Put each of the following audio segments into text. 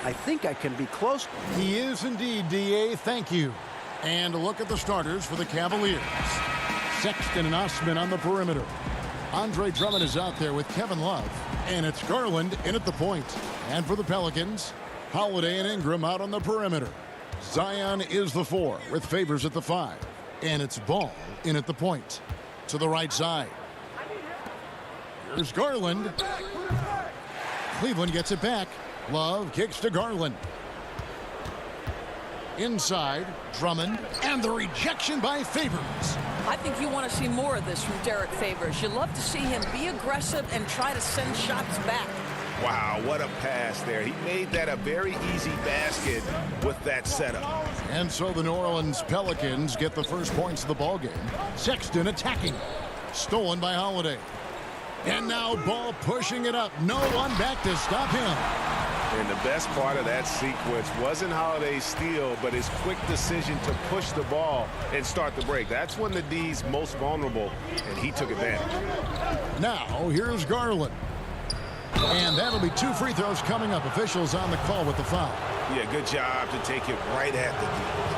I think I can be close. He is indeed, D.A. Thank you. And a look at the starters for the Cavaliers. Sexton and Osman on the perimeter. Andre Drummond is out there with Kevin Love. And it's Garland in at the point. And for the Pelicans, Holiday and Ingram out on the perimeter. Zion is the 4 with Favors at the 5. And it's Ball in at the point. To the right side. Here's Garland. Cleveland gets it back. Love kicks to Garland. Inside, Drummond, and the rejection by Favors. I think you want to see more of this from Derek Favors. You love to see him be aggressive and try to send shots back. Wow, what a pass there. He made that a very easy basket with that setup. And so the New Orleans Pelicans get the first points of the ballgame. Sexton attacking. Stolen by Holiday. And now Ball pushing it up. No one back to stop him. And the best part of that sequence wasn't Holiday's steal, but his quick decision to push the ball and start the break. That's when the D's most vulnerable, and he took advantage. Now, here's Garland. And that'll be 2 free throws coming up. Officials on the call with the foul. Yeah, good job to take it right at the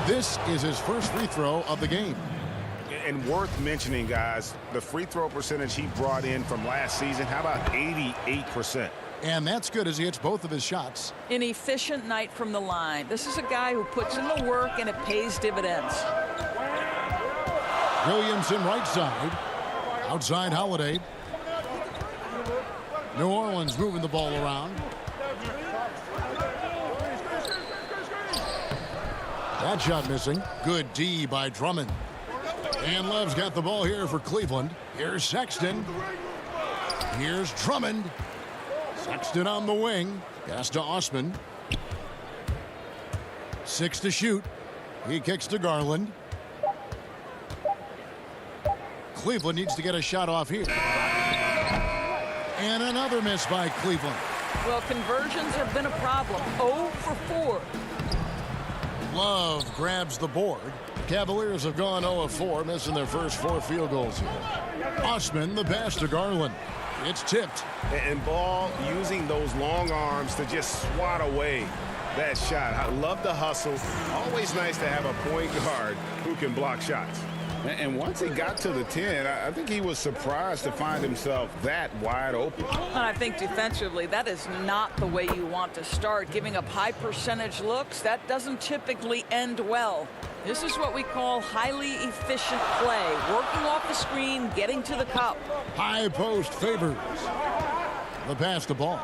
D. This is his first free throw of the game. And worth mentioning, guys, the free throw percentage he brought in from last season, how about 88%? And that's good as he hits both of his shots. An efficient night from the line. This is a guy who puts in the work and it pays dividends. Williamson right side. Outside Holiday. New Orleans moving the ball around. That shot missing. Good D by Drummond. And Love's got the ball here for Cleveland. Here's Sexton. Here's Drummond. Sexton on the wing. Pass to Osman. 6 to shoot. He kicks to Garland. Cleveland needs to get a shot off here. And another miss by Cleveland. Well, conversions have been a problem. 0 for 4. Love grabs the board. Cavaliers have gone 0 of 4, missing their first 4 field goals here. Osman, the pass to Garland. It's tipped. And Ball using those long arms to just swat away that shot. I love the hustle. Always nice to have a point guard who can block shots. And once he got to the 10, I think he was surprised to find himself that wide open. And I think defensively, that is not the way you want to start. Giving up high percentage looks, that doesn't typically end well. This is what we call highly efficient play. Working off the screen, getting to the cup. High post Favors. The pass to Ball.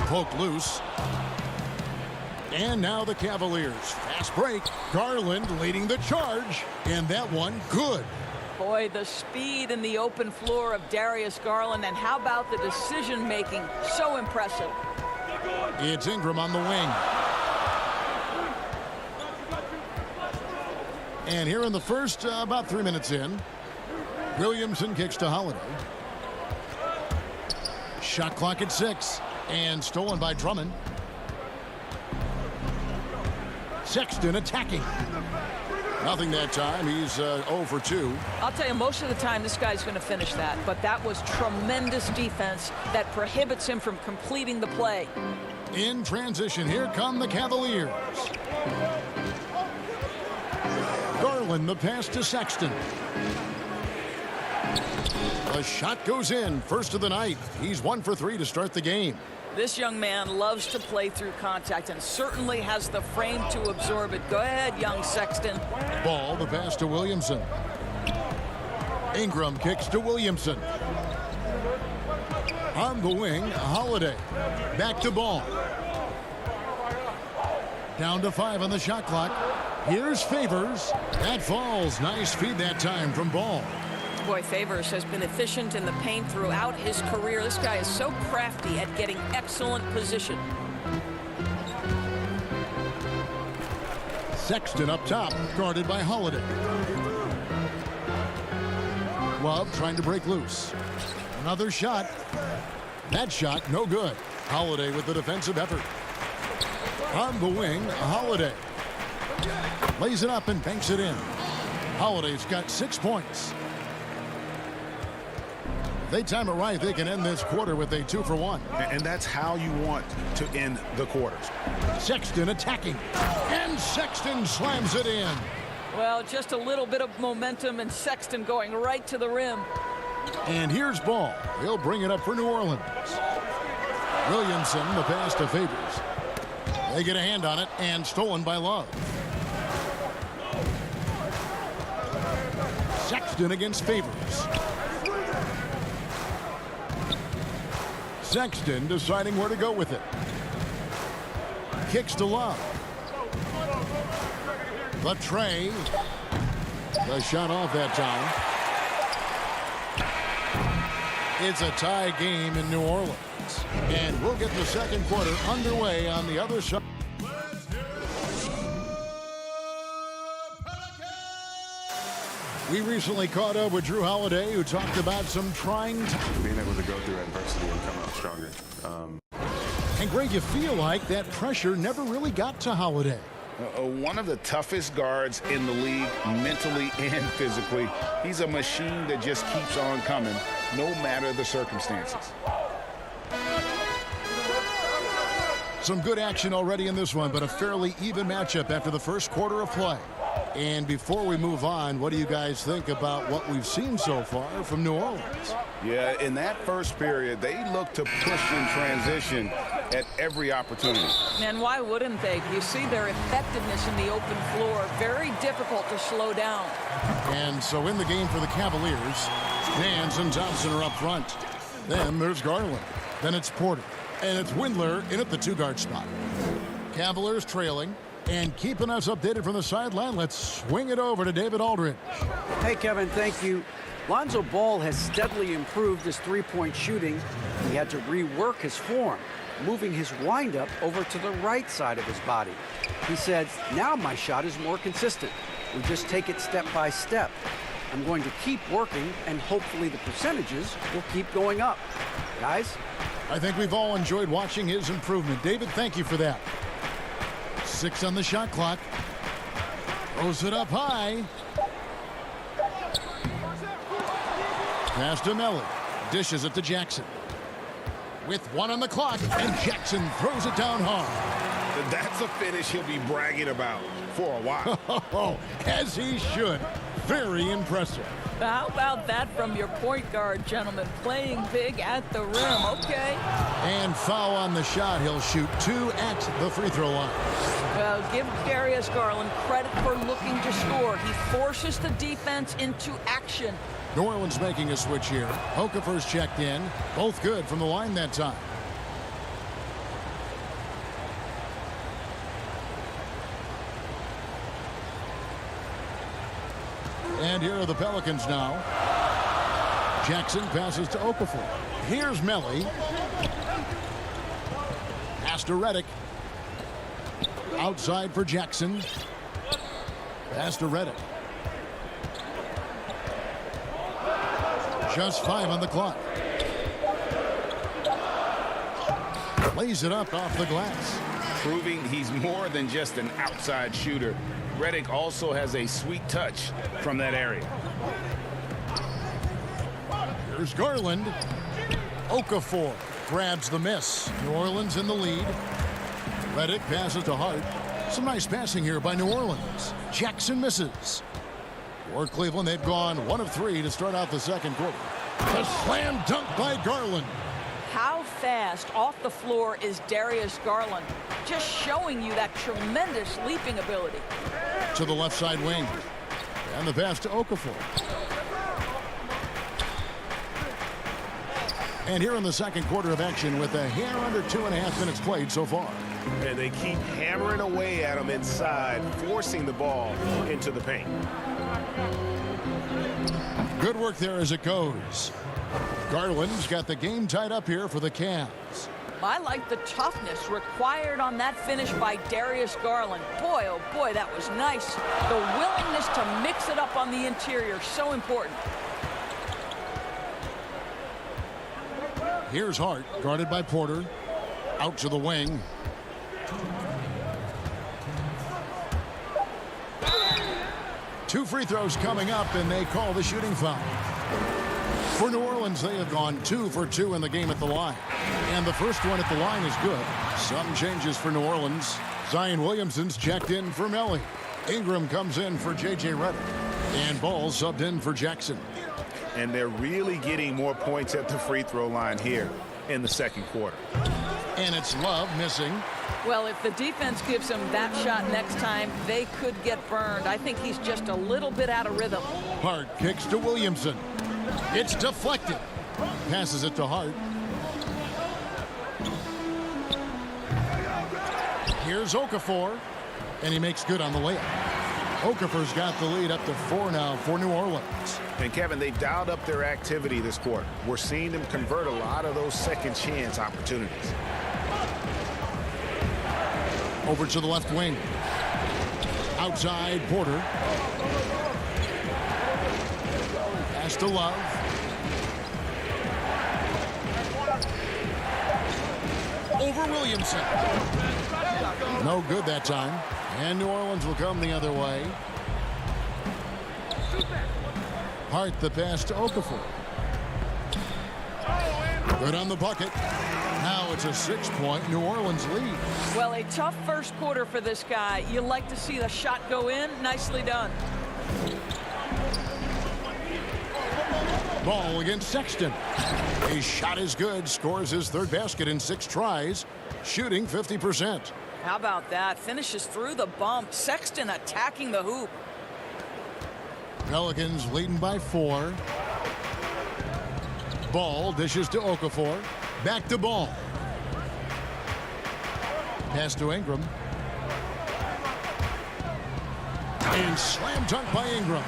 Poked loose. And now the Cavaliers. Fast break. Garland leading the charge. And that one good. Boy, the speed and the open floor of Darius Garland. And how about the decision making? So impressive. It's Ingram on the wing. And here in the first, about 3 minutes in, Williamson kicks to Holiday. Shot clock at 6. And stolen by Drummond. Sexton attacking. Nothing that time. He's 0 for 2. I'll tell you, most of the time this guy's going to finish that. But that was tremendous defense that prohibits him from completing the play. In transition, here come the Cavaliers. Garland, the pass to Sexton. The shot goes in. First of the night. He's 1 for 3 to start the game. This young man loves to play through contact and certainly has the frame to absorb it. Go ahead, young Sexton. Ball, the pass to Williamson. Ingram kicks to Williamson. On the wing, Holiday. Back to Ball. Down to 5 on the shot clock. Here's Favors. That falls. Nice feed that time from Ball. Boy, Favors has been efficient in the paint throughout his career. This guy is so crafty at getting excellent position. Sexton up top, guarded by Holiday. Love trying to break loose. Another shot. That shot, no good. Holiday with the defensive effort. On the wing, Holiday. Lays it up and banks it in. Holiday's got 6 points. If they time it right, they can end this quarter with a 2-for-1. And that's how you want to end the quarters. Sexton attacking. And Sexton slams it in. Well, just a little bit of momentum and Sexton going right to the rim. And here's Ball. He'll bring it up for New Orleans. Williamson, the pass to Favors. They get a hand on it and stolen by Love. Sexton against Favors. Sexton deciding where to go with it. Kicks to Love. The tray. The shot off that time. It's a tie game in New Orleans. And we'll get the second quarter underway on the other side. We recently caught up with Drew Holiday, who talked about some trying times. Being able to go through adversity and come out stronger. And Greg, you feel like that pressure never really got to Holiday. One of the toughest guards in the league, mentally and physically. He's a machine that just keeps on coming, no matter the circumstances. Some good action already in this one, but a fairly even matchup after the first quarter of play. And before we move on, what do you guys think about what we've seen so far from New Orleans? Yeah, in that first period, they looked to push in transition at every opportunity. And why wouldn't they? You see their effectiveness in the open floor. Very difficult to slow down. And so in the game for the Cavaliers, Nance and Thompson are up front. Then there's Garland. Then it's Porter. And it's Windler in at the two-guard spot. Cavaliers trailing. And keeping us updated from the sideline, let's swing it over to David Aldridge. Hey, Kevin, thank you. Lonzo Ball has steadily improved his three-point shooting. He had to rework his form, moving his windup over to the right side of his body. He said, now my shot is more consistent. We just take it step by step. I'm going to keep working, and hopefully the percentages will keep going up. Guys? I think we've all enjoyed watching his improvement. David, thank you for that. 6 on the shot clock. Throws it up high. Pass to Melly. Dishes it to Jackson. With 1 on the clock, and Jackson throws it down hard. That's a finish he'll be bragging about for a while. As he should. Very impressive. How about that from your point guard, gentlemen? Playing big at the rim, okay. And foul on the shot. He'll shoot 2 at the free throw line. Well, give Darius Garland credit for looking to score. He forces the defense into action. New Orleans making a switch here. Okafor's checked in. Both good from the line that time. And here are the Pelicans now. Jackson passes to Okafor. Here's Melly. Pass to Redick. Outside for Jackson. Pass to Redick. Just 5 on the clock. Lays it up off the glass. Proving he's more than just an outside shooter. Redick also has a sweet touch from that area. Here's Garland. Okafor grabs the miss. New Orleans in the lead. Redick passes to Hart. Some nice passing here by New Orleans. Jackson misses. For Cleveland, they've gone 1 of 3 to start out the second quarter. A slam dunk by Garland. How fast off the floor is Darius Garland? Just showing you that tremendous leaping ability. To the left side wing. And the pass to Okafor. And here in the second quarter of action with a hair under 2.5 minutes played so far. And they keep hammering away at him inside, forcing the ball into the paint. Good work there as it goes. Garland's got the game tied up here for the Cavs. I like the toughness required on that finish by Darius Garland. Boy, oh boy, that was nice. The willingness to mix it up on the interior, so important. Here's Hart, guarded by Porter. Out to the wing. Two free throws coming up, and they call the shooting foul. For New Orleans, they have gone 2 for 2 in the game at the line. And the first one at the line is good. Some changes for New Orleans. Zion Williamson's checked in for Melly. Ingram comes in for J.J. Redick. And Ball subbed in for Jackson. And they're really getting more points at the free throw line here in the second quarter. And it's Love missing. Well, if the defense gives him that shot next time, they could get burned. I think he's just a little bit out of rhythm. Hart kicks to Williamson. It's deflected. Passes it to Hart. Here's Okafor. And he makes good on the layup. Okafor's got the lead up to 4 now for New Orleans. And Kevin, they've dialed up their activity this quarter. We're seeing them convert a lot of those second chance opportunities. Over to the left wing. Outside, Porter. Pass to Love. Over Williamson. No good that time. And New Orleans will come the other way. Hart the pass to Okafor. Good on the bucket. Now it's a 6-point New Orleans lead. Well, a tough first quarter for this guy. You like to see the shot go in. Nicely done. Ball against Sexton. His shot is good. Scores his third basket in 6 tries. Shooting 50%. How about that? Finishes through the bump. Sexton attacking the hoop. Pelicans leading by 4. Ball dishes to Okafor. Back to Ball. Pass to Ingram. And slam dunk by Ingram.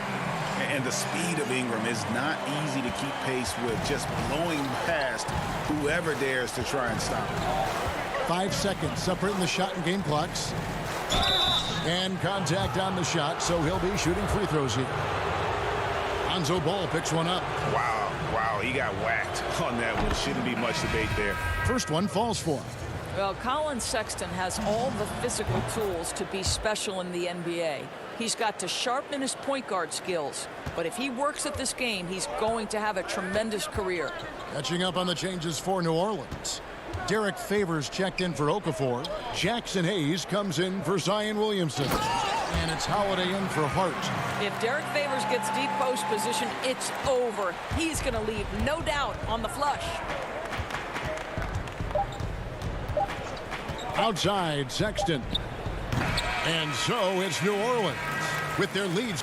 And the speed of Ingram is not easy to keep pace with, just blowing past whoever dares to try and stop him. 5 seconds separating the shot and game clocks. And contact on the shot, so he'll be shooting free throws here. Lonzo Ball picks one up. Wow, he got whacked on that one. Shouldn't be much debate there. First one falls for him. Well, Colin Sexton has all the physical tools to be special in the NBA. He's got to sharpen his point guard skills. But if he works at this game, he's going to have a tremendous career. Catching up on the changes for New Orleans. Derek Favors checked in for Okafor. Jackson Hayes comes in for Zion Williamson. And it's Holiday in for Hart. If Derek Favors gets deep post position, it's over. He's going to leave no doubt on the flush. Outside, Sexton. And so it's New Orleans with their leads.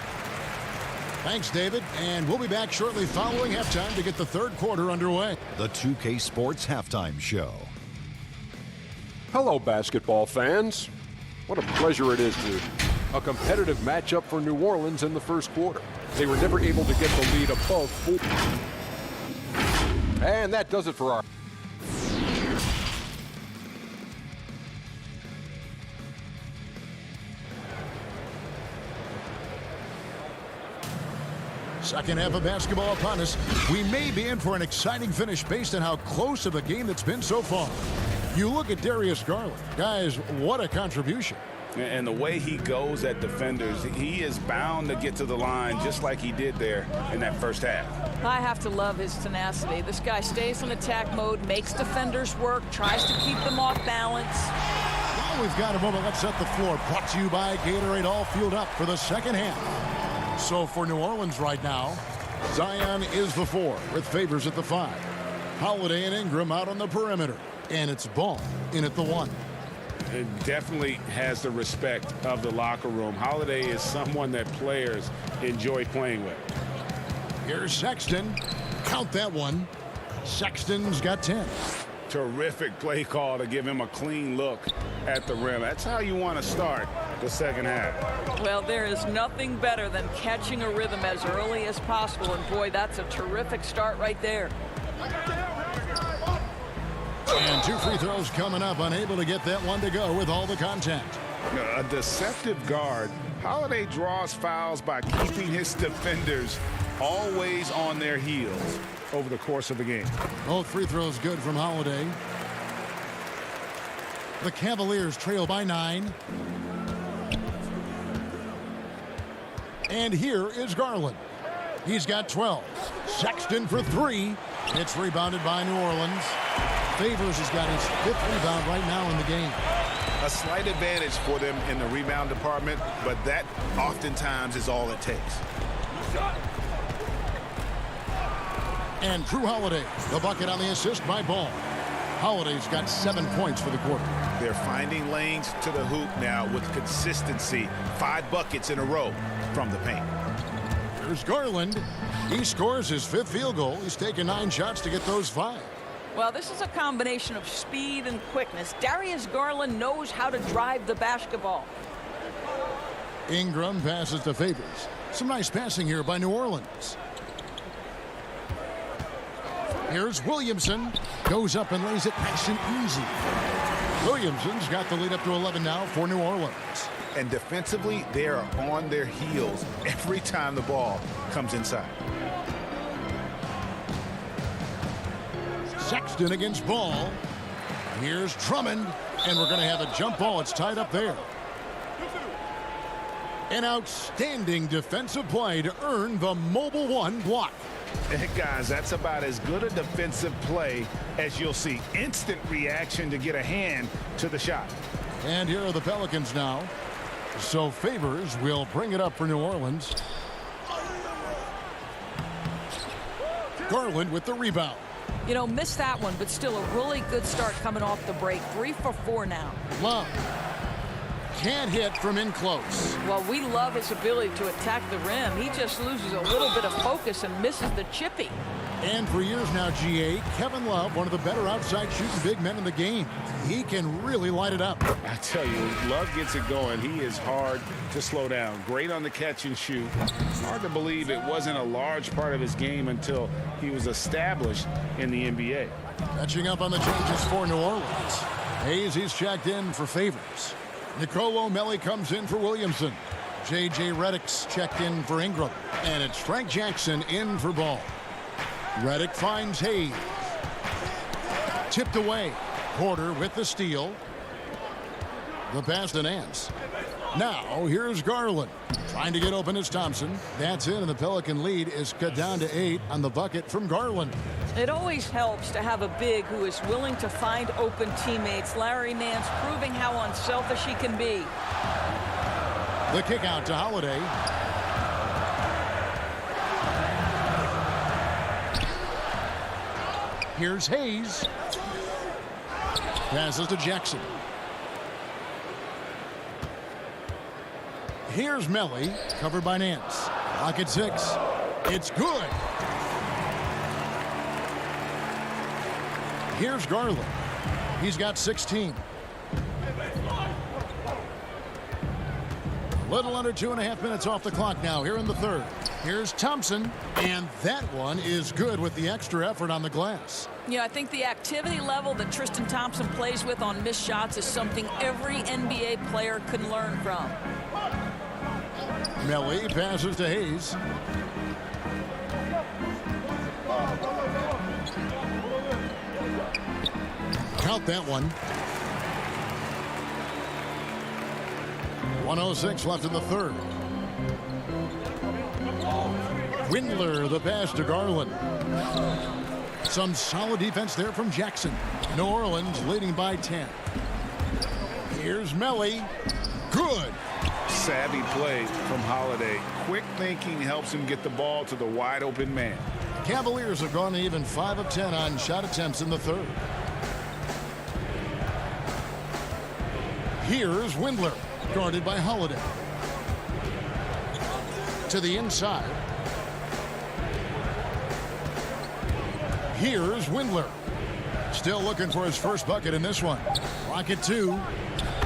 Thanks, David. And we'll be back shortly following halftime to get the third quarter underway. The 2K Sports Halftime Show. Hello, basketball fans. What a pleasure it is to a competitive matchup for New Orleans in the first quarter. They were never able to get the lead above 4. And that does it for our second half of basketball upon us. We may be in for an exciting finish based on how close of a game that's been so far. You look at Darius Garland. Guys, what a contribution. And the way he goes at defenders, he is bound to get to the line just like he did there in that first half. I have to love his tenacity. This guy stays in attack mode, makes defenders work, tries to keep them off balance. Well, we've got a moment. Let's set the floor. Brought to you by Gatorade, all fueled up for the second half. So for New Orleans right now, Zion is the 4 with Favors at the 5. Holiday and Ingram out on the perimeter. And it's Ball in at the 1. It definitely has the respect of the locker room. Holiday is someone that players enjoy playing with. Here's Sexton. Count that one. Sexton's got 10. Terrific play call to give him a clean look at the rim. That's how you want to start the second half. Well, there is nothing better than catching a rhythm as early as possible. And boy, that's a terrific start right there. And 2 free throws coming up. Unable to get that one to go with all the contact. A deceptive guard. Holiday draws fouls by keeping his defenders always on their heels over the course of the game. Both free throws good from Holiday. The Cavaliers trail by 9. And here is Garland. He's got 12. Sexton for 3. It's rebounded by New Orleans. Favors has got his 5th rebound right now in the game. A slight advantage for them in the rebound department, but that oftentimes is all it takes. And Drew Holiday, the bucket on the assist by Ball. Holiday's got 7 points for the quarter. They're finding lanes to the hoop now with consistency. 5 buckets in a row from the paint. Here's Garland. He scores his 5th field goal. He's taken 9 shots to get those 5. Well, this is a combination of speed and quickness. Darius Garland knows how to drive the basketball. Ingram passes to Favors. Some nice passing here by New Orleans. Here's Williamson. Goes up and lays it nice and easy. Williamson's got the lead up to 11 now for New Orleans. And defensively, they are on their heels every time the ball comes inside. Sexton against Ball. Here's Drummond. And we're going to have a jump ball. It's tied up there. An outstanding defensive play to earn the Mobile One block. Guys, that's about as good a defensive play as you'll see. Instant reaction to get a hand to the shot. And here are the Pelicans now. So Favors will bring it up for New Orleans. Garland with the rebound. You know, missed that one, but still a really good start coming off the break. 3 for 4 now. Love. Can't hit from in close. Well, we love his ability to attack the rim. He just loses a little bit of focus and misses the chippy. And for years now, GA, Kevin Love, one of the better outside shooting big men in the game. He can really light it up. I tell you, when Love gets it going, he is hard to slow down. Great on the catch and shoot. Hard to believe it wasn't a large part of his game until he was established in the NBA. Catching up on the changes for New Orleans. Hayes, he's checked in for Favors. Nicolo Melli comes in for Williamson. J.J. Redick's checked in for Ingram. And it's Frank Jackson in for Ball. Redick finds Hayes. Tipped away. Porter with the steal. The pass to Nance. Now here's Garland. Trying to get open is Thompson. That's in, and the Pelican lead is cut down to 8 on the bucket from Garland. It always helps to have a big who is willing to find open teammates. Larry Nance proving how unselfish he can be. The kick out to Holiday. Here's Hayes. Passes to Jackson. Here's Melli, covered by Nance. Clock at 6. It's good. Here's Garland. He's got 16. Little under 2.5 minutes off the clock now here in the third. Here's Thompson, and that one is good with the extra effort on the glass. Yeah, I think the activity level that Tristan Thompson plays with on missed shots is something every NBA player can learn from. Melli passes to Hayes. Count that one. 1:06 left in the third. Windler, the pass to Garland. Some solid defense there from Jackson. New Orleans leading by 10. Here's Melli. Good. Savvy play from Holiday. Quick thinking helps him get the ball to the wide open man. Cavaliers have gone even 5 of 10 on shot attempts in the third. Here's Windler, guarded by Holiday. To the inside. Here's Windler. Still looking for his first bucket in this one. Clock at 2.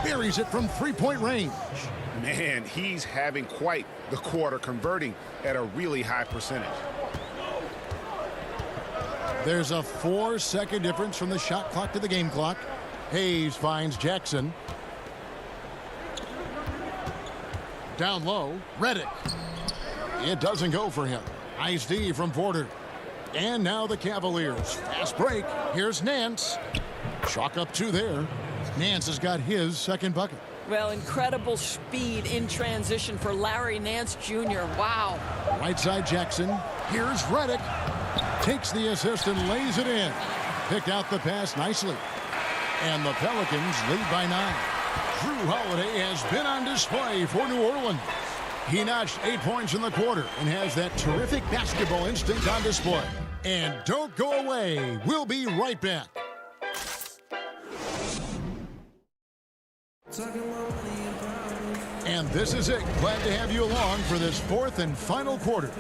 Buries it from three-point range. Man, he's having quite the quarter, converting at a really high percentage. There's a 4-second difference from the shot clock to the game clock. Hayes finds Jackson. Down low, Redick. It doesn't go for him. Nice D from Porter. And now the Cavaliers. Fast break. Here's Nance. Chalk up 2 there. Nance has got his second bucket. Well, incredible speed in transition for Larry Nance Jr. Wow. Right side Jackson. Here's Redick. Takes the assist and lays it in. Picked out the pass nicely. And the Pelicans lead by 9. Drew Holiday has been on display for New Orleans. He notched 8 points in the quarter and has that terrific basketball instinct on display. And don't go away. We'll be right back. And this is it. Glad to have you along for this fourth and final quarter.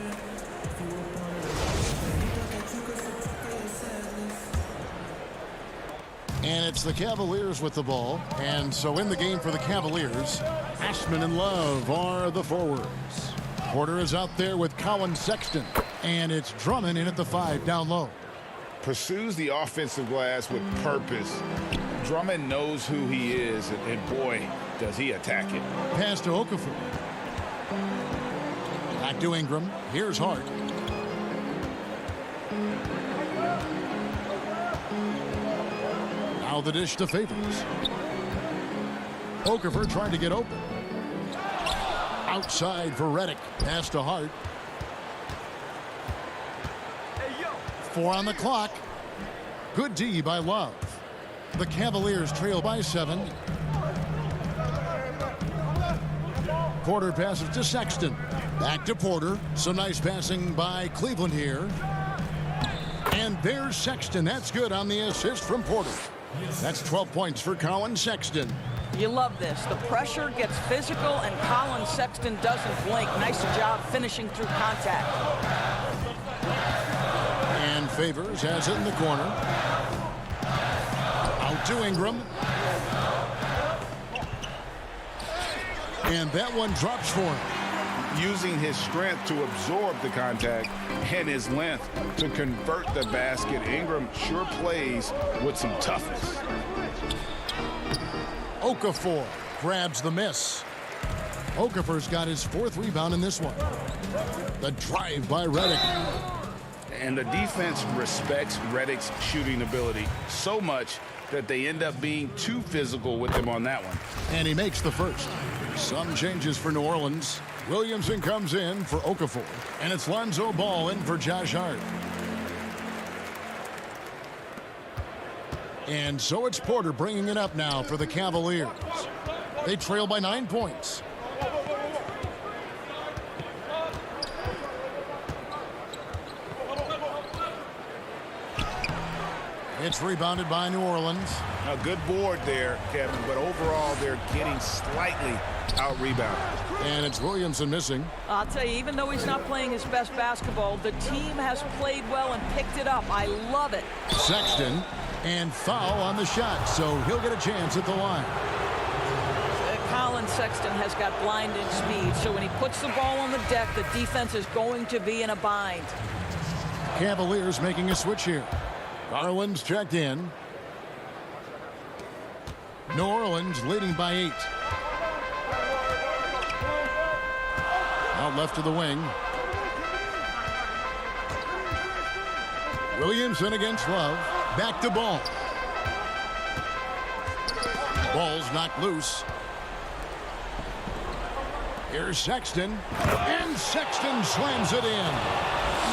And it's the Cavaliers with the ball. And so in the game for the Cavaliers, Ashman and Love are the forwards. Porter is out there with Colin Sexton. And it's Drummond in at the 5 down low. Pursues the offensive glass with purpose. Drummond knows who he is, and boy, does he attack it. Pass to Okafor. Back to Ingram. Here's Hart. Now the dish to Favors. Okafor trying to get open. Outside for Redick. Pass to Hart. 4 on the clock. Good D by Love. The Cavaliers trail by 7. Porter passes to Sexton. Back to Porter. Some nice passing by Cleveland here. And there's Sexton. That's good on the assist from Porter. That's 12 points for Colin Sexton. You love this. The pressure gets physical, and Colin Sexton doesn't blink. Nice job finishing through contact. And Favors has it in the corner. Out to Ingram. And that one drops for him. Using his strength to absorb the contact and his length to convert the basket. Ingram sure plays with some toughness. Okafor grabs the miss. Okafor's got his 4th rebound in this one. The drive by Redick. And the defense respects Redick's shooting ability so much that they end up being too physical with him on that one. And he makes the first. Some changes for New Orleans. Williamson comes in for Okafor. And it's Lonzo Ball in for Josh Hart. And so it's Porter bringing it up now for the Cavaliers. They trail by 9 points. It's rebounded by New Orleans. A good board there, Kevin, but overall they're getting slightly out-rebounded. And it's Williamson missing. I'll tell you, even though he's not playing his best basketball, the team has played well and picked it up. I love it. Sexton, and foul on the shot, so he'll get a chance at the line. Colin Sexton has got blinding speed, so when he puts the ball on the deck, the defense is going to be in a bind. Cavaliers making a switch here. Garland's checked in. New Orleans leading by 8. Out left to the wing. Williamson against Love. Back to Ball. Ball's knocked loose. Here's Sexton. And Sexton slams it in.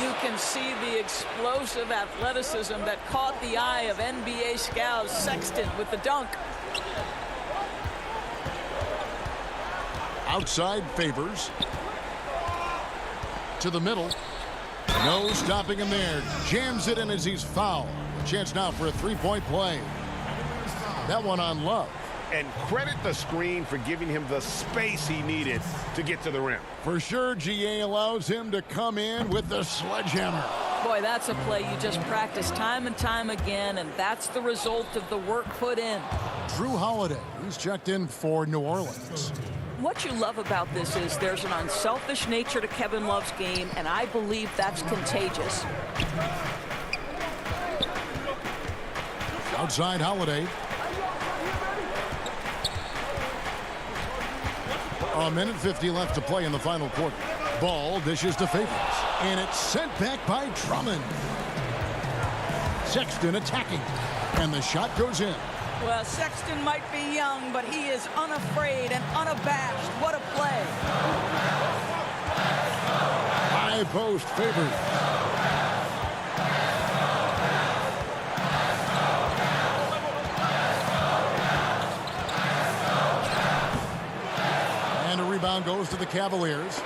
You can see the explosive athleticism that caught the eye of NBA scouts. Sexton with the dunk. Outside Favors. To the middle. No stopping him there. Jams it in as he's fouled. Chance now for a 3-point play. That one on Love. And credit the screen for giving him the space he needed to get to the rim. For sure, GA allows him to come in with the sledgehammer. Boy, that's a play you just practice time and time again, and that's the result of the work put in. Drew Holiday, he's checked in for New Orleans. What you love about this is there's an unselfish nature to Kevin Love's game, and I believe that's contagious. Outside Holiday. A minute 50 left to play in the final quarter. Ball dishes to Favors. And it's sent back by Drummond. Sexton attacking. And the shot goes in. Well, Sexton might be young, but he is unafraid and unabashed. What a play. High post favored. And a rebound goes to the Cavaliers.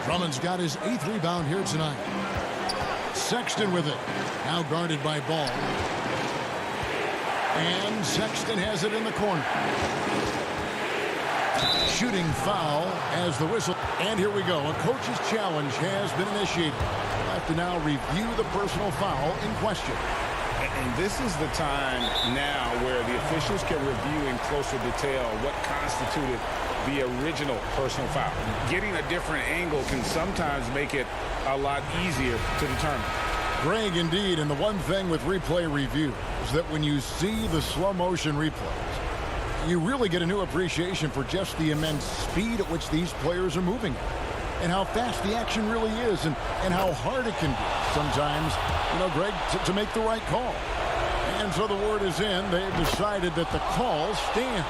Drummond's got his 8th rebound here tonight. Sexton with it. Now guarded by Ball. And Sexton has it in the corner. Shooting foul as the whistle. And here we go. A coach's challenge has been initiated. We'll have to now review the personal foul in question. And this is the time now where the officials can review in closer detail what constituted the original personal foul. Getting a different angle can sometimes make it a lot easier to determine. Greg, indeed, and the one thing with replay review is that when you see the slow motion replays, you really get a new appreciation for just the immense speed at which these players are moving and how fast the action really is and how hard it can be sometimes, Greg, to make the right call. And so the word is in. They've decided that the call stands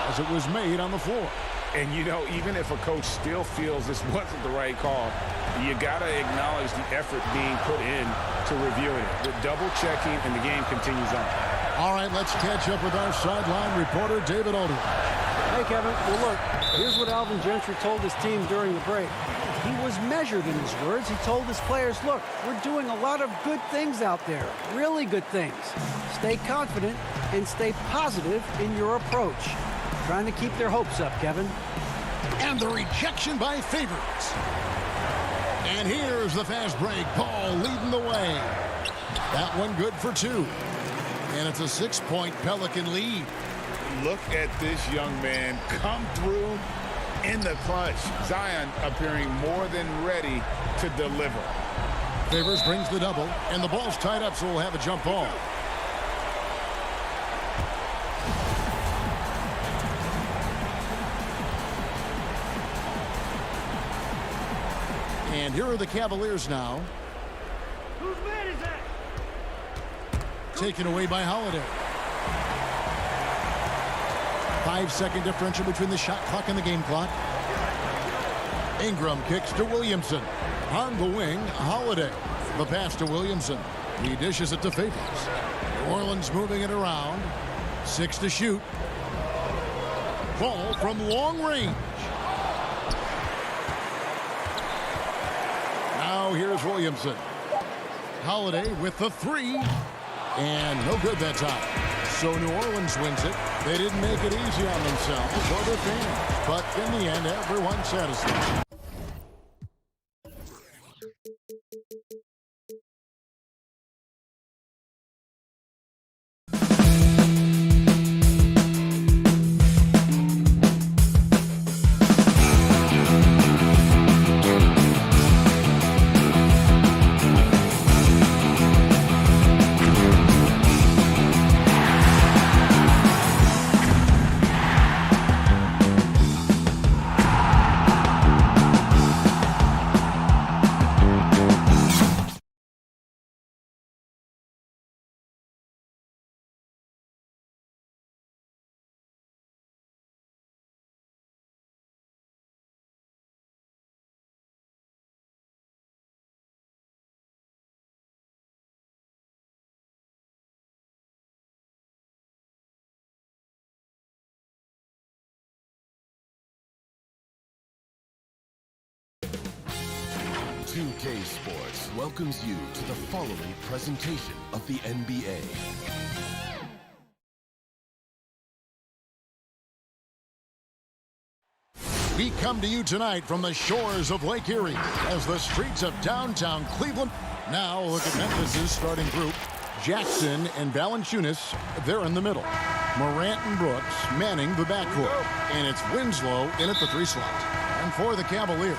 as it was made on the floor. And, even if a coach still feels this wasn't the right call, you got to acknowledge the effort being put in to reviewing it. The double checking, and the game continues on. All right, let's catch up with our sideline reporter, David Aldridge. Hey, Kevin. Well, look, here's what Alvin Gentry told his team during the break. He was measured in his words. He told his players, look, we're doing a lot of good things out there, really good things. Stay confident and stay positive in your approach. Trying to keep their hopes up, Kevin. And the rejection by Favors. And here's the fast break. Paul leading the way. That one good for 2. And it's a 6-point Pelican lead. Look at this young man come through in the clutch. Zion appearing more than ready to deliver. Favors brings the double, and the ball's tied up, so we'll have a jump ball. And here are the Cavaliers now. Whose man is that? Taken away by Holiday. 5-second differential between the shot clock and the game clock. Ingram kicks to Williamson. On the wing, Holiday. The pass to Williamson. He dishes it to Favors. New Orleans moving it around. 6 to shoot. Ball from long range. Now here's Williamson. Holiday with the 3. And no good that time. So New Orleans wins it. They didn't make it easy on themselves or their fans. But in the end, everyone's satisfied. CLA Sports welcomes you to the following presentation of the NBA. We come to you tonight from the shores of Lake Erie as the streets of downtown Cleveland. Now look at Memphis' starting group. Jackson and Valanciunas, they're in the middle. Morant and Brooks manning the backcourt. And it's Winslow in at the 3 slot. And for the Cavaliers,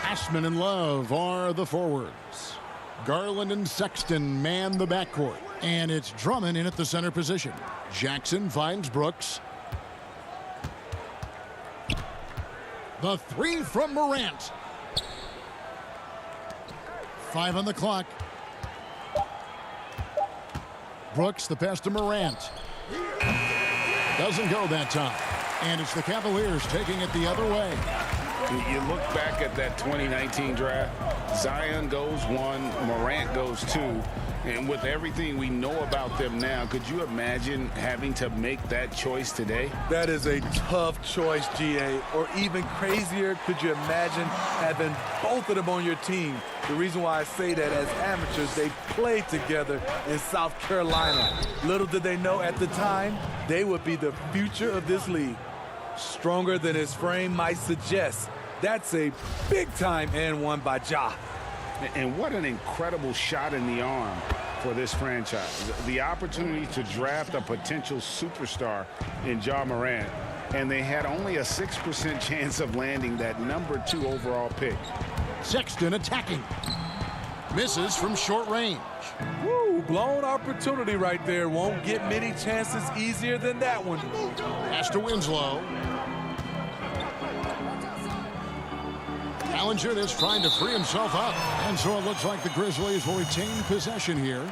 Ashman and Love are the forwards. Garland and Sexton man the backcourt. And it's Drummond in at the center position. Jackson finds Brooks. The 3 from Morant. 5 on the clock. Brooks, the pass to Morant. Doesn't go that time. And it's the Cavaliers taking it the other way. You look back at that 2019 draft, Zion goes 1, Morant goes 2. And with everything we know about them now, could you imagine having to make that choice today? That is a tough choice, GA. Or even crazier, could you imagine having both of them on your team? The reason why I say that, as amateurs, they played together in South Carolina. Little did they know at the time, they would be the future of this league. Stronger than his frame might suggest. That's a big-time and one by Ja. And what an incredible shot in the arm for this franchise. The opportunity to draft a potential superstar in Ja Morant, and they had only a 6% chance of landing that number 2 overall pick. Sexton attacking. Misses from short range. Woo, blown opportunity right there. Won't get many chances easier than that one. Pass to Winslow. Valanciunas trying to free himself up. And so it looks like the Grizzlies will retain possession here.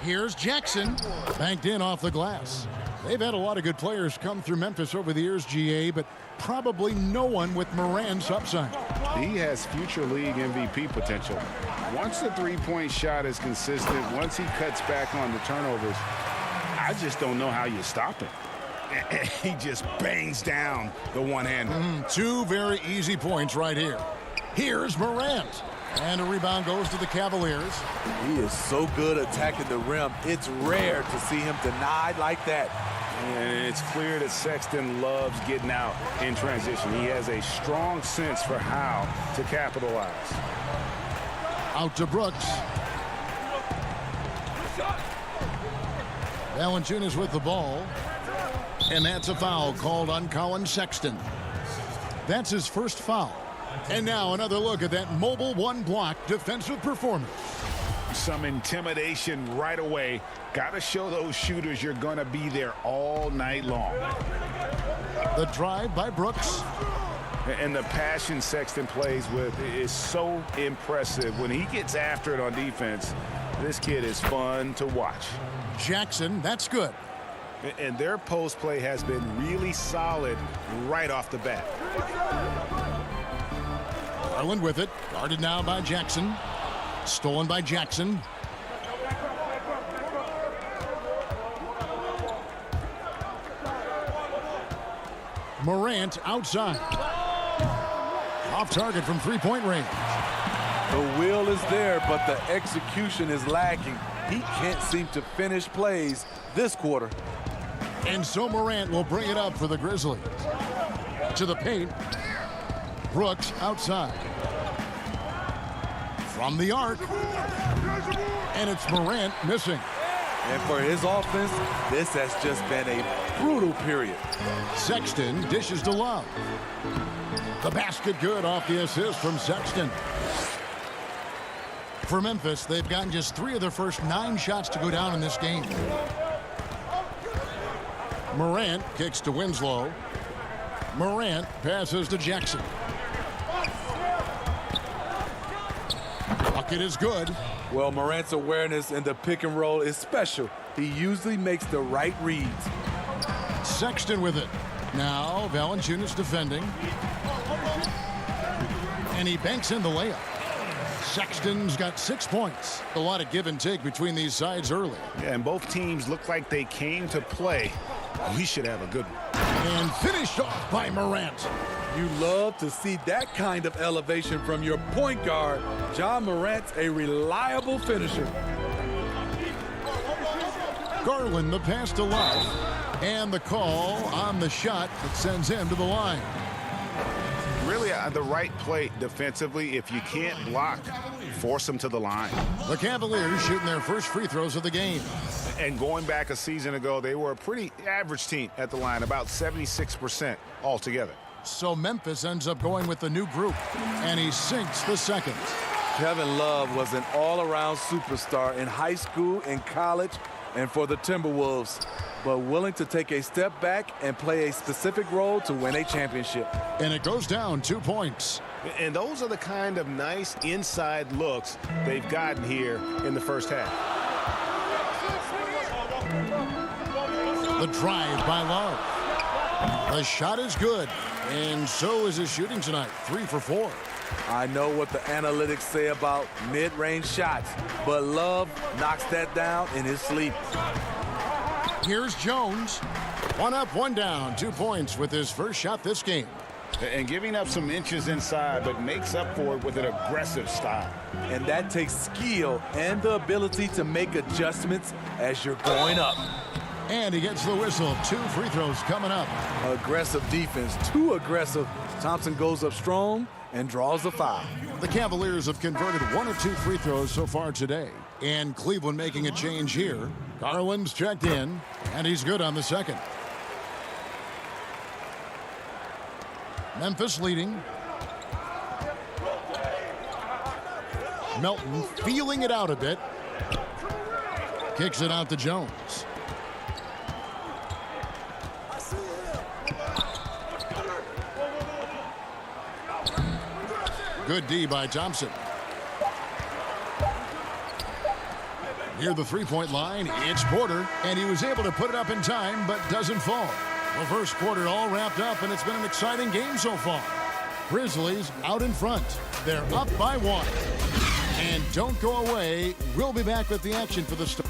Here's Jackson. Banked in off the glass. They've had a lot of good players come through Memphis over the years, GA, but probably no one with Morant's upside. He has future league MVP potential. Once the three-point shot is consistent, once he cuts back on the turnovers, I just don't know how you stop him. He just bangs down the one-hander. 2 very easy points right here. Here's Morant. And a rebound goes to the Cavaliers. He is so good attacking the rim. It's rare to see him denied like that. And it's clear that Sexton loves getting out in transition. He has a strong sense for how to capitalize. Out to Brooks. Valanciunas with the ball. And that's a foul called on Colin Sexton. That's his first foul. And now another look at that mobile one-block defensive performance. Some intimidation right away. Got to show those shooters you're going to be there all night long. The drive by Brooks. And the passion Sexton plays with is so impressive. When he gets after it on defense, this kid is fun to watch. Jackson, that's good. And their post play has been really solid right off the bat. Garland with it. Guarded now by Jackson. Stolen by Jackson. Morant outside. Off target from three-point range. The will is there, but the execution is lacking. He can't seem to finish plays this quarter. And so Morant will bring it up for the Grizzlies. To the paint. Brooks outside. From the arc. And it's Morant missing. And for his offense, this has just been a brutal period. Sexton dishes to Love. The basket good off the assist from Sexton. For Memphis, they've gotten just 3 of their first 9 shots to go down in this game. Morant kicks to Winslow. Morant passes to Jackson. Bucket is good. Well, Morant's awareness in the pick and roll is special. He usually makes the right reads. Sexton with it. Now Valanciunas defending. And he banks in the layup. Sexton's got 6 points. A lot of give and take between these sides early. Yeah, and both teams look like they came to play. We should have a good one. And finished off by Morant. You love to see that kind of elevation from your point guard. Ja Morant's a reliable finisher. Garland the pass to Love. And the call on the shot that sends him to the line. Really the right play defensively. If you can't block, force them to the line. The Cavaliers shooting their first free throws of the game. And going back a season ago, they were a pretty average team at the line, about 76% altogether. So Memphis ends up going with the new group, and he sinks the second. Kevin Love was an all-around superstar in high school, in college, and for the Timberwolves. but willing to take a step back and play a specific role to win a championship. And it goes down 2 points. And those are the kind of nice inside looks they've gotten here in the first half. The drive by Love. The shot is good, and so is his shooting tonight, 3 for 4. I know what the analytics say about mid-range shots, but Love knocks that down in his sleep. Here's Jones. 1 up, 1 down, 2 points with his first shot this game. And giving up some inches inside, but makes up for it with an aggressive style. And that takes skill and the ability to make adjustments as you're going up. And he gets the whistle. 2 free throws coming up. Aggressive defense, too aggressive. Thompson goes up strong and draws the foul. The Cavaliers have converted 1 of 2 free throws so far today. And Cleveland making a change here. Garland's checked in, and he's good on the second. Memphis leading. Melton feeling it out a bit. Kicks it out to Jones. Good D by Thompson. Near the three-point line, it's Porter, and he was able to put it up in time, but doesn't fall. The first quarter all wrapped up, and it's been an exciting game so far. Grizzlies out in front. They're up by 1. And don't go away. We'll be back with the action for the start.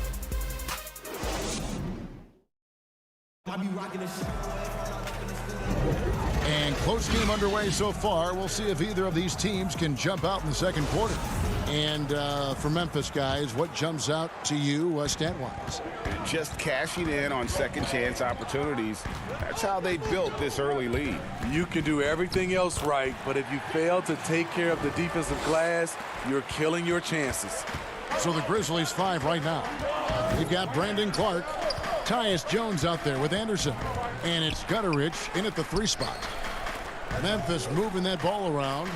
And close game underway so far. We'll see if either of these teams can jump out in the second quarter. And for Memphis, guys, what jumps out to you stat-wise? Just cashing in on second chance opportunities. That's how they built this early lead. You can do everything else right, but if you fail to take care of the defensive glass, you're killing your chances. So the Grizzlies 5 right now. They've got Brandon Clark. Tyus Jones out there with Anderson. And it's Gutteridge in at the 3 spot. Memphis moving that ball around.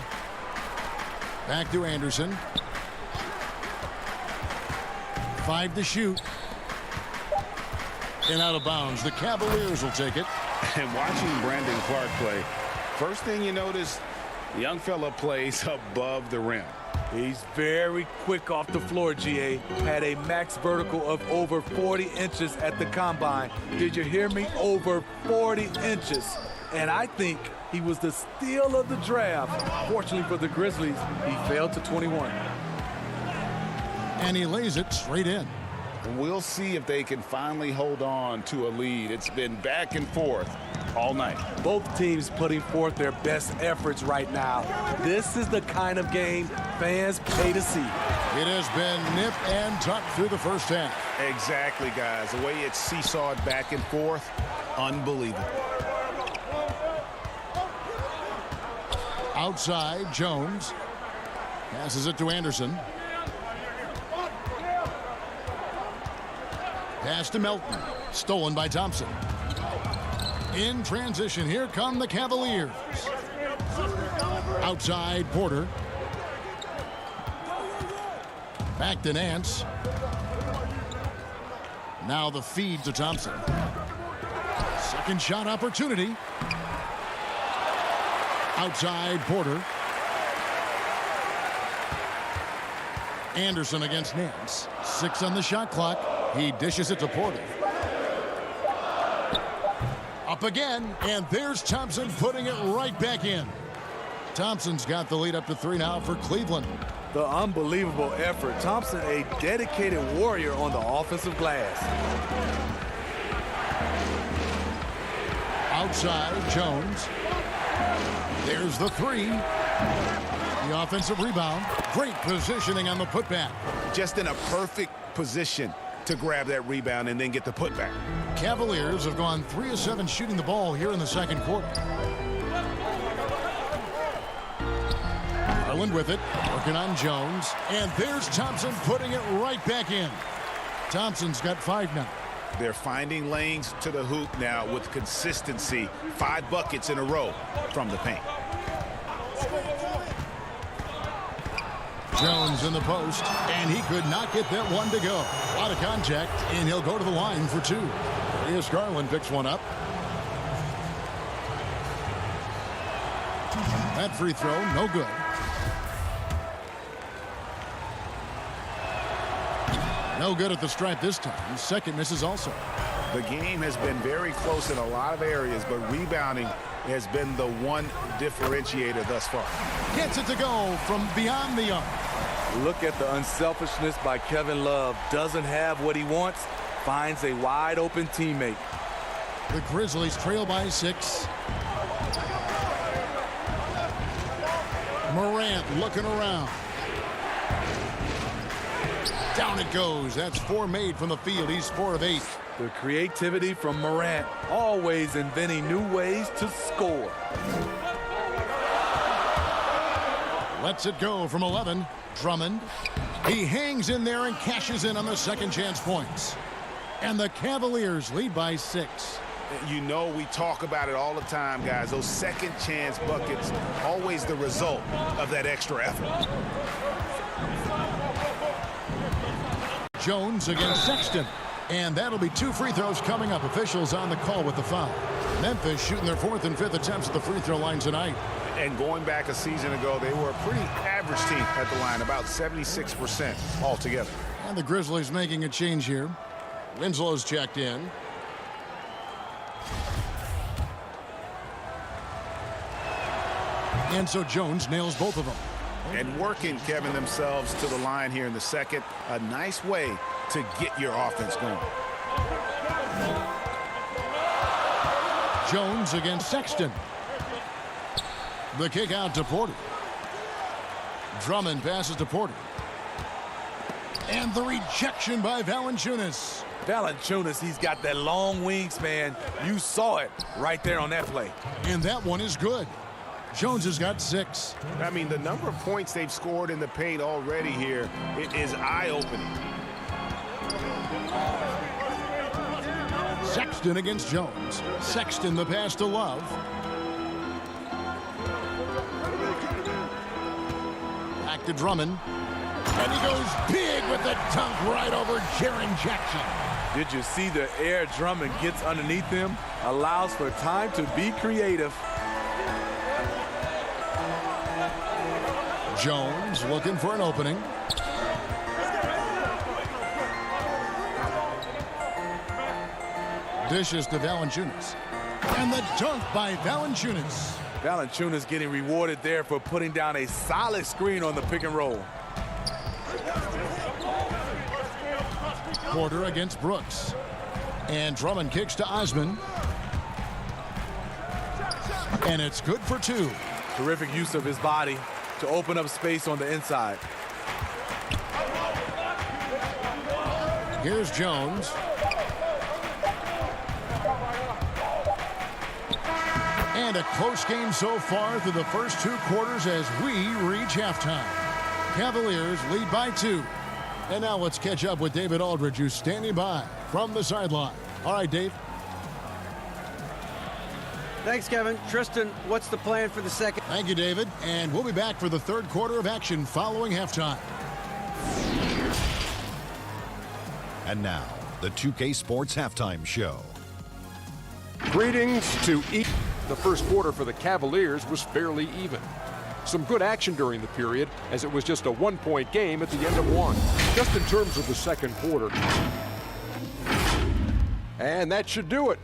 Back to Anderson. 5 to shoot. And out of bounds. The Cavaliers will take it. And watching Brandon Clark play, first thing you notice, the young fella plays above the rim. He's very quick off the floor, GA. Had a max vertical of over 40 inches at the combine. Did you hear me? Over 40 inches. And I think he was the steal of the draft. Fortunately for the Grizzlies, he fell to 21. And he lays it straight in. We'll see if they can finally hold on to a lead. It's been back and forth all night. Both teams putting forth their best efforts right now. This is the kind of game fans pay to see. It has been nip and tuck through the first half. Exactly, guys. The way it's seesawed back and forth, unbelievable. Outside, Jones passes it to Anderson. Pass to Melton. Stolen by Thompson. In transition, here come the Cavaliers. Outside, Porter. Back to Nance. Now the feed to Thompson. Second shot opportunity. Outside, Porter. Anderson against Nance. 6 on the shot clock. He dishes it to Porter. Up again, and there's Thompson putting it right back in. Thompson's got the lead up to 3 now for Cleveland. The unbelievable effort. Thompson, a dedicated warrior on the offensive glass. Outside, Jones. There's the 3. The offensive rebound. Great positioning on the putback. Just in a perfect position to grab that rebound and then get the putback. Cavaliers have gone 3 of 7 shooting the ball here in the second quarter. Garland with it, working on Jones. And there's Thompson putting it right back in. Thompson's got 5 now. They're finding lanes to the hoop now with consistency. 5 buckets in a row from the paint. Jones in the post, and he could not get that one to go. A lot of contact, and he'll go to the line for 2. Here's Garland, picks one up. That free throw, no good. No good at the stripe this time. Second misses also. The game has been very close in a lot of areas, but rebounding has been the one differentiator thus far. Gets it to go from beyond the arc. Look at the unselfishness by Kevin Love. Doesn't have what he wants, finds a wide open teammate. The Grizzlies trail by 6. Morant looking around. Down it goes. That's 4 made from the field. He's 4 of 8. The creativity from Morant, always inventing new ways to score. Lets it go from 11. Drummond. He hangs in there and cashes in on the second chance points. And the Cavaliers lead by 6. You know, we talk about it all the time, guys. Those second chance buckets, always the result of that extra effort. Jones against Sexton. And that'll be 2 free throws coming up. Officials on the call with the foul. Memphis shooting their 4th and 5th attempts at the free throw line tonight. And going back a season ago, they were a pretty average team at the line, about 76% altogether. And the Grizzlies making a change here. Winslow's checked in. And so Jones nails both of them. And working, Kevin, themselves to the line here in the second. A nice way to get your offense going. Jones against Sexton. The kick out to Porter. Drummond passes to Porter. And the rejection by Valanciunas. Valanciunas, he's got that long wingspan. You saw it right there on that play. And that one is good. Jones has got 6. I mean, the number of points they've scored in the paint already here, it is eye-opening. Sexton against Jones. Sexton the pass to Love. Back to Drummond. And he goes big with the dunk right over Jaren Jackson. Did you see the air Drummond gets underneath him? Allows for time to be creative. Jones looking for an opening. Dishes to Valanciunas. And the dunk by Valanciunas. Valanciunas getting rewarded there for putting down a solid screen on the pick and roll. Porter against Brooks. And Drummond kicks to Osman. And it's good for 2. Terrific use of his body to open up space on the inside. Here's Jones. And a close game so far through the first 2 quarters as we reach halftime. Cavaliers lead by 2. And now let's catch up with David Aldridge, who's standing by from the sideline. All right, Dave. Thanks, Kevin. Tristan, what's the plan for the second? Thank you, David. And we'll be back for the 3rd quarter of action following halftime. And now, the 2K Sports Halftime Show. Greetings to each. The first quarter for the Cavaliers was fairly even. Some good action during the period, as it was just a 1-point game at the end of 1. Just in terms of the second quarter. And that should do it.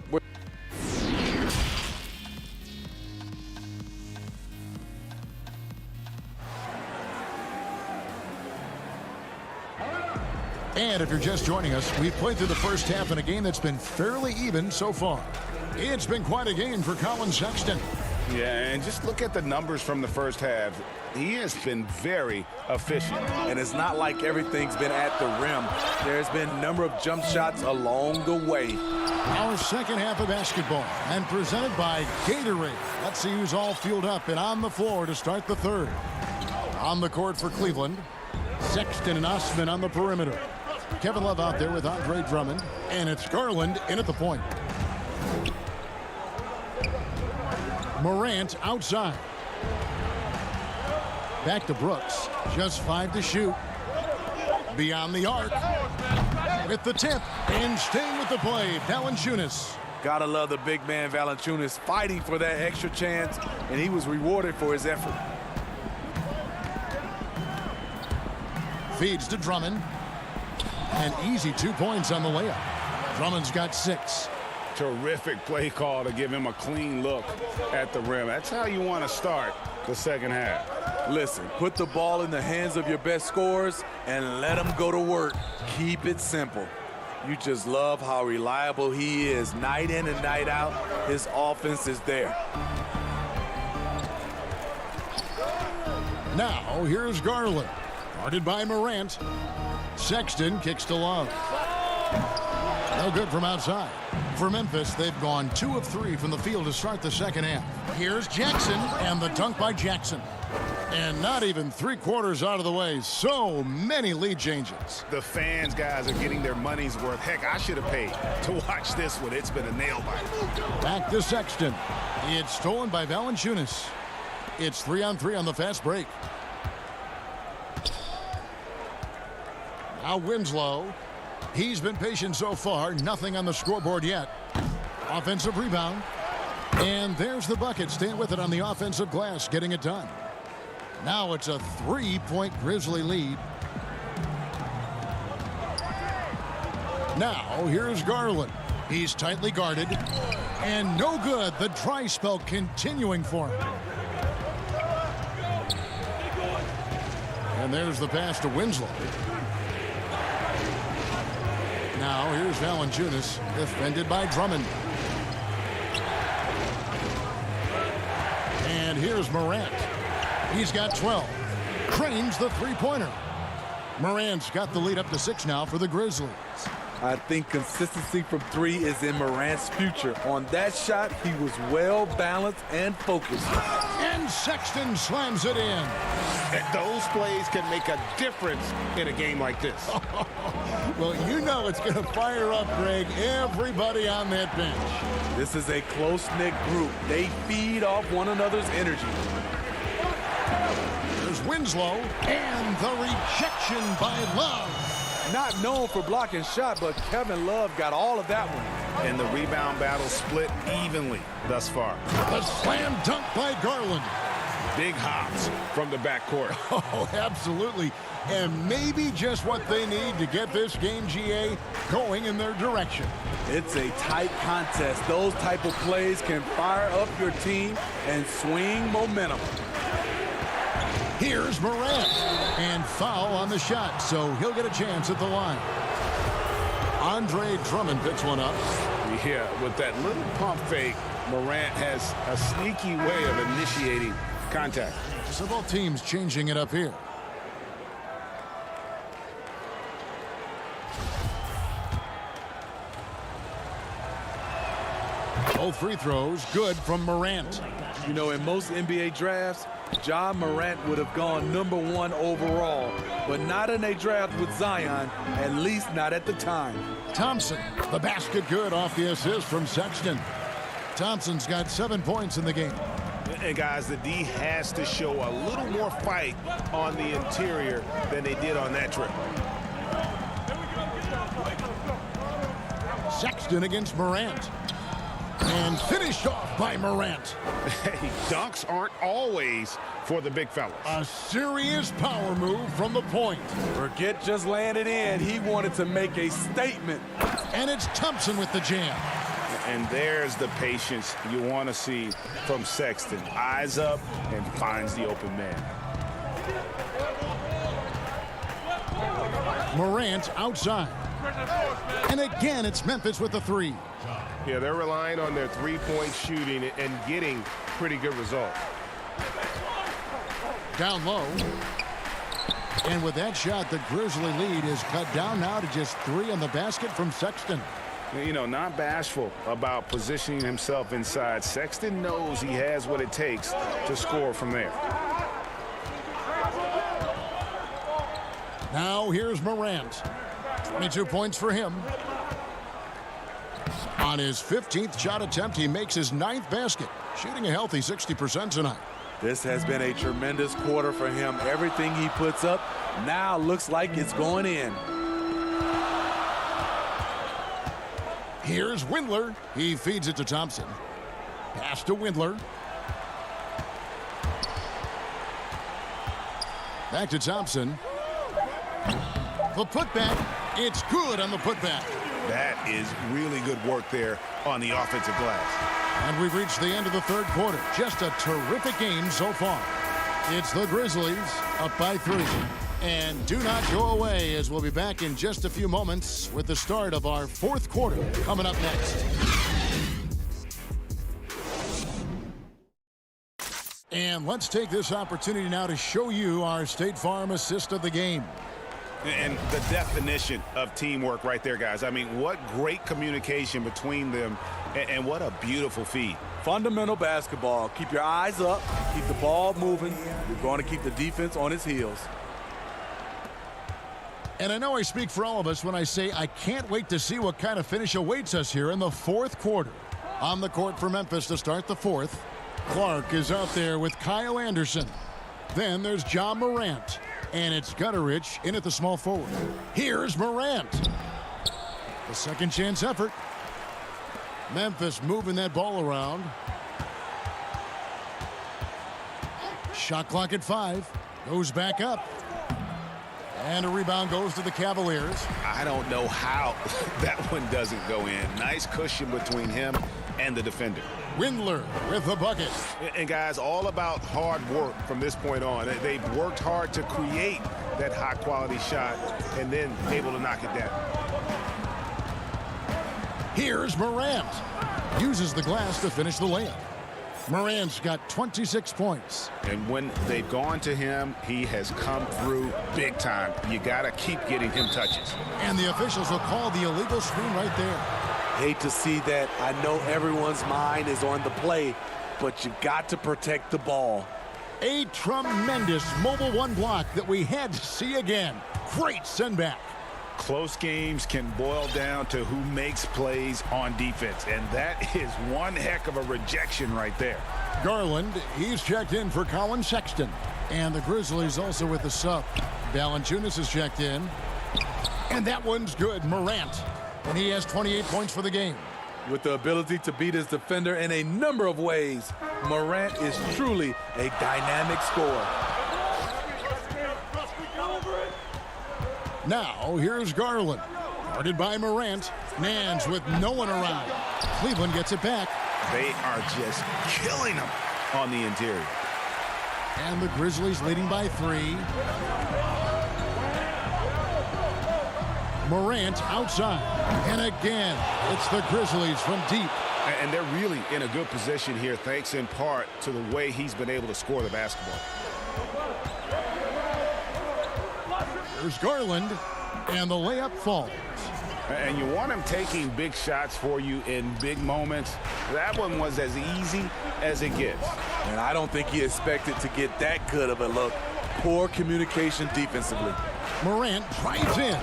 And if you're just joining us, we've played through the first half in a game that's been fairly even so far. It's been quite a game for Colin Sexton. Yeah, and just look at the numbers from the first half. He has been very efficient. And it's not like everything's been at the rim. There's been a number of jump shots along the way. Our second half of basketball, and presented by Gatorade. Let's see who's all fueled up and on the floor to start the 3rd. On the court for Cleveland, Sexton and Osman on the perimeter. Kevin Love out there with Andre Drummond, and it's Garland in at the point. Morant outside. Back to Brooks. Just 5 to shoot. Beyond the arc. With the tip. And staying with with the play, Valanciunas. Gotta love the big man Valanciunas fighting for that extra chance, and he was rewarded for his effort. Feeds to Drummond. An easy 2 points on the layup. Drummond's got 6. Terrific play call to give him a clean look at the rim. That's how you want to start the second half. Listen, put the ball in the hands of your best scorers and let them go to work. Keep it simple. You just love how reliable he is night in and night out. His offense is there. Now, here's Garland. Guarded by Morant. Sexton kicks to Love. No good from outside. For Memphis, they've gone 2 of 3 from the field to start the second half. Here's Jackson, and the dunk by Jackson. And not even 3/4 out of the way. So many lead changes. The fans, guys, are getting their money's worth. Heck, I should have paid to watch this one. It's been a nail-biter. Back to Sexton. It's stolen by Valanciunas. It's 3-on-3 on the fast break. Now Winslow. He's been patient so far. Nothing on the scoreboard yet. Offensive rebound. And there's the bucket. Staying with it on the offensive glass. Getting it done. Now it's a 3-point Grizzly lead. Now here's Garland. He's tightly guarded. And no good. The dry spell continuing for him. And there's the pass to Winslow. Now here's Valanciunas, defended by Drummond. And here's Morant. He's got 12. Cranes the three-pointer. Morant's got the lead up to 6 now for the Grizzlies. I think consistency from 3 is in Morant's future. On that shot, he was well balanced and focused. And Sexton slams it in. Those plays can make a difference in a game like this. Well, you know it's going to fire up, Greg, everybody on that bench. This is a close-knit group. They feed off one another's energy. There's Winslow, and the rejection by Love. Not known for blocking shot, but Kevin Love got all of that one. And the rebound battle split evenly thus far. The slam dunk by Garland. Big hops from the backcourt. Oh, absolutely. And maybe just what they need to get this game, GA, going in their direction. It's a tight contest. Those type of plays can fire up your team and swing momentum. Here's Morant. And foul on the shot, so he'll get a chance at the line. Andre Drummond picks one up. Yeah, with that little pump fake, Morant has a sneaky way of initiating contact. So both teams changing it up here. Both free throws good from Morant. You know, in most NBA drafts, John Morant would have gone #1 overall, but not in a draft with Zion, at least not at the time. Thompson, the basket good off the assist from Sexton. Thompson's got 7 points in the game. And guys, the D has to show a little more fight on the interior than they did on that trip. Sexton against Morant. And finished off by Morant. Hey, dunks aren't always for the big fellas. A serious power move from the point. Forget just laying it in. He wanted to make a statement. And it's Thompson with the jam. And there's the patience you want to see from Sexton. Eyes up and finds the open man. Morant outside. And again, it's Memphis with the 3. Yeah, they're relying on their three-point shooting and getting pretty good results. Down low. And with that shot, the Grizzly lead is cut down now to just 3 on the basket from Sexton. You know, not bashful about positioning himself inside. Sexton knows he has what it takes to score from there. Now here's Morant. 22 points for him. On his 15th shot attempt, he makes his 9th basket, shooting a healthy 60% tonight. This has been a tremendous quarter for him. Everything he puts up now looks like it's going in. Here's Windler. He feeds it to Thompson. Pass to Windler. Back to Thompson. The putback. It's good on the putback. That is really good work there on the offensive glass. And we've reached the end of the third quarter. Just a terrific game so far. It's the Grizzlies up by 3. And do not go away, as we'll be back in just a few moments with the start of our fourth quarter coming up next. And let's take this opportunity now to show you our State Farm assist of the game. And the definition of teamwork right there, guys. I mean, what great communication between them, and what a beautiful feed. Fundamental basketball. Keep your eyes up. Keep the ball moving. You're going to keep the defense on its heels. And I know I speak for all of us when I say I can't wait to see what kind of finish awaits us here in the fourth quarter. On the court for Memphis to start the fourth. Clark is out there with Kyle Anderson. Then there's John Morant. And it's Gutterich in at the small forward. Here's Morant. The second chance effort. Memphis moving that ball around. Shot clock at 5. Goes back up. And a rebound goes to the Cavaliers. I don't know how that one doesn't go in. Nice cushion between him and the defender. Windler with the bucket. And guys, all about hard work from this point on. They've worked hard to create that high-quality shot and then able to knock it down. Here's Morant. Uses the glass to finish the layup. Morant's got 26 points. And when they've gone to him, he has come through big time. You got to keep getting him touches. And the officials will call the illegal screen right there. Hate to see that. I know everyone's mind is on the play, but you got to protect the ball. A tremendous mobile one block that we had to see again. Great send back. Close games can boil down to who makes plays on defense, and that is one heck of a rejection right there. Garland, he's checked in for Colin Sexton. And the Grizzlies also with the sub. Valanciunas is checked in. And that one's good. Morant. And he has 28 points for the game. With the ability to beat his defender in a number of ways, Morant is truly a dynamic scorer. Now, here's Garland. Guarded by Morant. Nance with no one around. Cleveland gets it back. They are just killing them on the interior. And the Grizzlies leading by 3. Morant outside. And again, it's the Grizzlies from deep. And they're really in a good position here, thanks in part to the way he's been able to score the basketball. There's Garland, and the layup falls. And you want him taking big shots for you in big moments. That one was as easy as it gets. And I don't think he expected to get that good of a look. Poor communication defensively. Morant drives in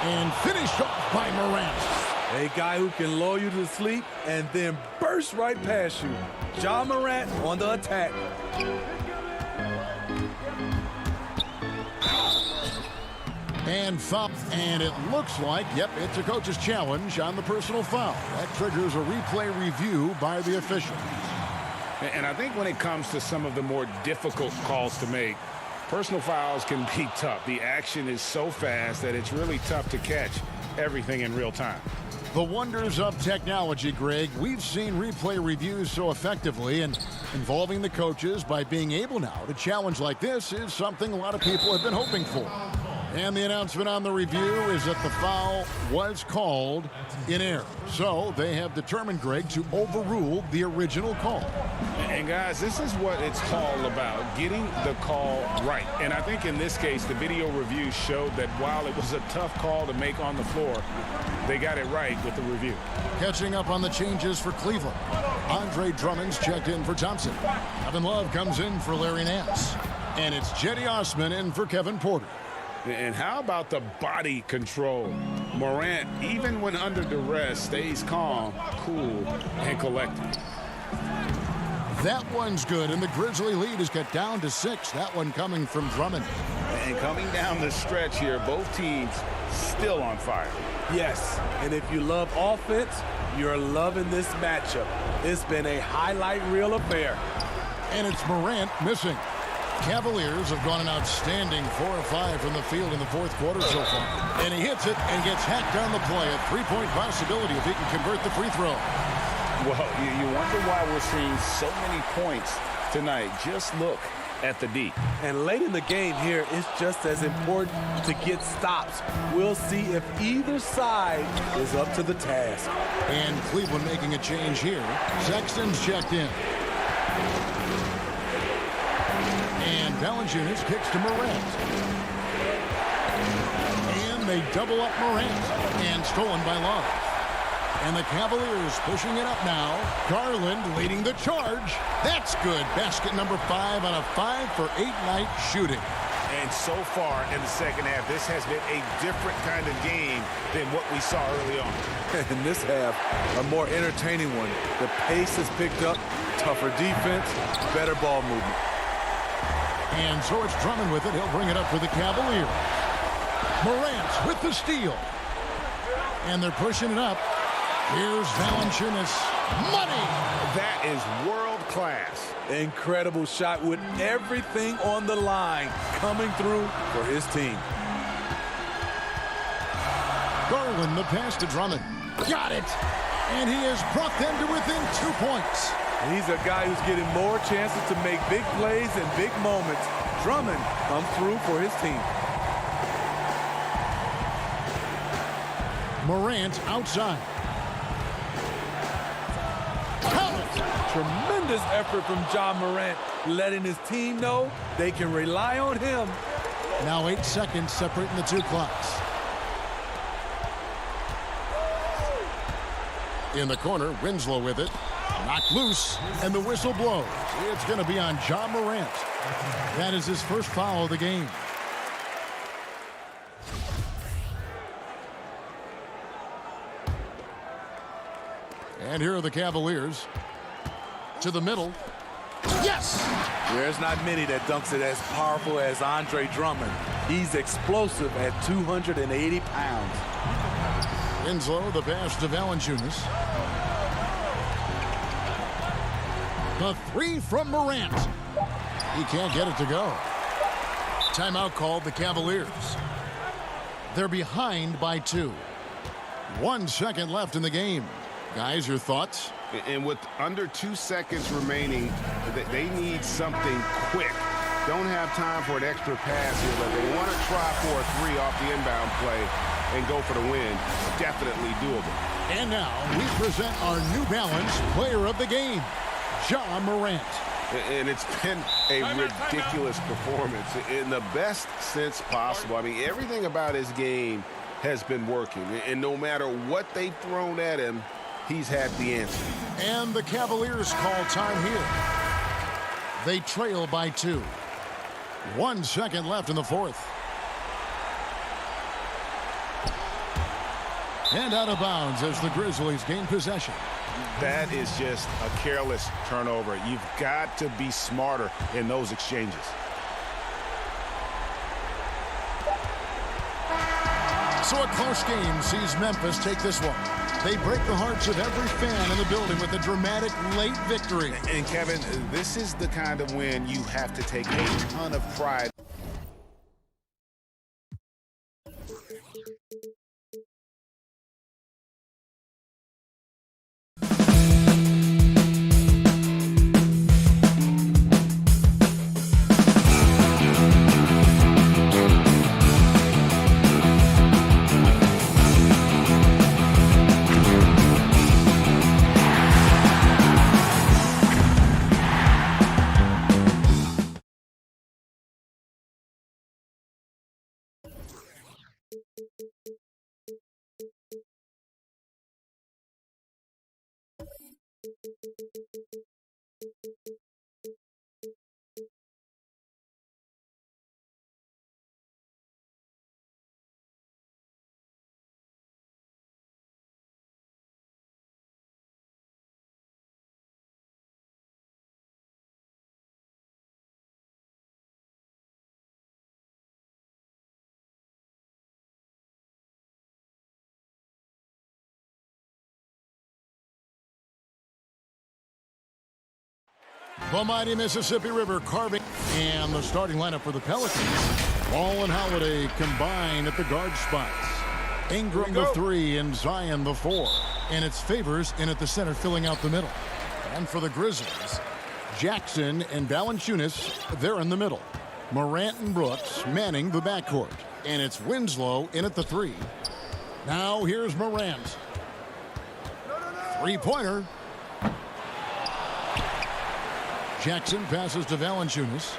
and finished off by Morant. A guy who can lull you to sleep and then burst right past you. John Morant on the attack. And foul. And it looks like, yep, it's a coach's challenge on the personal foul. That triggers a replay review by the official. And I think when it comes to some of the more difficult calls to make, personal fouls can be tough. The action is so fast that it's really tough to catch everything in real time. The wonders of technology, Greg. We've seen replay reviews so effectively, and involving the coaches by being able now to challenge like this is something a lot of people have been hoping for. And the announcement on the review is that the foul was called in error. So they have determined, Greg, to overrule the original call. And guys, this is what it's all about, getting the call right. And I think in this case, the video review showed that while it was a tough call to make on the floor, they got it right with the review. Catching up on the changes for Cleveland. Andre Drummond's checked in for Thompson. Kevin Love comes in for Larry Nance. And it's Jetty Osman in for Kevin Porter. And how about the body control? Morant, even when under duress, stays calm, cool, and collected. That one's good, and the Grizzly lead is cut down to 6. That one coming from Drummond. And coming down the stretch here, both teams still on fire. Yes, and if you love offense, you're loving this matchup. It's been a highlight reel affair. And it's Morant missing. Cavaliers have gone an outstanding 4 of 5 from the field in the fourth quarter so far. And he hits it and gets hacked down the play. A three-point possibility if he can convert the free throw. Well, you wonder why we're seeing so many points tonight. Just look at the D. And late in the game here, it's just as important to get stops. We'll see if either side is up to the task. And Cleveland making a change here. Sexton's checked in. And Valanciunas kicks to Morant. And they double up Morant. And stolen by Love. And the Cavaliers pushing it up now. Garland leading the charge. That's good. Basket number 5 on a 5-for-8 night shooting. And so far in the second half, this has been a different kind of game than what we saw early on. In this half, a more entertaining one. The pace has picked up, tougher defense, better ball movement. And so it's Drummond with it. He'll bring it up for the Cavaliers. Morant with the steal. And they're pushing it up. Here's Valanciunas. Money! That is world class. Incredible shot with everything on the line coming through for his team. Garland the pass to Drummond. Got it! And he has brought them to within 2 points. And he's a guy who's getting more chances to make big plays and big moments. Drummond comes through for his team. Morant outside. Tremendous effort from Ja Morant, letting his team know they can rely on him. Now 8 seconds separating the two clocks. In the corner, Winslow with it. Knocked loose, and the whistle blows. It's going to be on Ja Morant. That is his first foul of the game. And here are the Cavaliers. To the middle. Yes! There's not many that dunks it as powerful as Andre Drummond. He's explosive at 280 pounds. Winslow, the pass to Valanciunas. The three from Morant. He can't get it to go. Timeout called the Cavaliers. They're behind by 2. 1 second left in the game. Guys, your thoughts? And with under 2 seconds remaining, they need something quick. Don't have time for an extra pass here, but they want to try for a 3 off the inbound play and go for the win. Definitely doable. And now we present our New Balance player of the game, Ja Morant. And it's been a ridiculous performance in the best sense possible. I mean, everything about his game has been working. And no matter what they've thrown at him, he's had the answer. And the Cavaliers call time here. They trail by 2. 1 second left in the fourth. And out of bounds as the Grizzlies gain possession. That is just a careless turnover. You've got to be smarter in those exchanges. So a close game sees Memphis take this one. They break the hearts of every fan in the building with a dramatic late victory. And Kevin, this is the kind of win you have to take a ton of pride The mighty Mississippi River carving. And the starting lineup for the Pelicans. Ball and Holiday combine at the guard spots. Ingram the 3 and Zion the 4. And it's Favors in at the center filling out the middle. And for the Grizzlies, Jackson and Valanciunas, they're in the middle. Morant and Brooks manning the backcourt. And it's Winslow in at the 3. Now here's Morant. Three-pointer. Jackson passes to Valanciunas.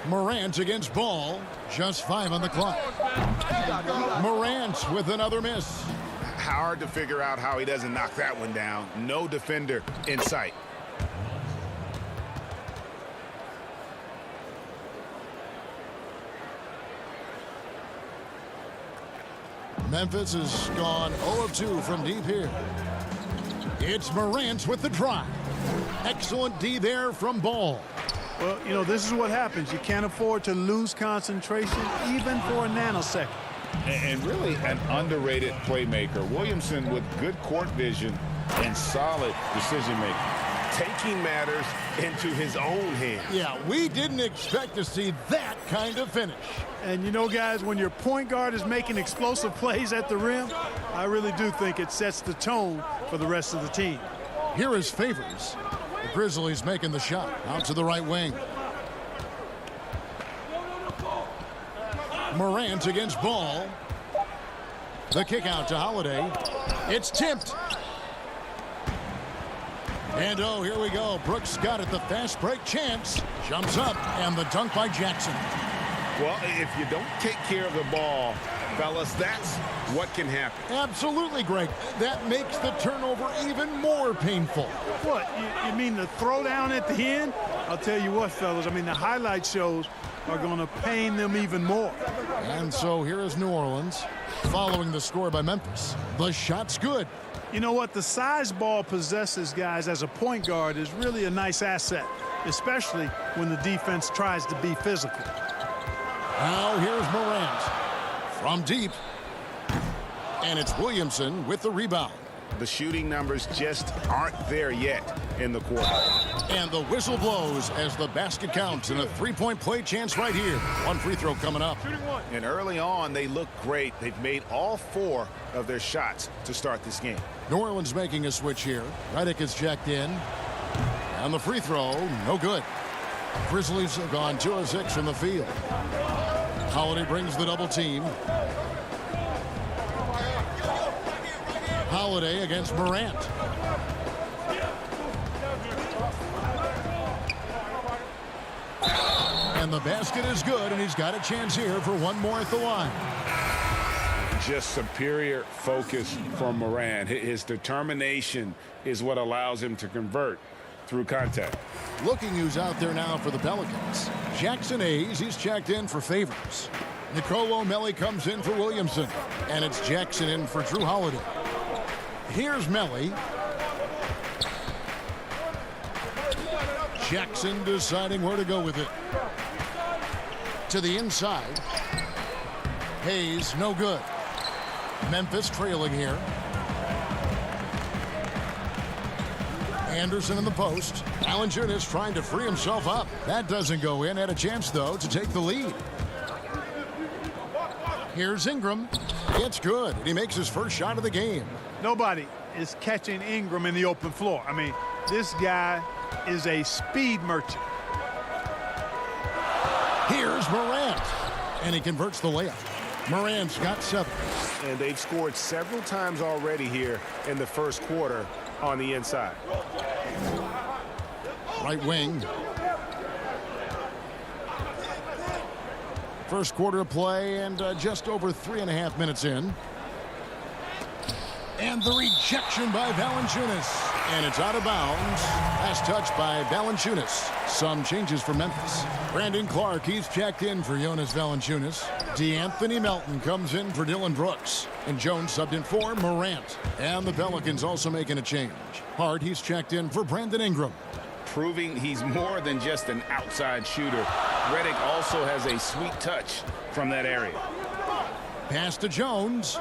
Morant against Ball. Just 5 on the clock. Morant with another miss. Hard to figure out how he doesn't knock that one down. No defender in sight. Memphis has gone 0 of 2 from deep here. It's Morant with the drive. Excellent D there from Ball. Well, you know, this is what happens. You can't afford to lose concentration even for a nanosecond. And really an underrated playmaker. Williamson with good court vision and solid decision-making. Taking matters into his own hands. Yeah, we didn't expect to see that kind of finish. And you know, guys, when your point guard is making explosive plays at the rim, I really do think it sets the tone for the rest of the team. Here is Favors. The Grizzlies making the shot out to the right wing. Morant against Ball. The kick out to Holiday. It's tipped. And oh, here we go. Brooks got it. The fast break chance. Jumps up and the dunk by Jackson. Well, if you don't take care of the ball, fellas, that's what can happen. Absolutely, Greg. That makes the turnover even more painful. What? You mean the throwdown at the end? I'll tell you what, fellas. I mean, the highlight shows are going to pain them even more. And so here is New Orleans following the score by Memphis. The shot's good. You know what? The size Ball possesses, guys, as a point guard is really a nice asset, especially when the defense tries to be physical. Now here's Morant from deep. And it's Williamson with the rebound. The shooting numbers just aren't there yet in the quarter. And the whistle blows as the basket counts and a three-point play chance right here. One free throw coming up. And early on, they look great. They've made all 4 of their shots to start this game. New Orleans making a switch here. Redick is checked in. And the free throw, no good. Grizzlies have gone 2 of 6 from the field. Holiday brings the double team. Holiday against Morant. And the basket is good, and he's got a chance here for one more at the line. Just superior focus from Morant. His determination is what allows him to convert through contact. Looking who's out there now for the Pelicans. Jackson Hayes, he's checked in for Favors. Nicolo Melli comes in for Williamson. And it's Jackson in for Drew Holiday. Here's Melli. Jackson deciding where to go with it. To the inside. Hayes, no good. Memphis trailing here. Anderson in the post. Valanciunas trying to free himself up. That doesn't go in. Had a chance, though, to take the lead. Here's Ingram. It's good. He makes his first shot of the game. Nobody is catching Ingram in the open floor. I mean, this guy is a speed merchant. Here's Morant. And he converts the layup. Morant's got 7. And they've scored several times already here in the first quarter on the inside. Right wing. First quarter of play and just over 3.5 minutes in. And the rejection by Valanciunas. And it's out of bounds. Last touch by Valanciunas. Some changes for Memphis. Brandon Clark, he's checked in for Jonas Valanciunas. DeAnthony Melton comes in for Dylan Brooks. And Jones subbed in for Morant. And the Pelicans also making a change. Hart, he's checked in for Brandon Ingram. Proving he's more than just an outside shooter. Redick also has a sweet touch from that area. Pass to Jones.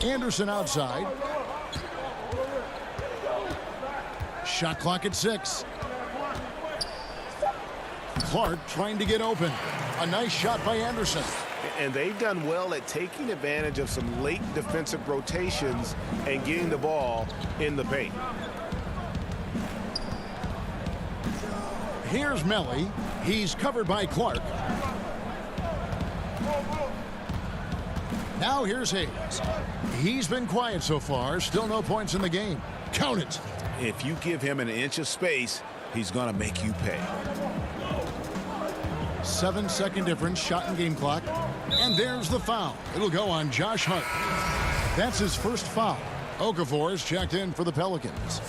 Anderson outside. Shot clock at 6. Clark trying to get open. A nice shot by Anderson. And they've done well at taking advantage of some late defensive rotations and getting the ball in the paint. Here's Melly. He's covered by Clark. Now here's Hayes. He's been quiet so far. Still no points in the game. Count it. If you give him an inch of space, he's going to make you pay. 7-second difference, shot and game clock. And there's the foul. It'll go on Josh Hart. That's his first foul. Okafor is checked in for the Pelicans.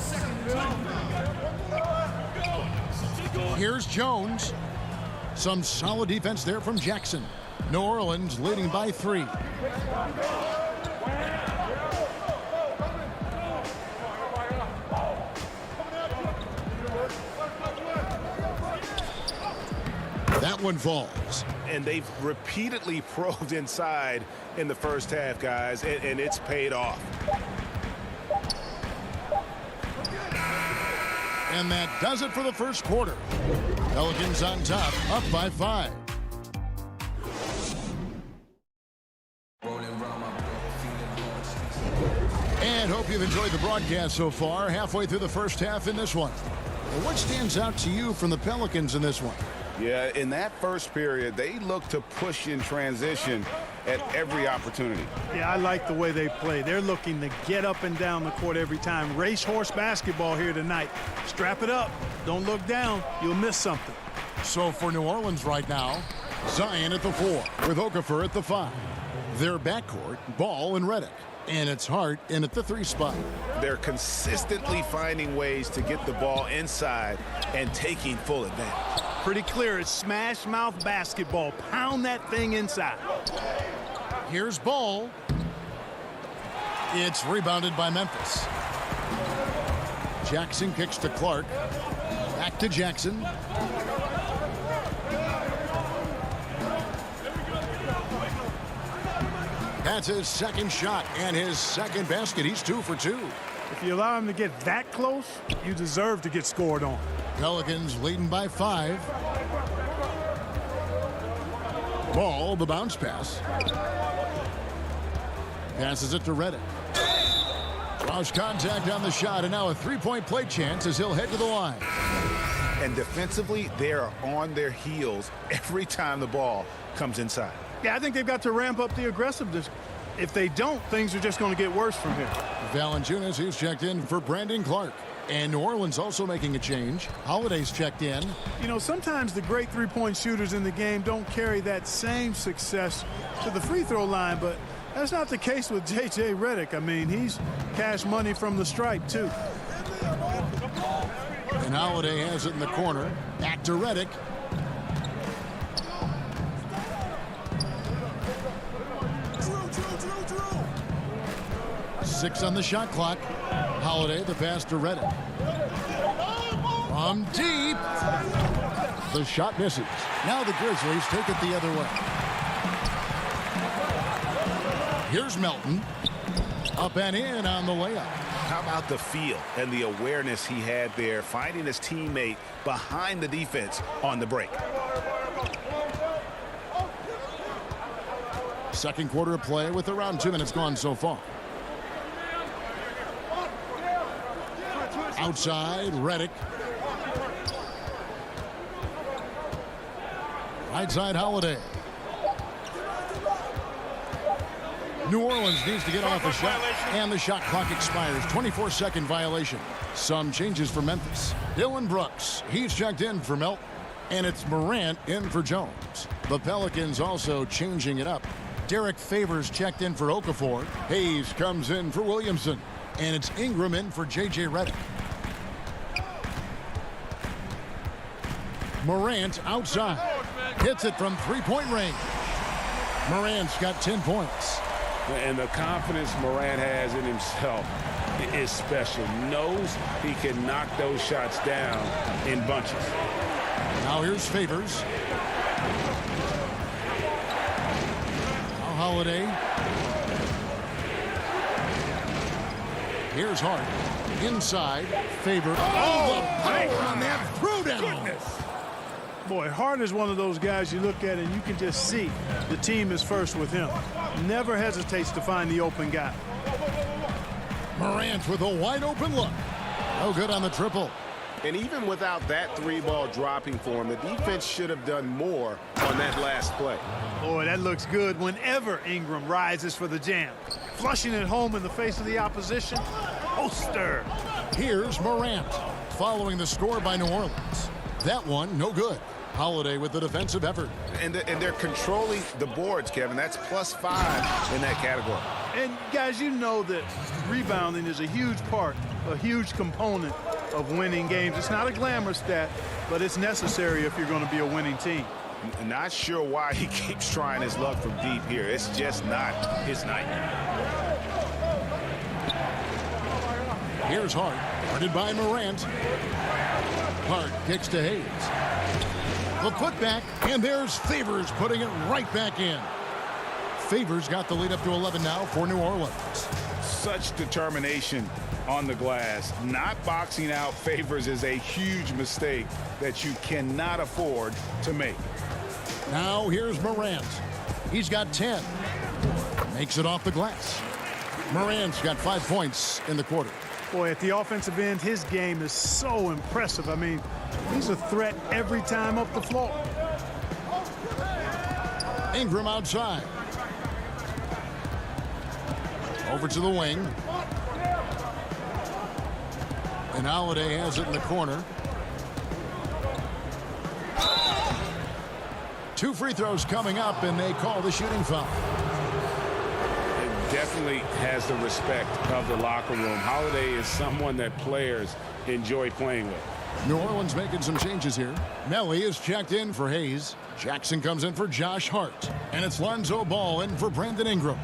Here's Jones. Some solid defense there from Jackson. New Orleans leading by 3. That one falls. And they've repeatedly probed inside in the first half, guys, and it's paid off. And that does it for the first quarter. Pelicans on top, up by 5. And hope you've enjoyed the broadcast so far. Halfway through the first half in this one. Well, what stands out to you from the Pelicans in this one? Yeah, in that first period, they look to push in transition at every opportunity. Yeah, I like the way they play. They're looking to get up and down the court every time. Racehorse basketball here tonight. Strap it up. Don't look down. You'll miss something. So for New Orleans right now, Zion at the 4 with Okafor at the 5. Their backcourt, Ball and Redick. And it's Hart in at the 3 spot. They're consistently finding ways to get the ball inside and taking full advantage. Pretty clear. It's smash mouth basketball. Pound that thing inside. Here's Ball. It's rebounded by Memphis. Jackson kicks to Clark. Back to Jackson. That's his second shot and his second basket. He's 2 for 2. If you allow him to get that close, you deserve to get scored on. Pelicans leading by 5. Ball, the bounce pass. Passes it to Redick. Draws contact on the shot, and now a 3-point play chance as he'll head to the line. And defensively, they are on their heels every time the ball comes inside. Yeah, I think they've got to ramp up the aggressiveness. If they don't, things are just going to get worse from here. Valanciunas, who's checked in for Brandon Clark. And New Orleans also making a change. Holiday's checked in. You know, sometimes the great three-point shooters in the game don't carry that same success to the free throw line, but that's not the case with J.J. Redick. I mean, he's cash money from the stripe, too. And Holiday has it in the corner. Back to Redick. Six on the shot clock. Holiday, the pass to Redick. From deep. The shot misses. Now the Grizzlies take it the other way. Here's Melton. Up and in on the layup. How about the feel and the awareness he had there, finding his teammate behind the defense on the break. Second quarter of play with around 2 minutes gone so far. Outside, Redick. Right side, Holiday. New Orleans needs to get off a shot, and the shot clock expires. 24-second violation. Some changes for Memphis. Dylan Brooks, he's checked in for Melton, and it's Morant in for Jones. The Pelicans also changing it up. Derek Favors checked in for Okafor. Hayes comes in for Williamson, and it's Ingram in for J.J. Redick. Morant outside. Hits it from three-point range. Morant's got 10 points. And the confidence Morant has in himself is special. Knows he can knock those shots down in bunches. Now here's Favors. Now Holiday. Here's Hart. Inside. Favor. Oh, the power on that throwdown. Boy, Hart is one of those guys you look at and you can just see the team is first with him. Never hesitates to find the open guy. Morant with a wide open look. No good on the triple. And even without that three-ball dropping for him, the defense should have done more on that last play. Boy, that looks good whenever Ingram rises for the jam. Flushing it home in the face of the opposition. Poster. Here's Morant following the score by New Orleans. That one, no good. Holiday with the defensive effort. And they're controlling the boards, Kevin. That's +5 in that category. And, guys, you know that rebounding is a huge part, a huge component of winning games. It's not a glamour stat, but it's necessary if you're going to be a winning team. Not sure why he keeps trying his luck from deep here. It's just not his night. Here's Hart, guarded by Morant. Hart kicks to Hayes. The putback, and there's Favors putting it right back in. Favors got the lead up to 11 now for New Orleans. Such determination on the glass. Not boxing out Favors is a huge mistake that you cannot afford to make. Now here's Morant. He's got 10. Makes it off the glass. Morant's got 5 points in the quarter. Boy, at the offensive end, his game is so impressive. I mean, he's a threat every time up the floor. Ingram outside. Over to the wing. And Holiday has it in the corner. 2 free throws coming up, and they call the shooting foul. Definitely has the respect of the locker room. Holiday is someone that players enjoy playing with. New Orleans making some changes here. Melly is checked in for Hayes. Jackson comes in for Josh Hart. And it's Lonzo Ball in for Brandon Ingram.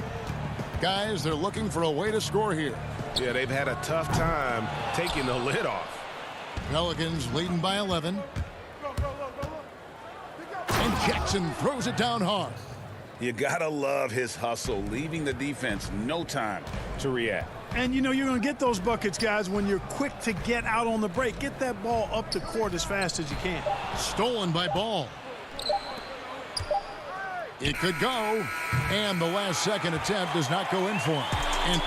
Guys, they're looking for a way to score here. Yeah, they've had a tough time taking the lid off. Pelicans leading by 11. And Jackson throws it down hard. You gotta love his hustle, leaving the defense no time to react. And you know you're going to get those buckets, guys, when you're quick to get out on the break. Get that ball up the court as fast as you can. Stolen by Ball. It could go. And the last second attempt does not go in for him. And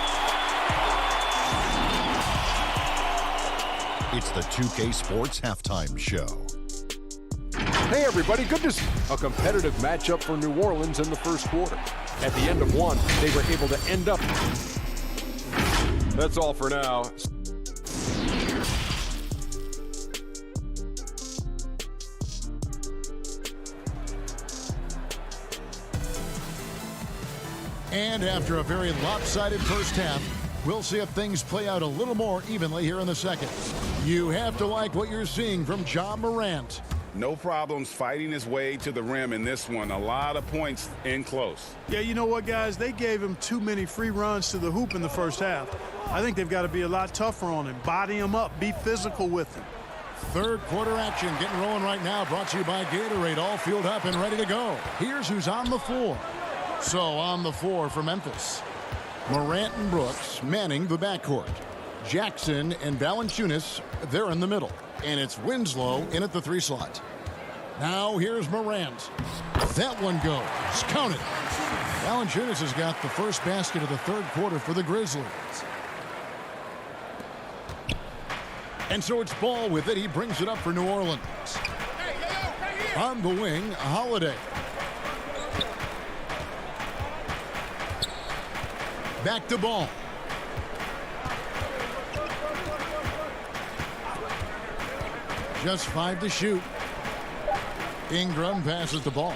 it's the 2K Sports Halftime Show. Hey everybody, good to see a competitive matchup for New Orleans in the first quarter. At the end of one, they were able to end up. That's all for now. And after a very lopsided first half, we'll see if things play out a little more evenly here in the second. You have to like what you're seeing from Ja Morant. No problems fighting his way to the rim in this one. A lot of points in close. Yeah, you know what, guys? They gave him too many free runs to the hoop in the first half. I think they've got to be a lot tougher on him. Body him up. Be physical with him. Third quarter action getting rolling right now. Brought to you by Gatorade. All fueled up and ready to go. Here's who's on the floor. So on the floor for Memphis. Morant and Brooks manning the backcourt. Jackson and Valanciunas, they're in the middle. And it's Winslow in at the 3 slot. Now here's Morant. That one goes. Count it. Valanciunas has got the first basket of the third quarter for the Grizzlies. And so it's Ball with it. He brings it up for New Orleans. On the wing, Holiday. Back to Ball. Just 5 to shoot. Ingram passes the ball.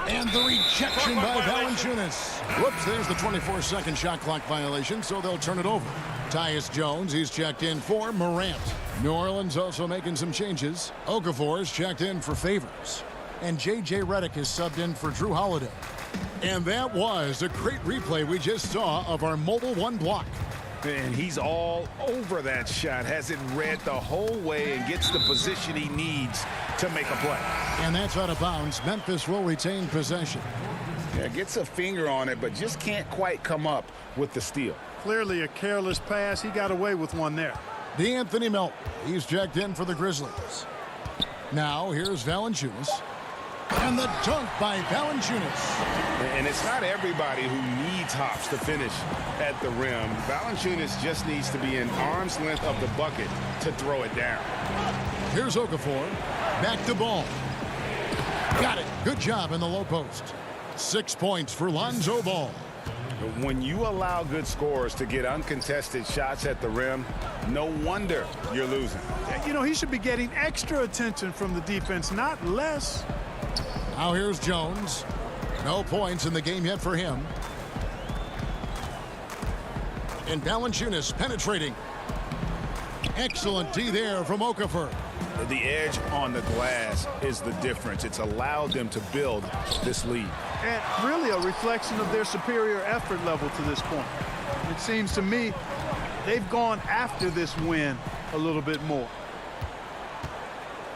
And the rejection by Valanciunas. Whoops, there's the 24-second shot clock violation, so they'll turn it over. Tyus Jones, he's checked in for Morant. New Orleans also making some changes. Okafor is checked in for Favors. And J.J. Redick is subbed in for Drew Holiday. And that was a great replay we just saw of our Mobile One block. And he's all over that shot, has it read the whole way and gets the position he needs to make a play. And that's out of bounds. Memphis will retain possession. Yeah, gets a finger on it, but just can't quite come up with the steal. Clearly a careless pass. He got away with one there. D'Anthony Melton. He's checked in for the Grizzlies. Now here's Valanciunas. And the dunk by Valanciunas. And it's not everybody who needs hops to finish at the rim. Valanciunas just needs to be an arm's length of the bucket to throw it down. Here's Okafor. Back to Ball. Got it. Good job in the low post. 6 points for Lonzo Ball. When you allow good scorers to get uncontested shots at the rim, no wonder you're losing. You know, he should be getting extra attention from the defense, not less. Now here's Jones. No points in the game yet for him. And Valanciunas penetrating. Excellent D there from Okafor. The edge on the glass is the difference. It's allowed them to build this lead. And really a reflection of their superior effort level to this point. It seems to me they've gone after this win a little bit more.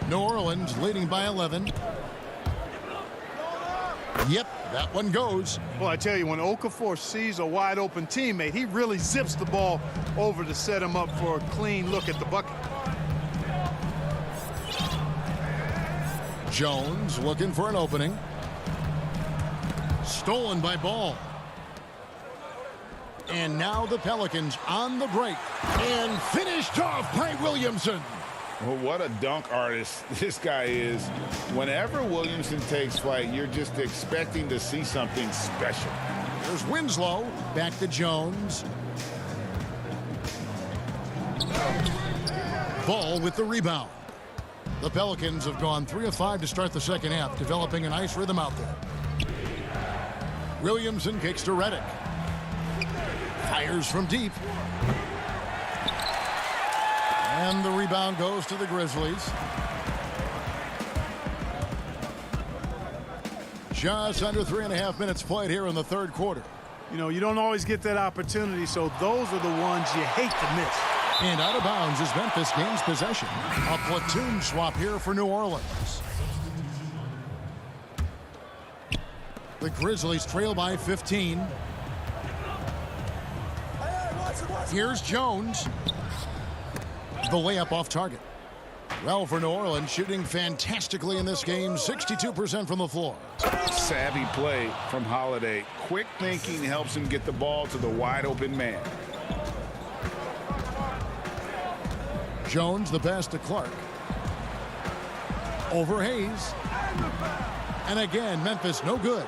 New Orleans leading by 11. Yep, that one goes. Well, I tell you, when Okafor sees a wide open teammate, he really zips the ball over to set him up for a clean look at the bucket. Jones looking for an opening. Stolen by Ball. And now the Pelicans on the break. And finished off by Williamson. Well, what a dunk artist this guy is. Whenever Williamson takes flight, you're just expecting to see something special. There's Winslow. Back to Jones. Ball with the rebound. The Pelicans have gone 3 of 5 to start the second half, developing a nice rhythm out there. Williamson kicks to Redick. Fires from deep. And the rebound goes to the Grizzlies. Just under 3.5 minutes played here in the third quarter. You know, you don't always get that opportunity, so those are the ones you hate to miss. And out of bounds is Memphis gains possession. A platoon swap here for New Orleans. The Grizzlies trail by 15. Here's Jones. The layup off target. Well, for New Orleans, shooting fantastically in this game, 62% from the floor. Savvy play from Holiday. Quick thinking helps him get the ball to the wide open man. Jones, the pass to Clark. Over Hayes. And again, Memphis no good.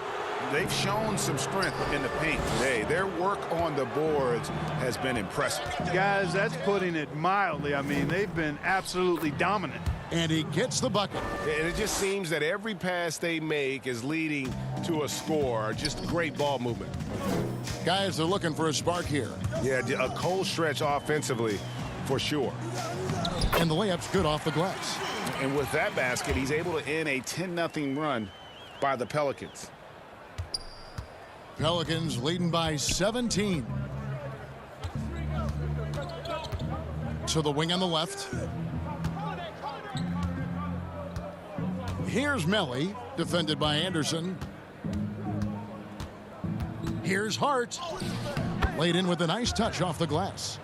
They've shown some strength in the paint today. Their work on the boards has been impressive. Guys, that's putting it mildly. I mean, they've been absolutely dominant. And he gets the bucket. And it just seems that every pass they make is leading to a score. Just great ball movement. Guys, they're looking for a spark here. Yeah, a cold stretch offensively for sure. And the layup's good off the glass. And with that basket, he's able to end a 10-0 run by the Pelicans. Pelicans leading by 17. To the wing on the left. Here's Melly, defended by Anderson. Here's Hart. Laid in with a nice touch off the glass.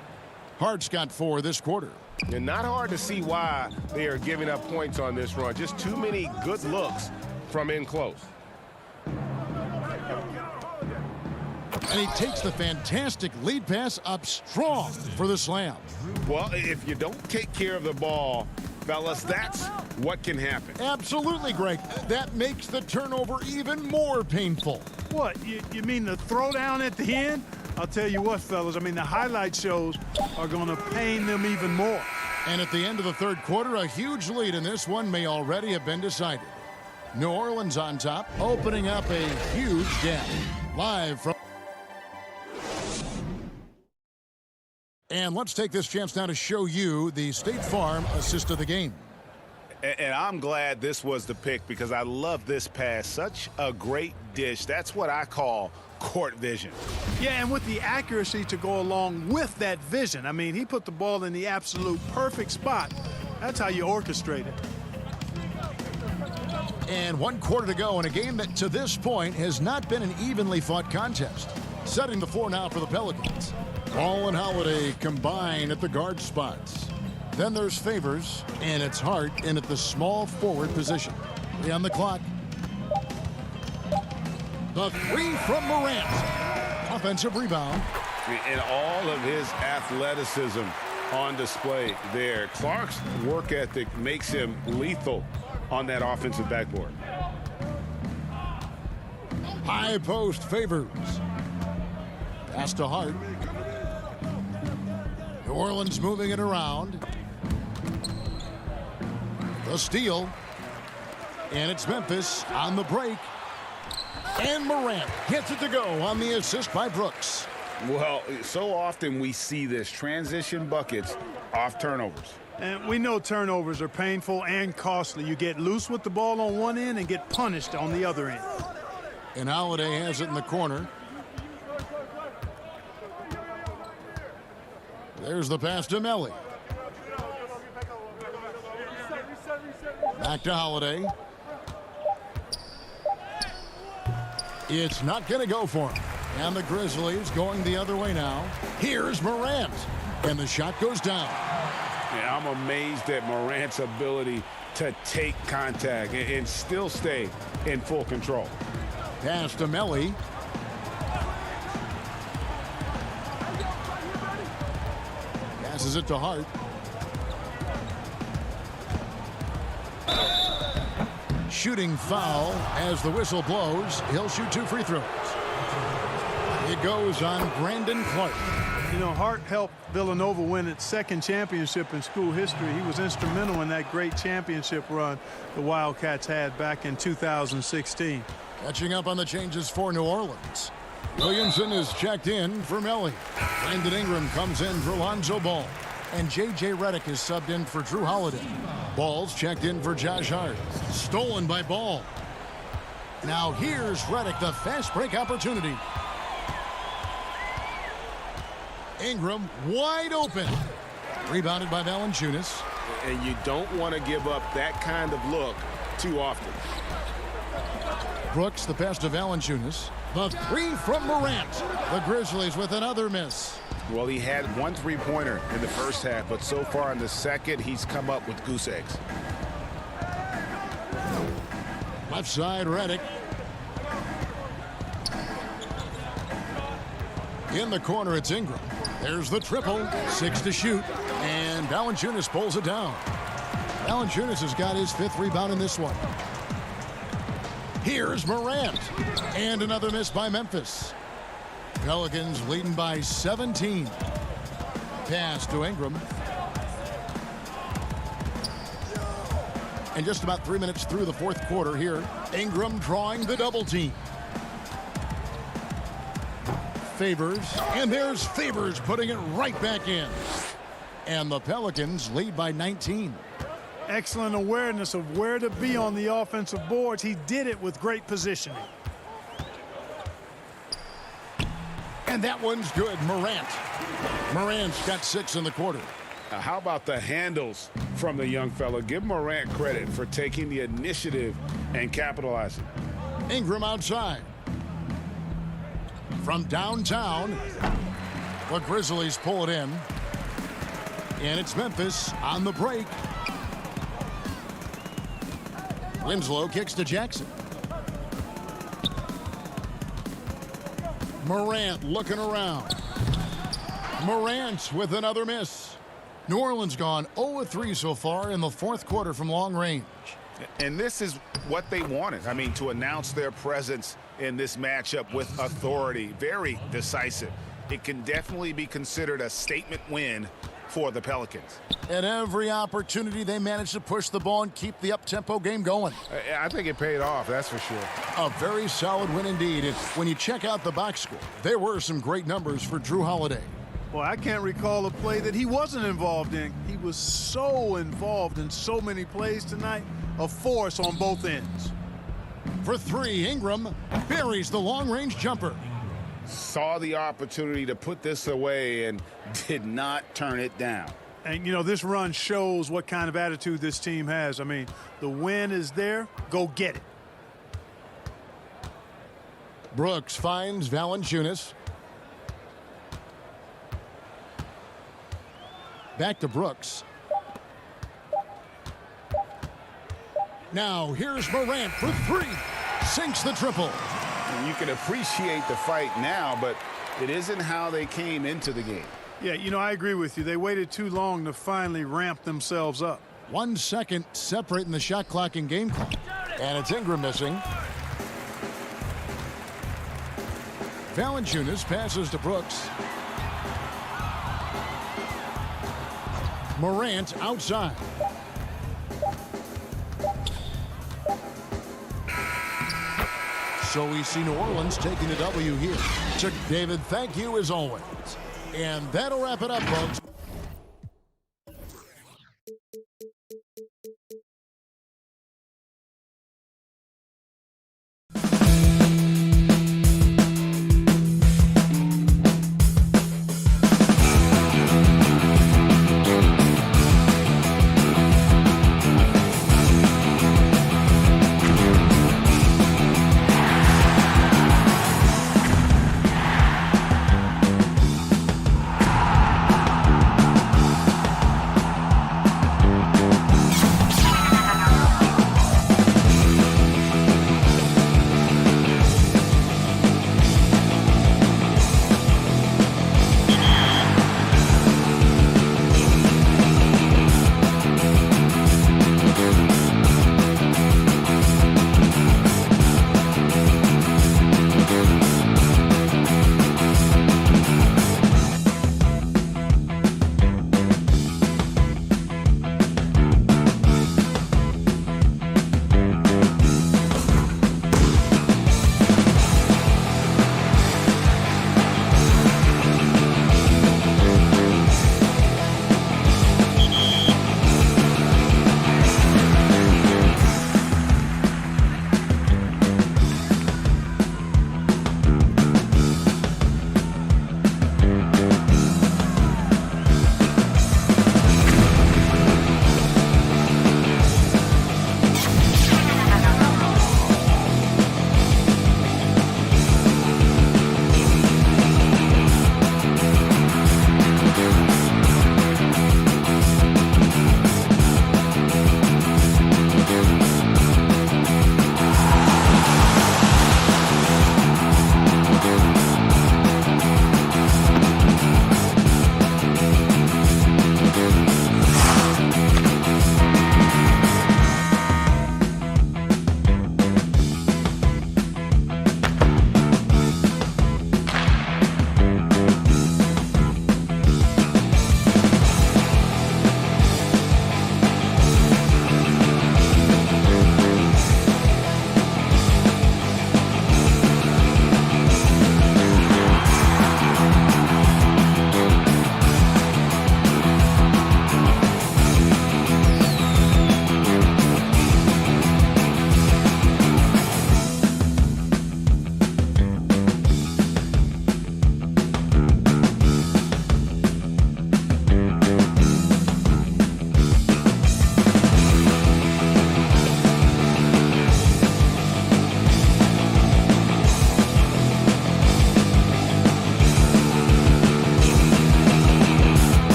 Hart's got 4 this quarter. And not hard to see why they are giving up points on this run. Just too many good looks from in close. And he takes the fantastic lead pass up strong for the slam. Well, if you don't take care of the ball, fellas, that's what can happen. Absolutely, Greg. That makes the turnover even more painful. What, you mean the throwdown at the end? I'll tell you what, fellas, I mean, the highlight shows are going to pain them even more. And at the end of the third quarter, a huge lead in this one may already have been decided. New Orleans on top, opening up a huge gap. Live from... And let's take this chance now to show you the State Farm assist of the game. And I'm glad this was the pick because I love this pass. Such a great dish. That's what I call court vision. Yeah, and with the accuracy to go along with that vision. I mean, he put the ball in the absolute perfect spot. That's how you orchestrate it. And 1 quarter to go in a game that to this point has not been an evenly fought contest. Setting the floor now for the Pelicans. Ball and Holiday combine at the guard spots. Then there's Favors, and it's Hart in at the small forward position. 3 on the clock. The 3 from Morant. Offensive rebound. And all of his athleticism on display there. Clark's work ethic makes him lethal on that offensive backboard. High post Favors. Pass to Hart. New Orleans moving it around. The steal. And it's Memphis on the break. And Morant gets it to go on the assist by Brooks. Well, so often we see this, transition buckets off turnovers. And we know turnovers are painful and costly. You get loose with the ball on one end and get punished on the other end. And Holiday has it in the corner. There's the pass to Melly. Back to Holiday. It's not going to go for him. And the Grizzlies going the other way now. Here's Morant. And the shot goes down. Yeah, I'm amazed at Morant's ability to take contact and still stay in full control. Pass to Melly. Passes it to Hart. Shooting foul as the whistle blows. He'll shoot 2 free throws. It goes on Brandon Clark. You know, Hart helped Villanova win its 2nd championship in school history. He was instrumental in that great championship run the Wildcats had back in 2016. Catching up on the changes for New Orleans. Williamson is checked in for Melly. Brandon Ingram comes in for Lonzo Ball. And J.J. Redick is subbed in for Drew Holiday. Ball's checked in for Josh Hart. Stolen by Ball. Now here's Redick, the fast break opportunity. Ingram wide open. Rebounded by Valanciunas. And you don't want to give up that kind of look too often. Brooks, the pass to Valanciunas. The 3 from Morant. The Grizzlies with another miss. Well, he had 1 3-pointer in the first half, but so far in the second, he's come up with goose eggs. Left side, Redick. In the corner, it's Ingram. There's the triple. 6 to shoot. And Valanciunas pulls it down. Valanciunas has got his 5th rebound in this one. Here's Morant. And another miss by Memphis. Pelicans leading by 17. Pass to Ingram. And just about 3 minutes through the 4th quarter here. Ingram drawing the double team. Favors. And there's Favors putting it right back in. And the Pelicans lead by 19. Excellent awareness of where to be on the offensive boards. He did it with great positioning. And that one's good. Morant. Morant's got 6 in the quarter. How about the handles from the young fella? Give Morant credit for taking the initiative and capitalizing. Ingram outside. From downtown, the Grizzlies pull it in. And it's Memphis on the break. Winslow kicks to Jackson. Morant looking around. Morant with another miss. New Orleans gone 0-3 so far in the 4th quarter from long range. And this is what they wanted. I mean, to announce their presence in this matchup with authority. Very decisive. It can definitely be considered a statement win for the Pelicans. At every opportunity, they managed to push the ball and keep the up-tempo game going. I think it paid off, that's for sure. A very solid win indeed. And when you check out the box score, there were some great numbers for Drew Holiday. Well, I can't recall a play that he wasn't involved in. He was so involved in so many plays tonight. A force on both ends. For 3, Ingram buries the long-range jumper. Saw the opportunity to put this away and did not turn it down. And, you know, this run shows what kind of attitude this team has. I mean, the win is there. Go get it. Brooks finds Valanciunas. Back to Brooks. Now here's Morant for three. Sinks the triple. And you can appreciate the fight now, but it isn't how they came into the game. Yeah, you know, I agree with you. They waited too long to finally ramp themselves up. 1 second separating the shot clock and game clock. And it's Ingram missing. Valanciunas passes to Brooks. Morant outside. So we see New Orleans taking the W here. Chuck David, thank you as always. And that'll wrap it up, folks.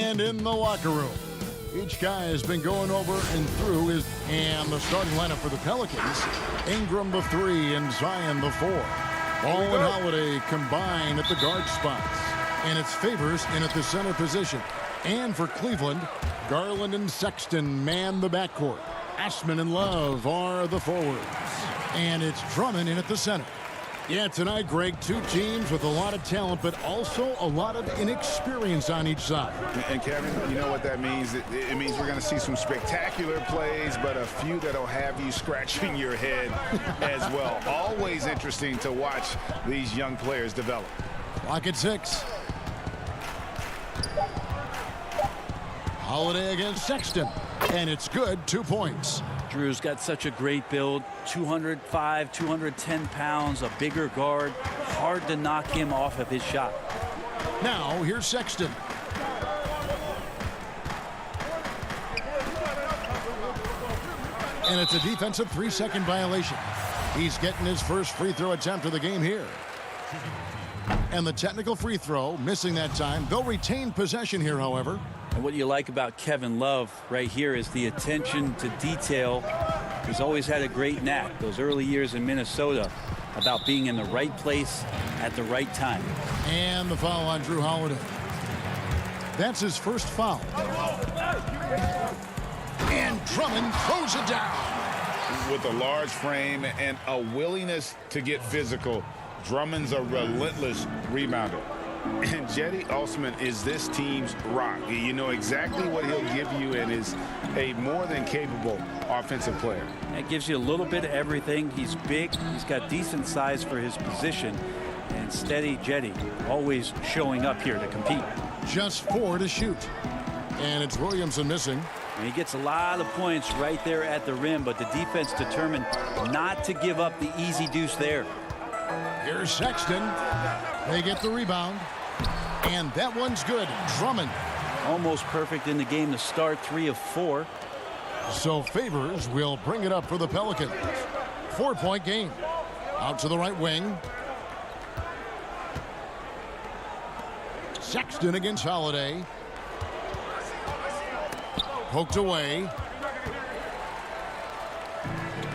And in the locker room, each guy has been going over and through his... And the starting lineup for the Pelicans, Ingram the 3 and Zion the 4. Ball and Holiday combine at the guard spots. And it's Favors in at the center position. And for Cleveland, Garland and Sexton man the backcourt. Ashman and Love are the forwards. And it's Drummond in at the center. Yeah, tonight, Greg, two teams with a lot of talent, but also a lot of inexperience on each side. And Kevin, you know what that means? It means we're going to see some spectacular plays, but a few that'll have you scratching your head as well. Always interesting to watch these young players develop. Clock at 6. Holiday against Sexton, and it's good. 2 points. Drew's got such a great build, 205, 210 pounds, a bigger guard. Hard to knock him off of his shot. Now, here's Sexton. And it's a defensive 3-second violation. He's getting his first free throw attempt of the game here. And the technical free throw, missing that time. They'll retain possession here, however. And what you like about Kevin Love right here is the attention to detail. He's always had a great knack, those early years in Minnesota, about being in the right place at the right time. And the foul on Drew Holiday. That's his first foul. And Drummond throws it down. With a large frame and a willingness to get physical, Drummond's a relentless rebounder. And Jetty Osman is this team's rock. You know exactly what he'll give you and is a more than capable offensive player. That gives you a little bit of everything. He's big. He's got decent size for his position. And steady Jetty, always showing up here to compete. Just 4 to shoot. And it's Williamson missing. And he gets a lot of points right there at the rim, but the defense determined not to give up the easy deuce there. Here's Sexton. They get the rebound. And that one's good. Drummond. Almost perfect in the game to start, 3 of 4. So Favors will bring it up for the Pelicans. 4-point game. Out to the right wing. Sexton against Holiday. Poked away.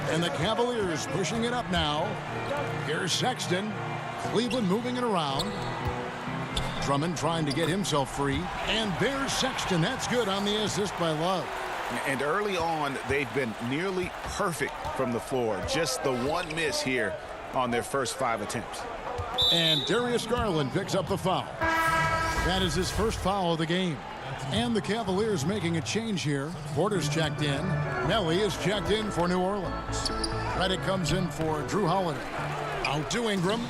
And the Cavaliers pushing it up now. Here's Sexton. Cleveland moving it around. Drummond trying to get himself free. And there's Sexton. That's good on the assist by Love. And early on, they've been nearly perfect from the floor. Just the one miss here on their first 5 attempts. And Darius Garland picks up the foul. That is his first foul of the game. And the Cavaliers making a change here. Porter's checked in. Melly is checked in for New Orleans. Redick comes in for Drew Holiday. Out to Ingram.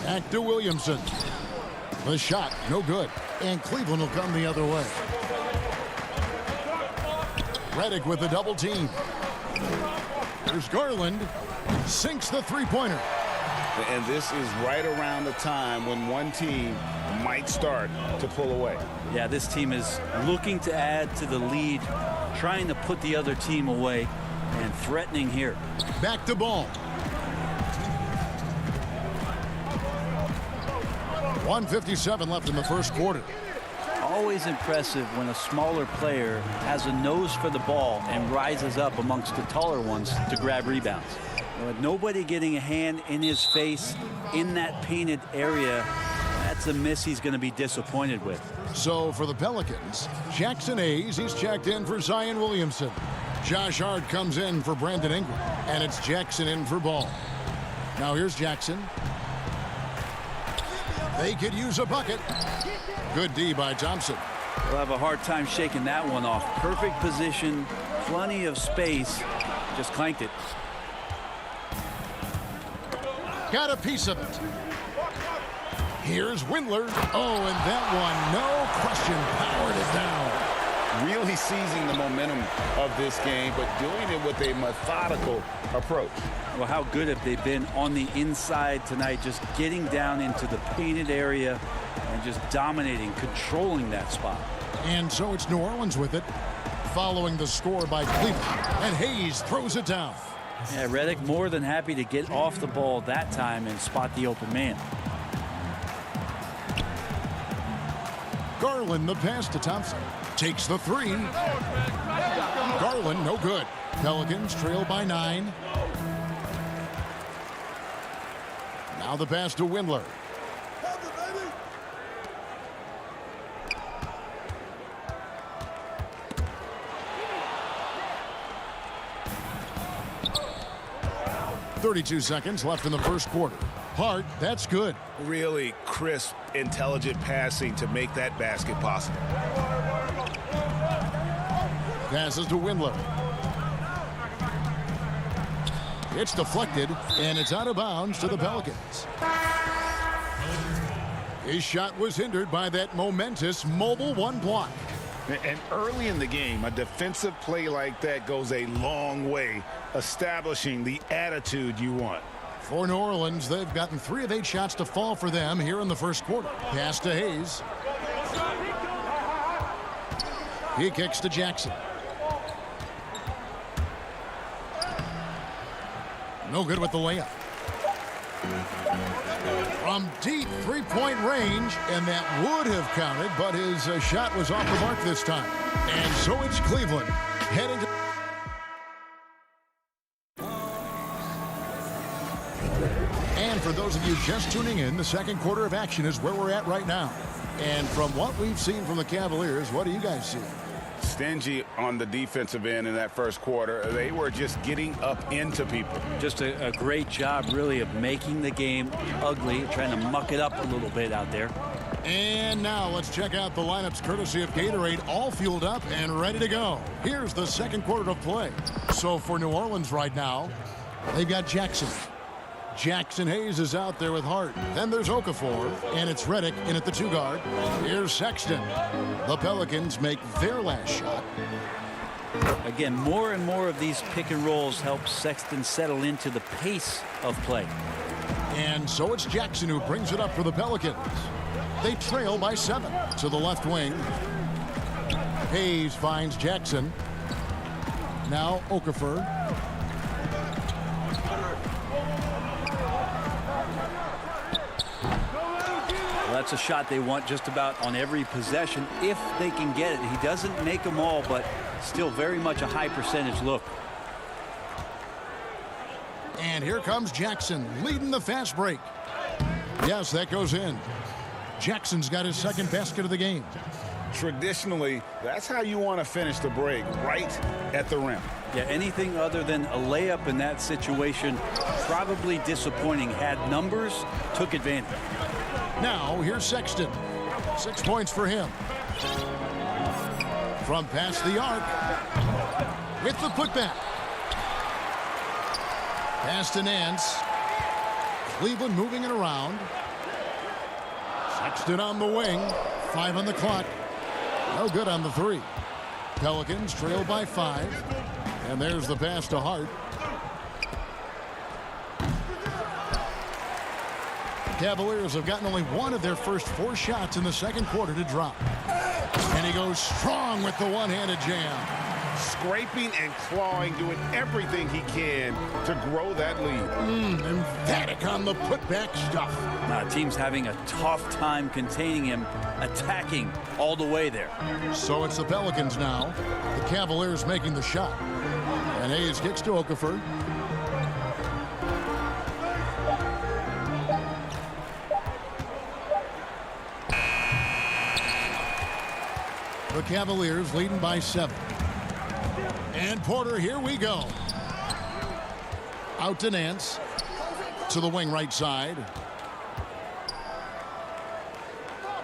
Back to Williamson. The shot, no good. And Cleveland will come the other way. Redick with a double team. There's Garland. Sinks the three-pointer. And this is right around the time when one team might start to pull away. Yeah, this team is looking to add to the lead, trying to put the other team away, and threatening here. Back to Ball. 1:57 left in the first quarter. Always impressive when a smaller player has a nose for the ball and rises up amongst the taller ones to grab rebounds. With nobody getting a hand in his face in that painted area, that's a miss he's going to be disappointed with. So for the Pelicans, Jackson Hayes, he's checked in for Zion Williamson. Josh Hart comes in for Brandon Ingram. And it's Jackson in for Ball. Now here's Jackson. They could use a bucket. Good D by Thompson. They'll have a hard time shaking that one off. Perfect position, plenty of space. Just clanked it. Got a piece of it. Here's Windler. Oh, and that one, no question, powered it down. Really seizing the momentum of this game, but doing it with a methodical approach. Well, how good have they been on the inside tonight, just getting down into the painted area and just dominating, controlling that spot. And so it's New Orleans with it, following the score by Cleveland. And Hayes throws it down. Yeah, Redick more than happy to get off the ball that time and spot the open man. Garland, the pass to Thompson. Takes the three. Garland, no good. Pelicans trail by 9. Now the pass to Windler. .32 seconds left in the first quarter. Hart, that's good. Really crisp, intelligent passing to make that basket possible. Passes to Windler. It's deflected, and it's out of bounds to the Pelicans. His shot was hindered by that momentous mobile 1 block. And early in the game, a defensive play like that goes a long way, establishing the attitude you want. For New Orleans, they've gotten 3 of 8 shots to fall for them here in the first quarter. Pass to Hayes. He kicks to Jackson. No good with the layup. From deep three-point range, and that would have counted, but his shot was off the mark this time. And so it's Cleveland heading to... And for those of you just tuning in, the second quarter of action is where we're at right now. And from what we've seen from the Cavaliers, what do you guys see? Stingy on the defensive end in that first quarter. They were just getting up into people. Just a great job, really, of making the game ugly, trying to muck it up a little bit out there. And now let's check out the lineups courtesy of Gatorade, all fueled up and ready to go. Here's the second quarter of play. So for New Orleans right now, they've got Jackson. Jackson Hayes is out there with Hart. Then there's Okafor, and it's Redick in at the 2 guard. Here's Sexton. The Pelicans make their last shot. Again, more and more of these pick and rolls help Sexton settle into the pace of play. And so it's Jackson who brings it up for the Pelicans. They trail by 7 to the left wing. Hayes finds Jackson. Now Okafor. That's a shot they want just about on every possession if they can get it. He doesn't make them all, but still very much a high percentage look. And here comes Jackson leading the fast break. Yes, that goes in. Jackson's got his second basket of the game. Traditionally, that's how you want to finish the break, right at the rim. Yeah, anything other than a layup in that situation, probably disappointing. Had numbers, took advantage. Now, here's Sexton. 6 points for him. From past the arc. With the putback. Pass to Nance. Cleveland moving it around. Sexton on the wing. 5 on the clock. No good on the 3. Pelicans trail by 5. And there's the pass to Hart. Cavaliers have gotten only 1 of their first 4 shots in the second quarter to drop. And he goes strong with the one-handed jam. Scraping and clawing, doing everything he can to grow that lead. Emphatic on the putback stuff. Team's having a tough time containing him, attacking all the way there. So it's the Pelicans now. The Cavaliers making the shot. And Hayes kicks to Okafor. The Cavaliers leading by 7. And Porter, here we go. Out to Nance. To the wing right side.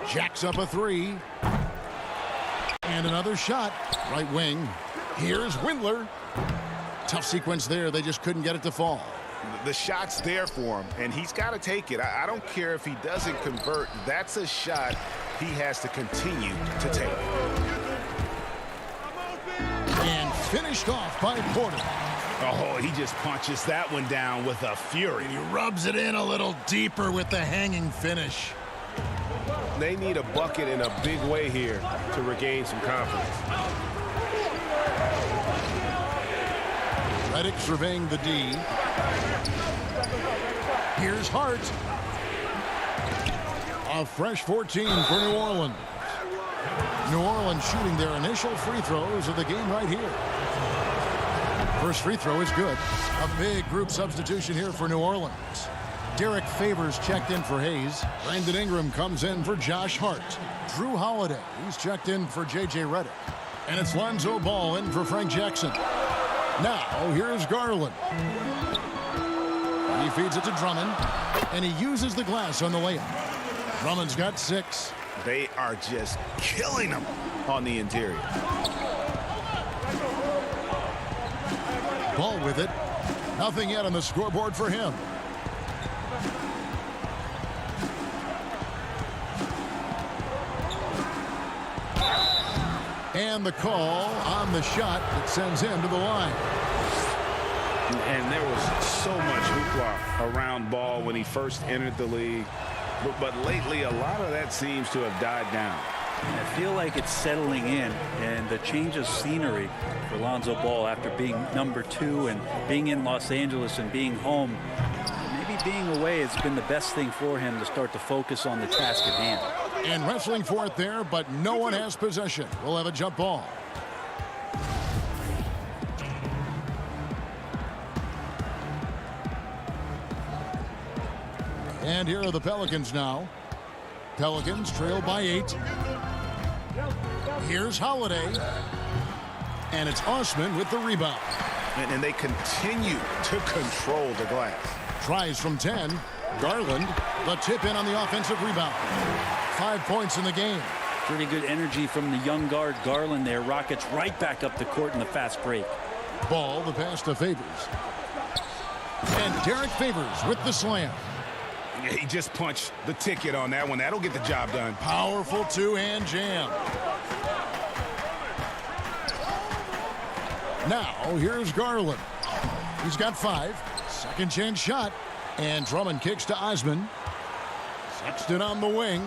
Jacks up a 3. And another shot. Right wing. Here's Windler. Tough sequence there. They just couldn't get it to fall. The shot's there for him, and he's got to take it. I don't care if he doesn't convert. That's a shot he has to continue to take. And finished off by Porter. Oh, he just punches that one down with a fury. He rubs it in a little deeper with the hanging finish. They need a bucket in a big way here to regain some confidence. Redick surveying the D. Here's Hart. A fresh 14 for New Orleans. New Orleans shooting their initial free throws of the game right here. First free throw is good. A big group substitution here for New Orleans. Derek Favors checked in for Hayes. Brandon Ingram comes in for Josh Hart. Drew Holiday, he's checked in for J.J. Redick. And it's Lonzo Ball in for Frank Jackson. Now, here's Garland. He feeds it to Drummond, and he uses the glass on the layup. Drummond's got 6. They are just killing them on the interior. Ball with it. Nothing yet on the scoreboard for him. And the call on the shot that sends him to the line. And there was so much hoopla around Ball when he first entered the league. But lately, a lot of that seems to have died down. I feel like it's settling in, and the change of scenery for Lonzo Ball after being number 2 and being in Los Angeles and being home. Maybe being away has been the best thing for him to start to focus on the task at hand. And wrestling for it there, but no one has possession. We'll have a jump ball. And here are the Pelicans now. Pelicans trail by 8. Here's Holiday. And it's Osman with the rebound. And they continue to control the glass. Tries from 10. Garland, the tip in on the offensive rebound. 5 points in the game. Pretty good energy from the young guard Garland there. Rockets right back up the court in the fast break. Ball, the pass to Favors. And Derek Favors with the slam. Yeah, he just punched the ticket on that one. That'll get the job done. Powerful two-hand jam. Now, here's Garland. He's got 5. Second chance shot. And Drummond kicks to Osman. Sexton on the wing.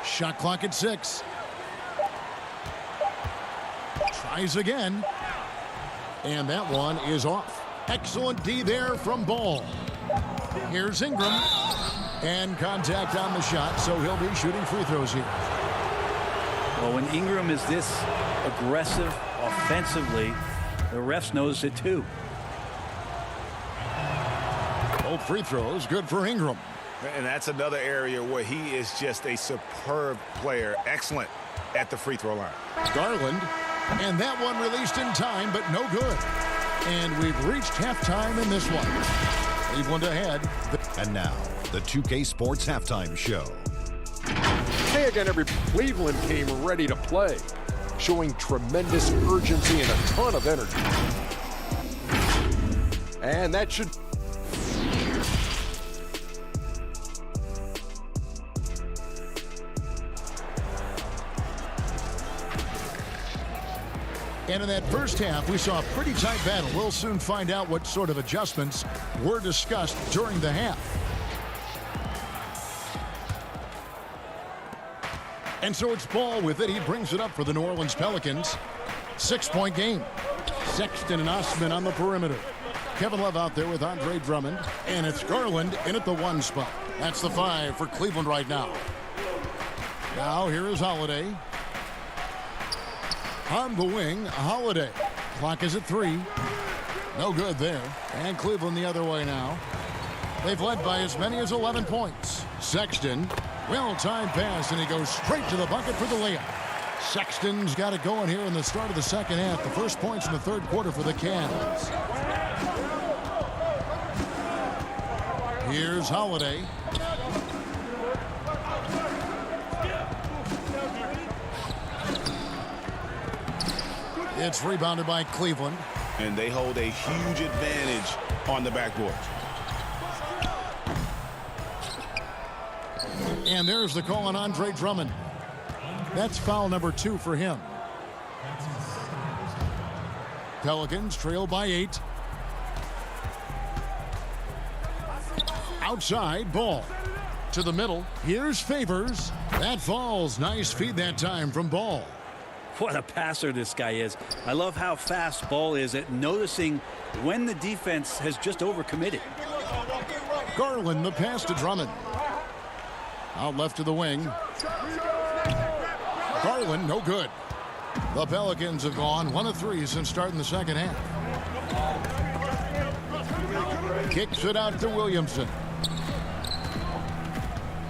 Shot clock at 6. Tries again. And that one is off. Excellent D there from Ball. Here's Ingram. And contact on the shot, so he'll be shooting free throws here. Well, when Ingram is this aggressive offensively, the refs notice it too. Both free throws good for Ingram. And that's another area where he is just a superb player. Excellent at the free throw line. Garland. And that one released in time, but no good. And we've reached halftime in this one. Cleveland ahead. And now, the 2K Sports Halftime Show. Hey again, Cleveland came ready to play, showing tremendous urgency and a ton of energy. And that should... And in that first half, we saw a pretty tight battle. We'll soon find out what sort of adjustments were discussed during the half. And so it's Ball with it. He brings it up for the New Orleans Pelicans. 6-point game. Sexton and Osman on the perimeter. Kevin Love out there with Andre Drummond. And it's Garland in at the 1 spot. That's the 5 for Cleveland right now. Now here is Holiday. On the wing, Holiday. Clock is at 3. No good there. And Cleveland the other way now. They've led by as many as 11 points. Sexton, well-timed pass, and he goes straight to the bucket for the layup. Sexton's got it going here in the start of the second half. The first points in the third quarter for the Cavs. Here's Holiday. It's rebounded by Cleveland. And they hold a huge advantage on the backboard. And there's the call on Andre Drummond. That's foul number 2 for him. Pelicans trail by 8. Outside, Ball. To the middle. Here's Favors. That falls. Nice feed that time from Ball. What a passer this guy is. I love how fast Ball is at noticing when the defense has just overcommitted. Garland, the pass to Drummond. Out left to the wing. Garland, no good. The Pelicans have gone 1 of 3 since starting the second half. Kicks it out to Williamson.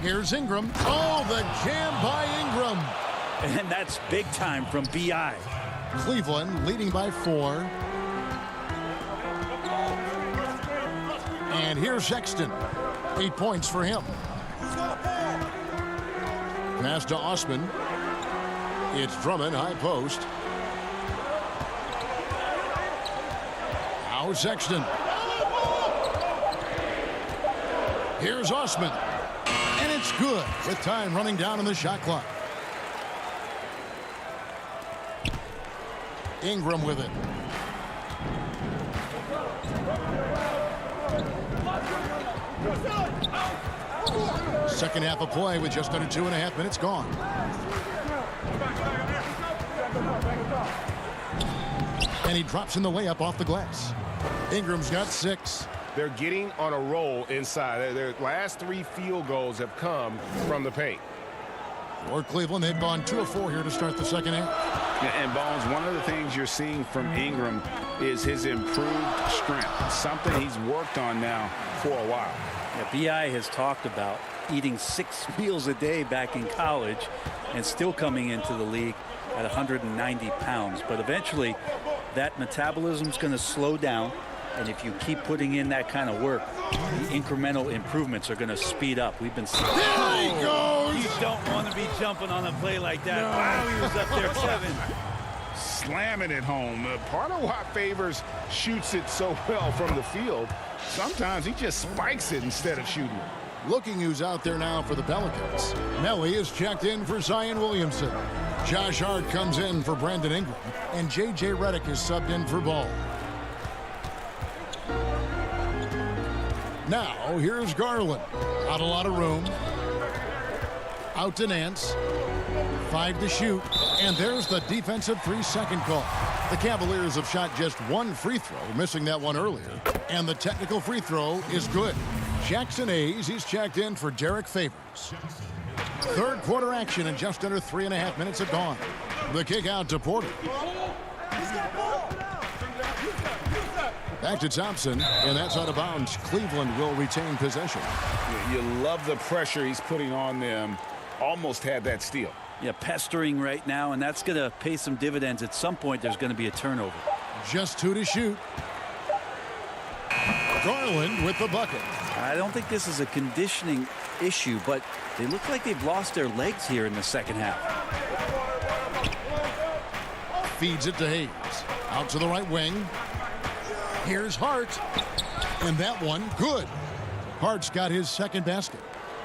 Here's Ingram. Oh, the jam by Ingram. And that's big time from B.I. Cleveland leading by 4. And here's Sexton. 8 points for him. Pass to Osman. It's Drummond, high post. Now Sexton. Here's Osman. And it's good with time running down on the shot clock. Ingram with it. Second half of play with just under 2.5 minutes gone. And he drops in the layup off the glass. Ingram's got 6. They're getting on a roll inside. Their last 3 field goals have come from the paint. For Cleveland, they've gone 2 of 4 here to start the second half. And Bones, one of the things you're seeing from Ingram is his improved strength, something he's worked on now for a while. Yeah, B.I. has talked about eating 6 meals a day back in college and still coming into the league at 190 pounds. But eventually, that metabolism's going to slow down. And if you keep putting in that kind of work, the incremental improvements are going to speed up. We've been seeing. There he goes! You don't want to be jumping on a play like that. No. Wow, he was up there 7. Slamming it home. Part of why Favors shoots it so well from the field, sometimes he just spikes it instead of shooting it. Looking who's out there now for the Pelicans. Melly is checked in for Zion Williamson. Josh Hart comes in for Brandon Ingram. And J.J. Redick is subbed in for Ball. Now, here's Garland. Not a lot of room. Out to Nance. 5 to shoot. And there's the defensive 3-second call. The Cavaliers have shot just 1 free throw, missing that one earlier. And the technical free throw is good. Jackson Hayes, he's checked in for Derek Favors. Third quarter action and just under 3.5 minutes have gone. The kick out to Porter. Back to Thompson, and that's out of bounds. Cleveland will retain possession. You love the pressure he's putting on them. Almost had that steal. Yeah, pestering right now, and that's going to pay some dividends. At some point, there's going to be a turnover. Just 2 to shoot. Garland with the bucket. I don't think this is a conditioning issue, but they look like they've lost their legs here in the second half. Feeds it to Hayes. Out to the right wing. Here's Hart. And that one, good. Hart's got his second basket.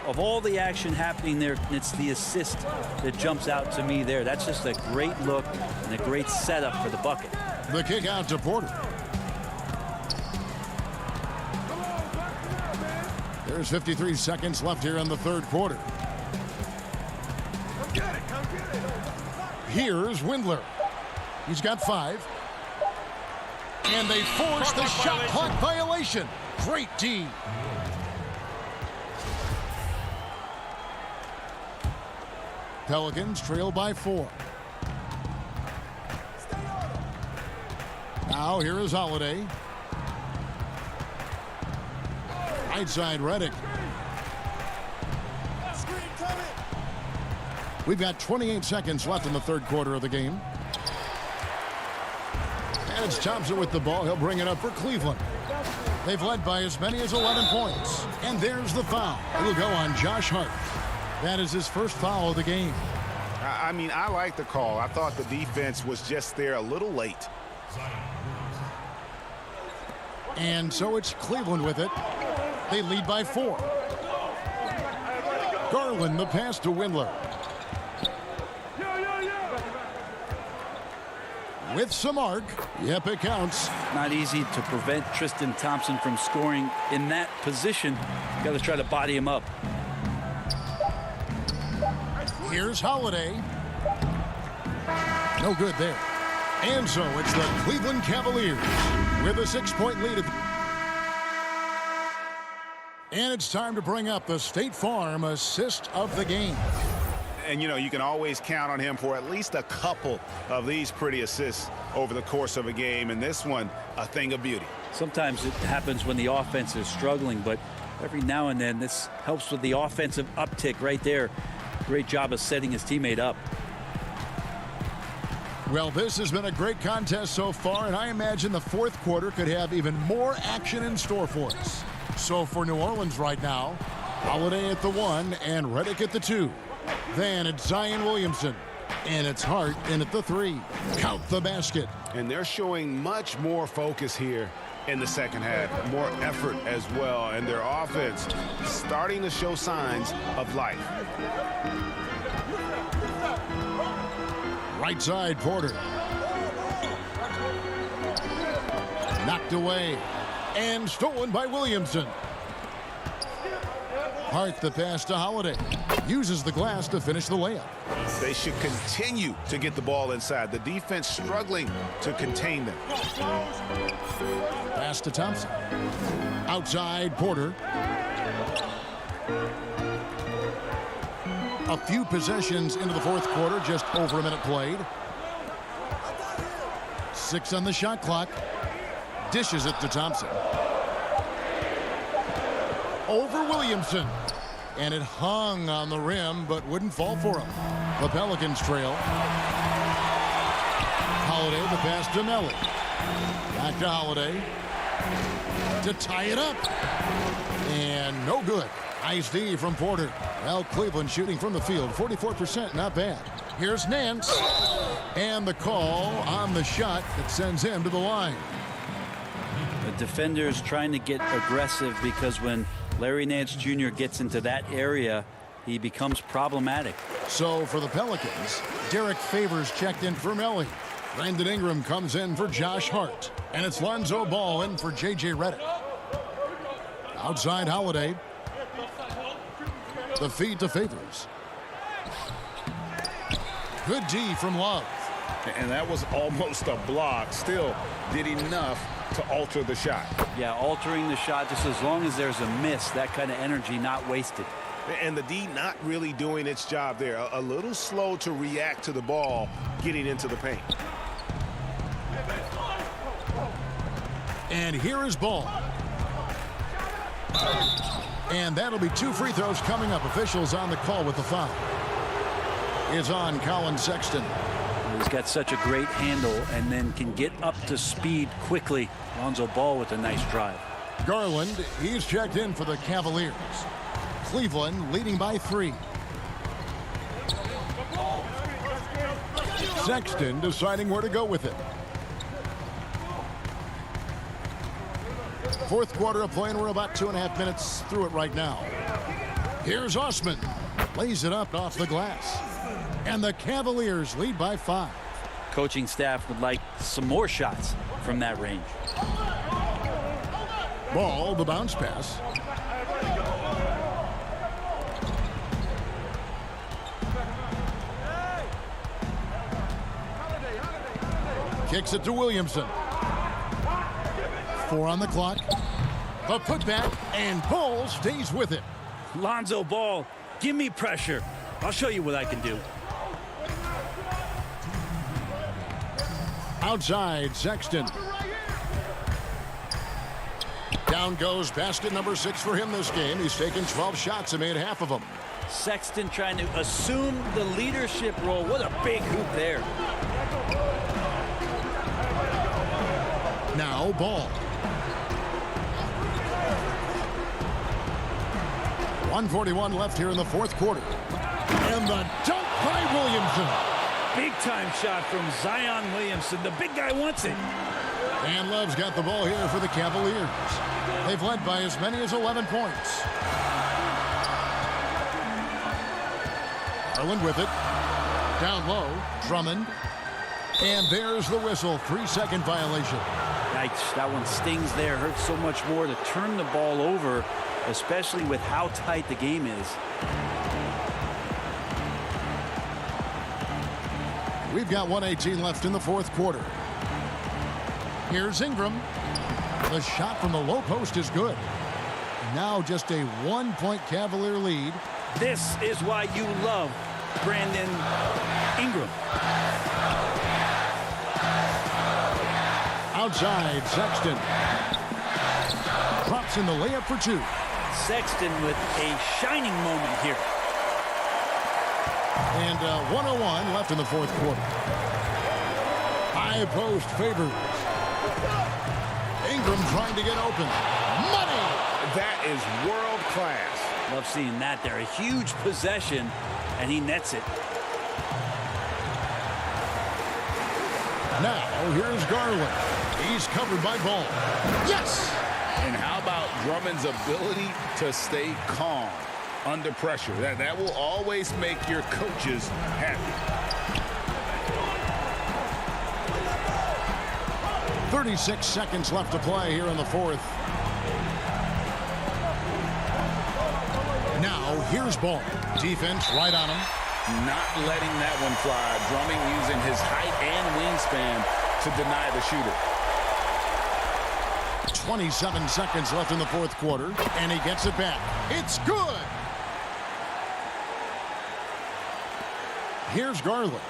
Of all the action happening there, it's the assist that jumps out to me there. That's just a great look and a great setup for the bucket. The kick out to Porter. There's 53 seconds left here in the third quarter. Here's Windler. He's got 5. And they force the shot clock violation. Great D. Pelicans trail by 4. Now here is Holiday. Right side Redick. We've got 28 seconds left in the third quarter of the game. And it's Thompson with the ball. He'll bring it up for Cleveland. They've led by as many as 11 points. And there's the foul. It'll go on Josh Hart. That is his first foul of the game. I mean, I like the call. I thought the defense was just there a little late. And so it's Cleveland with it. They lead by 4. Garland, the pass to Windler. With some arc. Yep, it counts. Not easy to prevent Tristan Thompson from scoring in that position. Got to try to body him up. Here's Holiday. No good there. And so it's the Cleveland Cavaliers with a 6-point lead. And it's time to bring up the State Farm assist of the game. And, you know, you can always count on him for at least a couple of these pretty assists over the course of a game. And this one, a thing of beauty. Sometimes it happens when the offense is struggling, but every now and then this helps with the offensive uptick right there. Great job of setting his teammate up. Well, this has been a great contest so far, and I imagine the fourth quarter could have even more action in store for us. So for New Orleans right now, Holiday at the 1 and Redick at the 2. Then it's Zion Williamson, and it's Hart in at the 3. Count the basket. And they're showing much more focus here in the second half. More effort as well, and their offense starting to show signs of life. Right side, Porter. Knocked away and stolen by Williamson. Hart the pass to Holiday. Uses the glass to finish the layup. They should continue to get the ball inside. The defense struggling to contain them. Pass to Thompson. Outside, Porter. A few possessions into the fourth quarter, just over a minute played. 6 on the shot clock. Dishes it to Thompson. Over Williamson. And it hung on the rim, but wouldn't fall for him. The Pelicans trail. Holiday, the pass to Melly. Back to Holiday. To tie it up. And no good. Nice D from Porter. Well, Cleveland shooting from the field. 44%, not bad. Here's Nance. And the call on the shot that sends him to the line. The defender's trying to get aggressive because when Larry Nance Jr. gets into that area, he becomes problematic. So for the Pelicans, Derek Favors checked in for Melly. Brandon Ingram comes in for Josh Hart. And it's Lonzo Ball in for J.J. Redick. Outside Holiday. The feed to Favors. Good D from Love. And that was almost a block. Still did enough to alter the shot. Yeah, altering the shot just as long as there's a miss. That kind of energy not wasted. And the D not really doing its job there. A little slow to react to the ball getting into the paint. And here is Ball. And that'll be 2 free throws coming up. Officials on the call with the foul. It's on Colin Sexton. He's got such a great handle and then can get up to speed quickly. Lonzo Ball with a nice drive. Garland, he's checked in for the Cavaliers. Cleveland leading by 3. Sexton deciding where to go with it. Fourth quarter of play, and we're about 2.5 minutes through it right now. Here's Osman. Lays it up off the glass. And the Cavaliers lead by 5. Coaching staff would like some more shots from that range. Ball, the bounce pass. Kicks it to Williamson. 4 on the clock. The putback, and Ball stays with it. Lonzo Ball, give me pressure. I'll show you what I can do. Outside, Sexton. Down goes basket number 6 for him this game. He's taken 12 shots and made half of them. Sexton trying to assume the leadership role. What a big hoop there. Now Ball. 1:41 left here in the fourth quarter. And the dunk by Williamson. Big time shot from Zion Williamson. The big guy wants it. And Love's got the ball here for the Cavaliers. They've led by as many as 11 points. Garland with it. Down low. Drummond. And there's the whistle. 3-second violation. Yikes, that one stings there. Hurts so much more to turn the ball over, especially with how tight the game is. We've got 1:18 left in the fourth quarter. Here's Ingram. The shot from the low post is good. Now just a 1-point Cavalier lead. This is why you love Brandon Ingram. Outside, Sexton. Drops in the layup for 2. Sexton with a shining moment here. And 1:01 left in the fourth quarter. High post favors. Ingram trying to get open. Money! That is world class. Love seeing that there. A huge possession, and he nets it. Now, here's Garland. He's covered by Ball. Yes! And how about Drummond's ability to stay calm under pressure? That will always make your coaches happy. 36 seconds left to play here in the fourth. Now, here's Ball. Defense right on him. Not letting that one fly. Drummond using his height and wingspan to deny the shooter. 27 seconds left in the fourth quarter, and he gets it back. It's good! Here's Garland.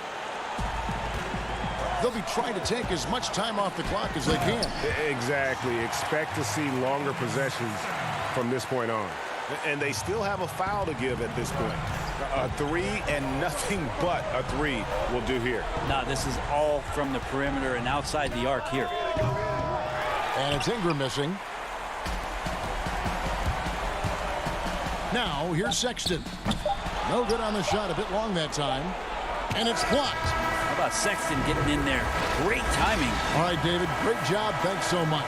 They'll be trying to take as much time off the clock as they can. Exactly. Expect to see longer possessions from this point on. And they still have a foul to give at this point. A 3 and nothing but a 3 will do here. Now this is all from the perimeter and outside the arc here. And it's Ingram missing. Now, here's Sexton. No good on the shot, a bit long that time. And it's blocked. How about Sexton getting in there? Great timing. All right, David, great job. Thanks so much.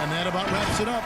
And that about wraps it up.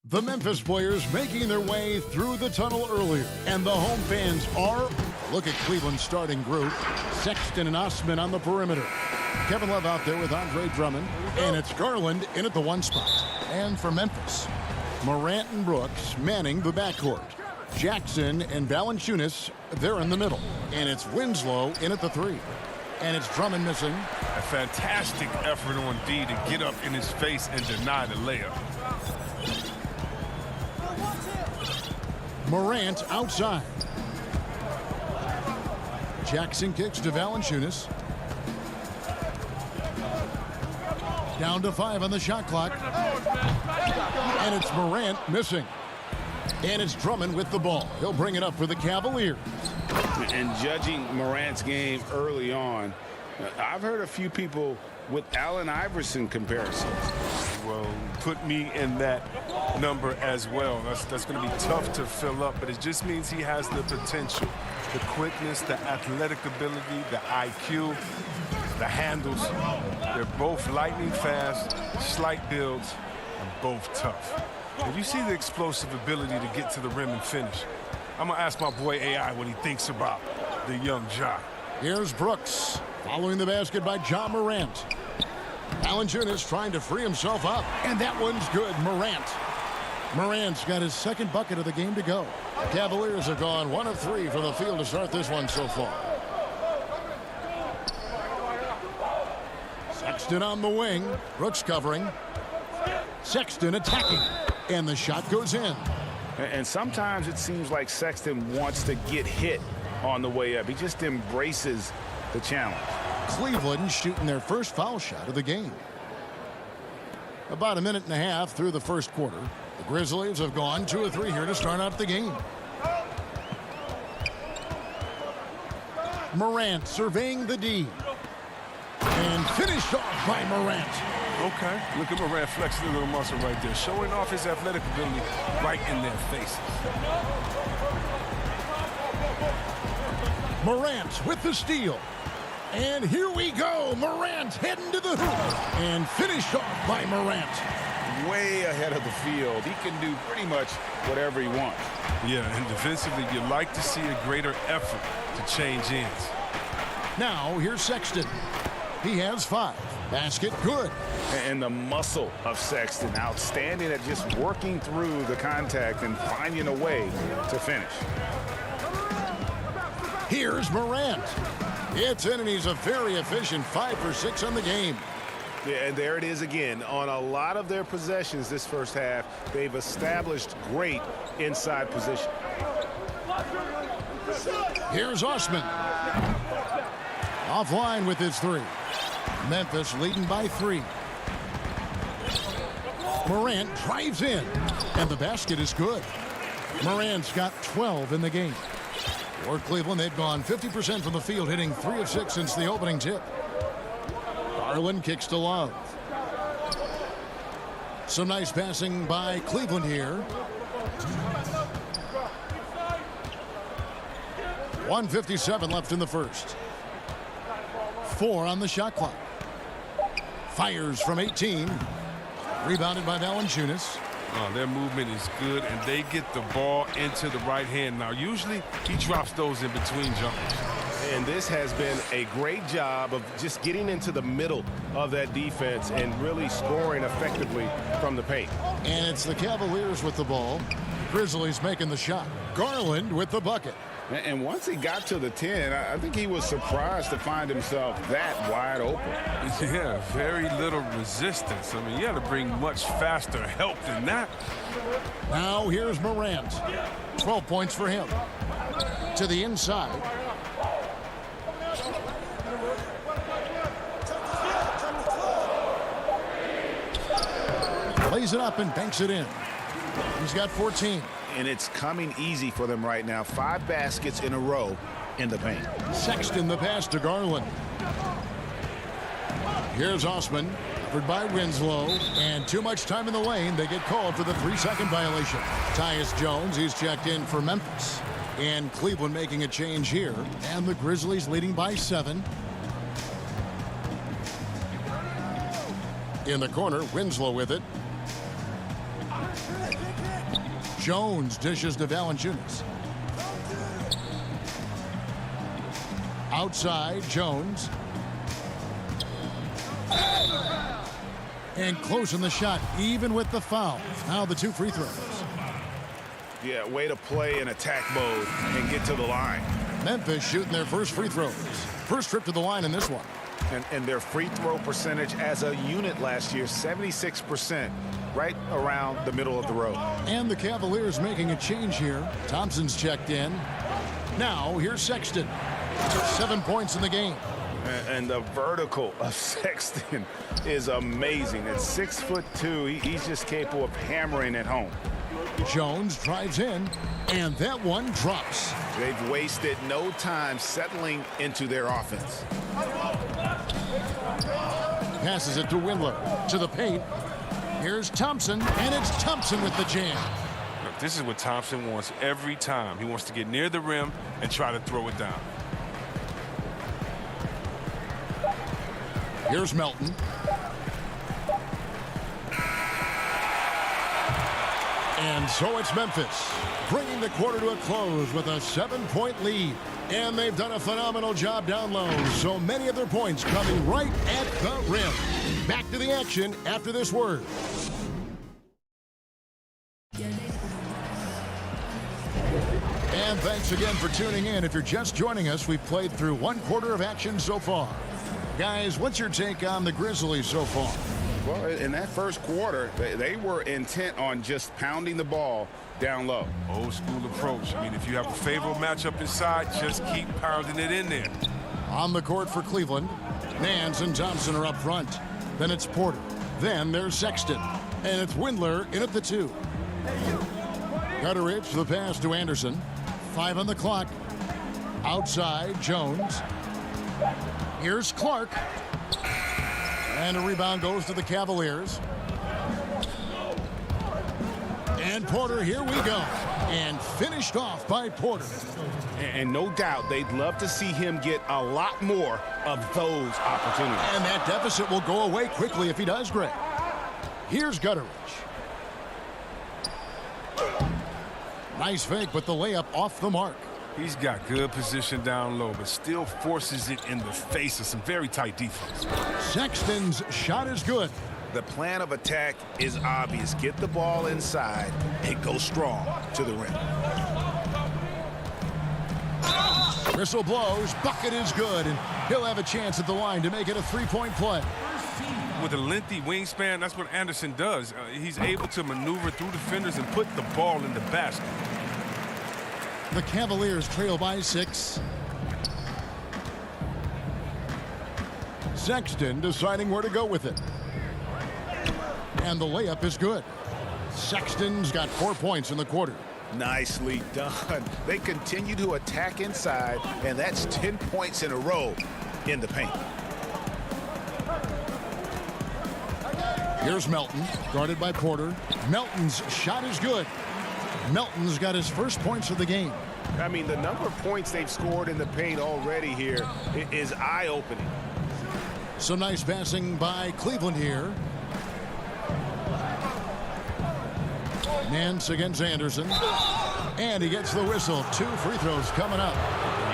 The Memphis players making their way through the tunnel earlier. And the home fans are... Look at Cleveland's starting group. Sexton and Osman on the perimeter. Kevin Love out there with Andre Drummond. And it's Garland in at the 1 spot. And for Memphis, Morant and Brooks manning the backcourt. Jackson and Valanciunas, they're in the middle. And it's Winslow in at the 3. And it's Drummond missing. A fantastic effort on D to get up in his face and deny the layup. Morant outside. Jackson kicks to Valanciunas. Down to 5 on the shot clock. And it's Morant missing. And it's Drummond with the ball. He'll bring it up for the Cavaliers. And judging Morant's game early on, I've heard a few people with Allen Iverson comparisons. Well, put me in that number as well. That's going to be tough to fill up, but it just means he has the potential, the quickness, the athletic ability, the IQ, the handles. They're both lightning fast, slight builds, and both tough. And you see the explosive ability to get to the rim and finish. I'm going to ask my boy AI what he thinks about the young Ja. Here's Brooks following the basket by Ja Morant. Valanciunas trying to free himself up, and that one's good. Morant's got his 2nd bucket of the game to go. The Cavaliers have gone 1 of 3 from the field to start this one so far. Sexton on the wing. Brooks covering. Sexton attacking. And the shot goes in. And sometimes it seems like Sexton wants to get hit on the way up. He just embraces the challenge. Cleveland shooting their first foul shot of the game. About a minute and a half through the first quarter. The Grizzlies have gone 2 of 3 here to start out the game. Morant surveying the D. And finished off by Morant. Okay, look at Morant flexing a little muscle right there, showing off his athletic ability right in their faces. Morant with the steal. And here we go. Morant heading to the hoop. And finished off by Morant. Way ahead of the field. He can do pretty much whatever he wants. Yeah, and defensively, you like to see a greater effort to change ends. Now, here's Sexton. He has 5. Basket good. And the muscle of Sexton, outstanding at just working through the contact and finding a way to finish. Here's Morant. It's in, and he's a very efficient 5 for 6 on the game. Yeah, and there it is again. On a lot of their possessions this first half, they've established great inside position. Here's Osman. Offline with his 3. Memphis leading by 3. Morant drives in, and the basket is good. Morant's got 12 in the game. For Cleveland, they've gone 50% from the field, hitting 3 of 6 since the opening tip. Garland kicks to Love. Some nice passing by Cleveland here. 1:57 left in the first. 4 on the shot clock. Fires from 18. Rebounded by Valanciunas. Their movement is good, and they get the ball into the right hand. Now, usually he drops those in between jumpers. And this has been a great job of just getting into the middle of that defense and really scoring effectively from the paint. And it's the Cavaliers with the ball. Grizzlies making the shot. Garland with the bucket. And once he got to the 10, I think he was surprised to find himself that wide open. Yeah, very little resistance. I mean, you had to bring much faster help than that. Now here's Morant. 12 points for him. To the inside. Lays it up and banks it in. He's got 14. And it's coming easy for them right now. 5 baskets in a row in the paint. Sexton the pass to Garland. Here's Osman, covered by Winslow, and too much time in the lane. They get called for the 3-second violation. Tyus Jones, he's checked in for Memphis. And Cleveland making a change here. And the Grizzlies leading by 7. In the corner, Winslow with it. Jones dishes to Valanciunas. Outside, Jones. And closing the shot, even with the foul. Now the 2 free throws. Yeah, way to play in attack mode and get to the line. Memphis shooting their first free throws. First trip to the line in this one. And their free throw percentage as a unit last year, 76%, right around the middle of the road. And the Cavaliers making a change here. Thompson's checked in. Now here's Sexton. 7 points in the game. And the vertical of Sexton is amazing. At 6'2", he's just capable of hammering it home. Jones drives in, and that one drops. They've wasted no time settling into their offense. Passes it to Windler. To the paint. Here's Thompson, and it's Thompson with the jam. Look, this is what Thompson wants every time. He wants to get near the rim and try to throw it down. Here's Melton. And so it's Memphis, bringing the quarter to a close with a 7-point lead. And they've done a phenomenal job down low, so many of their points coming right at the rim. Back to the action after this word. And thanks again for tuning in. If you're just joining us, we've played through 1 quarter of action so far. Guys, what's your take on the Grizzlies so far? Well, in that first quarter, they were intent on just pounding the ball down low. Old school approach. I mean, if you have a favorable matchup inside, just keep pounding it in there. On the court for Cleveland, Nance and Thompson are up front. Then it's Porter. Then there's Sexton. And it's Windler in at the 2. Gutteridge, the pass to Anderson. 5 on the clock. Outside, Jones. Here's Clark. And a rebound goes to the Cavaliers. And Porter, here we go. And finished off by Porter. And no doubt they'd love to see him get a lot more of those opportunities. And that deficit will go away quickly if he does, Greg. Here's Gutteridge. Nice fake, but the layup off the mark. He's got good position down low, but still forces it in the face of some very tight defense. Sexton's shot is good. The plan of attack is obvious. Get the ball inside and go strong to the rim. Whistle blows, bucket is good, and he'll have a chance at the line to make it a 3-point play. With a lengthy wingspan, that's what Anderson does. He's able to maneuver through defenders and put the ball in the basket. The Cavaliers trail by 6. Sexton deciding where to go with it. And the layup is good. Sexton's got 4 points in the quarter. Nicely done. They continue to attack inside, and that's 10 points in a row in the paint. Here's Melton, guarded by Porter. Melton's shot is good. Melton's got his first points of the game. I mean, the number of points they've scored in the paint already here is eye-opening. Some nice passing by Cleveland here. Nance against Anderson. And he gets the whistle. 2 free throws coming up.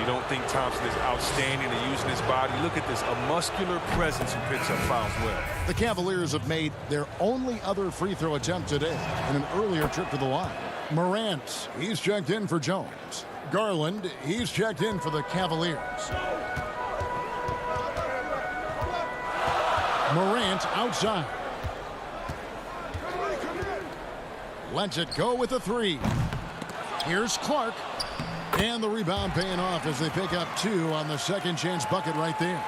You don't think Thompson is outstanding at using his body? Look at this, a muscular presence who picks up fouls well. The Cavaliers have made their only other free throw attempt today in an earlier trip to the line. Morant, he's checked in for Jones. Garland, he's checked in for the Cavaliers. Morant outside. Lets it go with a 3. Here's Clark. And the rebound paying off as they pick up 2 on the second chance bucket right there.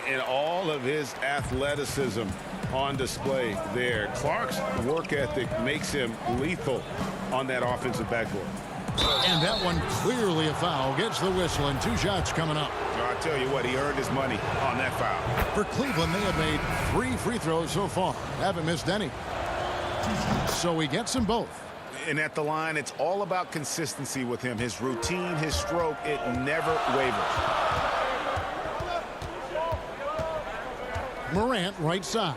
And all of his athleticism on display there. Clark's work ethic makes him lethal on that offensive backboard. And that one clearly a foul. Gets the whistle and 2 shots coming up. I'll tell you what, he earned his money on that foul. For Cleveland, they have made 3 free throws so far. Haven't missed any. So he gets them both. And at the line, it's all about consistency with him. His routine, his stroke, it never wavers. Morant right side.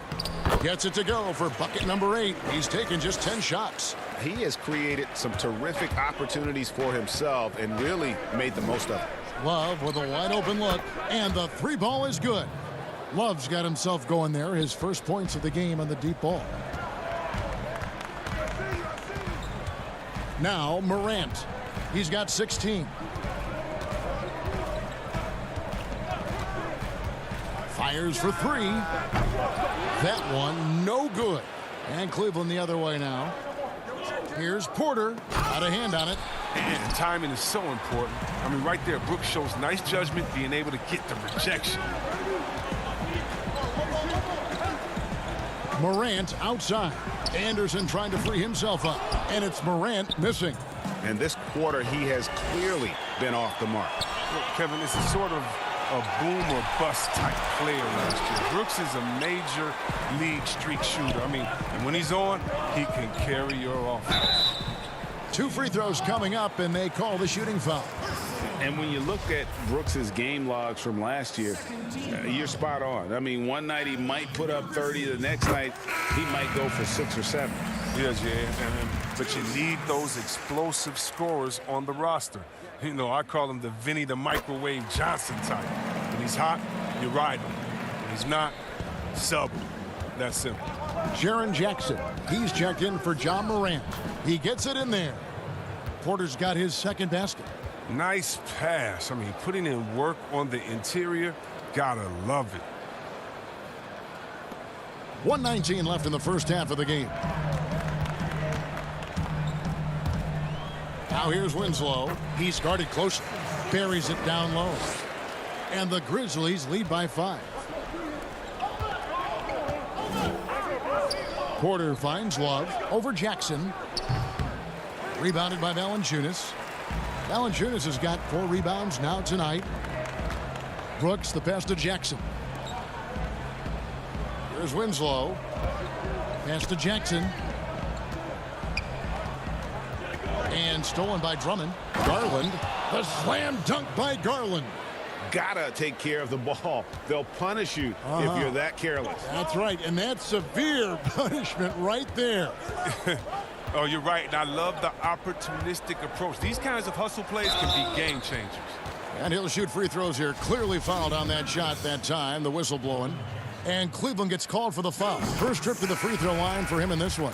Gets it to go for bucket number 8. He's taken just 10 shots. He has created some terrific opportunities for himself and really made the most of it. Love with a wide open look, and the three ball is good. Love's got himself going there, his first points of the game on the deep ball. Now Morant. He's got 16. Fires for three. That one no good. And Cleveland the other way now. Here's Porter. Got a hand on it. And timing is so important. I mean, right there, Brooks shows nice judgment, being able to get the rejection. Morant outside. Anderson trying to free himself up. And it's Morant missing. And this quarter, he has clearly been off the mark. Look, Kevin, it's a sort of a boom or bust type player last year. Brooks is a major league streak shooter. I mean, and when he's on, he can carry your offense. 2 free throws coming up, and they call the shooting foul. And when you look at Brooks's game logs from last year, you're spot on. I mean, one night he might put up 30. The next night he might go for 6 or 7. Yes, yeah. But you need those explosive scorers on the roster. You know, I call him the Vinny the Microwave Johnson type. When he's hot, you ride him. When he's not, sub him. That's simple. Jaren Jackson. He's checked in for John Morant. He gets it in there. Porter's got his second basket. Nice pass. I mean, putting in work on the interior. Gotta love it. 1:19 left in the first half of the game. Now here's Winslow. He's guarded closely. Buries it down low. And the Grizzlies lead by 5. Porter finds Love over Jackson. Rebounded by Valanciunas. Valanciunas has got 4 rebounds now tonight. Brooks, the pass to Jackson. Here's Winslow. Pass to Jackson. And stolen by Drummond. Garland. The slam dunk by Garland. Gotta take care of the ball. They'll punish you if you're that careless. That's right, and that's severe punishment right there. Oh, you're right, and I love the opportunistic approach. These kinds of hustle plays can be game changers. And he'll shoot free throws here. Clearly fouled on that shot that time. The whistle blowing. And Cleveland gets called for the foul. First trip to the free throw line for him in this one.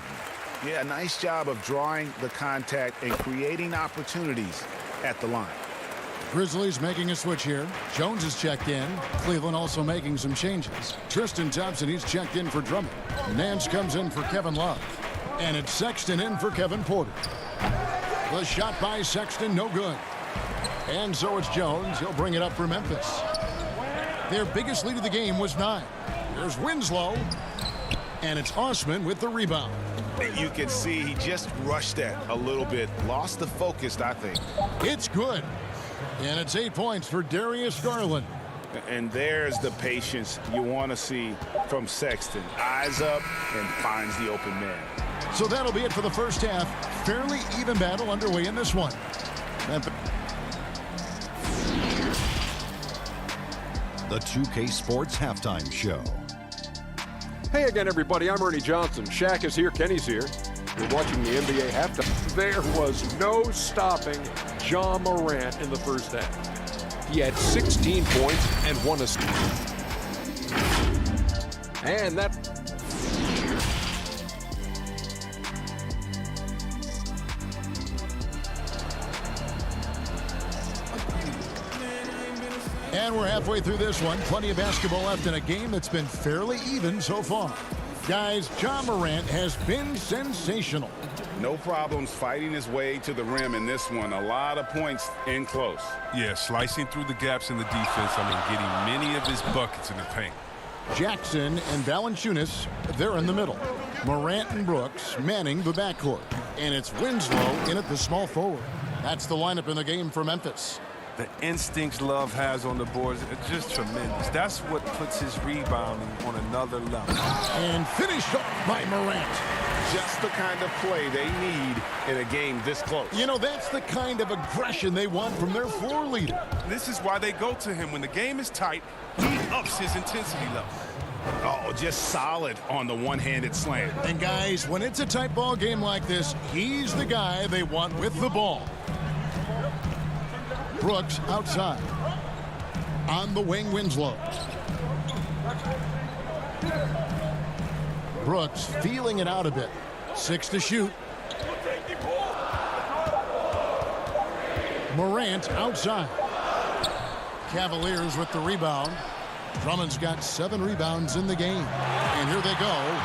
Yeah, nice job of drawing the contact and creating opportunities at the line. Grizzlies making a switch here. Jones is checked in. Cleveland also making some changes. Tristan Thompson, he's checked in for Drummond. Nance comes in for Kevin Love. And it's Sexton in for Kevin Porter. The shot by Sexton, no good. And so it's Jones. He'll bring it up for Memphis. Their biggest lead of the game was 9. There's Winslow. And it's Osman with the rebound. You can see he just rushed that a little bit. Lost the focus, I think. It's good. And it's 8 points for Darius Garland. And there's the patience you want to see from Sexton. Eyes up and finds the open man. So that'll be it for the first half. Fairly even battle underway in this one. The 2K Sports Halftime Show. Hey again, everybody. I'm Ernie Johnson. Shaq is here. Kenny's here. You're watching the NBA halftime. There was no stopping John Morant in the first half. He had 16 points and 1 assist. And that... And we're halfway through this one. Plenty of basketball left in a game that's been fairly even so far. Guys, John Morant has been sensational. No problems fighting his way to the rim in this one. A lot of points in close. Yeah, slicing through the gaps in the defense. I mean, getting many of his buckets in the paint. Jackson and Valanciunas, they're in the middle. Morant and Brooks manning the backcourt. And it's Winslow in at the small forward. That's the lineup in the game for Memphis. The instincts Love has on the boards are just tremendous. That's what puts his rebounding on another level. And finished off by Morant. Just the kind of play they need in a game this close. You know, that's the kind of aggression they want from their floor leader. This is why they go to him. When the game is tight, he ups his intensity level. Oh, just solid on the one-handed slam. And guys, when it's a tight ball game like this, he's the guy they want with the ball. Brooks outside. On the wing, Winslow. Brooks feeling it out a bit. 6 to shoot. Morant outside. Cavaliers with the rebound. Drummond's got 7 rebounds in the game. And here they go.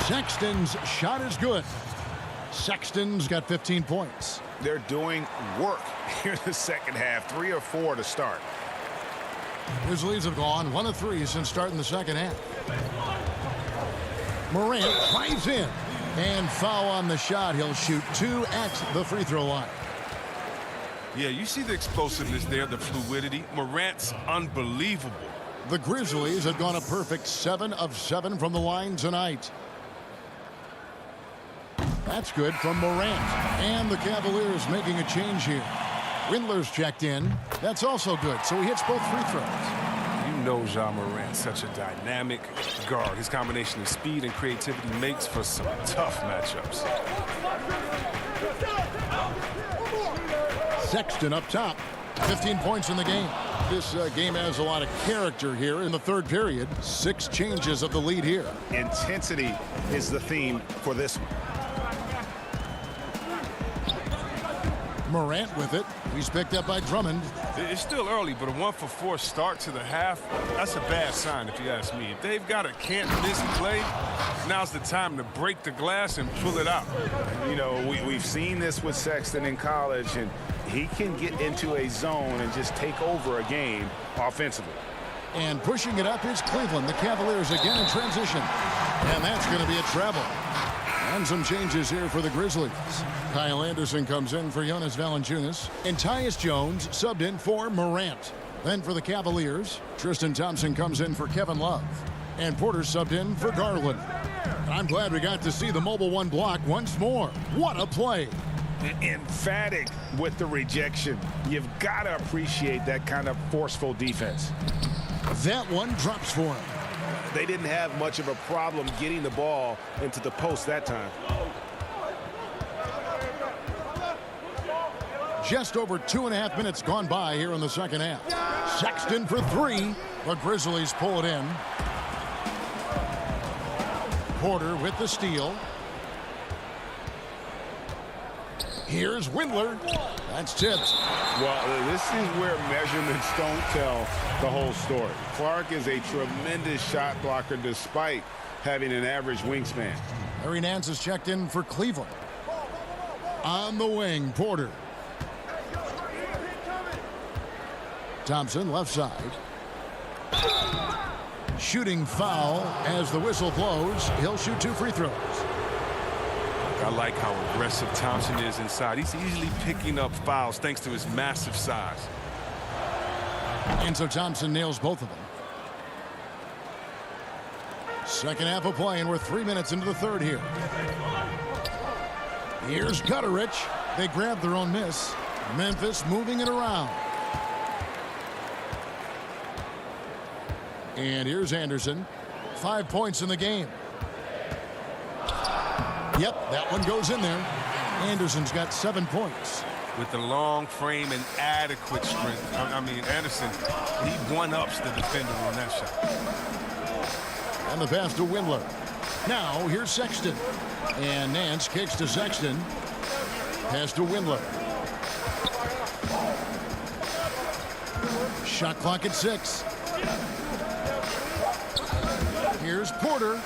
Sexton's shot is good. Sexton's got 15 points. They're doing work here in the second half. 3 or 4 to start. Grizzlies have gone 1 of 3 since starting the second half. Morant drives in. And foul on the shot. He'll shoot 2 at the free throw line. Yeah, you see the explosiveness there, the fluidity. Morant's unbelievable. The Grizzlies have gone a perfect 7 of 7 from the line tonight. That's good from Morant. And the Cavaliers making a change here. Windler's checked in. That's also good, so he hits both free throws. You know Ja Morant's such a dynamic guard. His combination of speed and creativity makes for some tough matchups. Sexton up top. 15 points in the game. This game has a lot of character here in the third period. 6 changes of the lead here. Intensity is the theme for this one. Morant with it. He's picked up by Drummond. It's still early, but a 1-for-4 start to the half, that's a bad sign if you ask me. If they've got a can't-miss play, now's the time to break the glass and pull it out. You know, we've seen this with Sexton in college, and he can get into a zone and just take over a game offensively. And pushing it up is Cleveland. The Cavaliers again in transition. And that's going to be a travel. And some changes here for the Grizzlies. Kyle Anderson comes in for Jonas Valanciunas. And Tyus Jones subbed in for Morant. Then for the Cavaliers, Tristan Thompson comes in for Kevin Love. And Porter subbed in for Garland. I'm glad we got to see the mobile 1 block once more. What a play. Emphatic with the rejection. You've got to appreciate that kind of forceful defense. That one drops for him. They didn't have much of a problem getting the ball into the post that time. Just over 2.5 minutes gone by here in the second half. Sexton for 3. The Grizzlies pull it in. Porter with the steal. Here's Windler. That's tipped. Well, this is where measurements don't tell the whole story. Clark is a tremendous shot blocker despite having an average wingspan. Larry Nance is checked in for Cleveland. On the wing, Porter. Thompson left side. Shooting foul as the whistle blows. He'll shoot 2 free throws. I like how aggressive Thompson is inside. He's easily picking up fouls thanks to his massive size. And so Thompson nails both of them. Second half of play, and we're 3 minutes into the third here. Here's Gutterich. They grab their own miss. Memphis moving it around. And here's Anderson. 5 points in the game. Yep, that one goes in there. Anderson's got 7 points. With the long frame and adequate strength. I mean, Anderson, he one-ups the defender on that shot. And the pass to Windler. Now, here's Sexton. And Nance kicks to Sexton. Pass to Windler. Shot clock at 6. Here's Porter.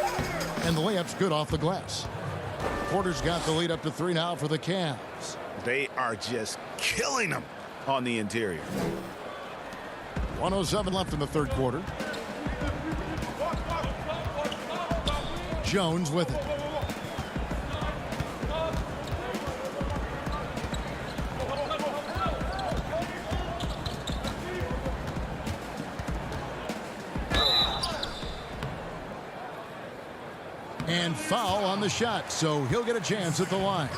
And the layup's good off the glass. Porter's got the lead up to 3 now for the Cavs. They are just killing them on the interior. 1:07 left in the third quarter. Jones with it. And foul on the shot, so he'll get a chance at the line.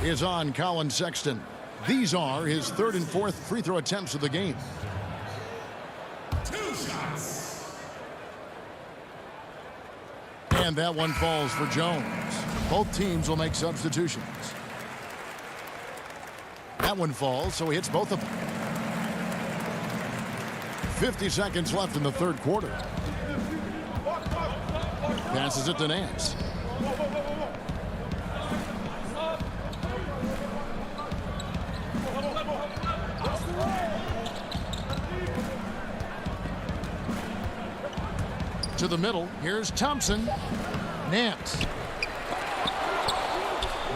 Is on Colin Sexton. These are his 3rd and 4th free throw attempts of the game. And that one falls for Jones. Both teams will make substitutions. That one falls, so he hits both of them. 50 seconds left in the third quarter. Passes it to Nance. To the middle. Here's Thompson. Nance.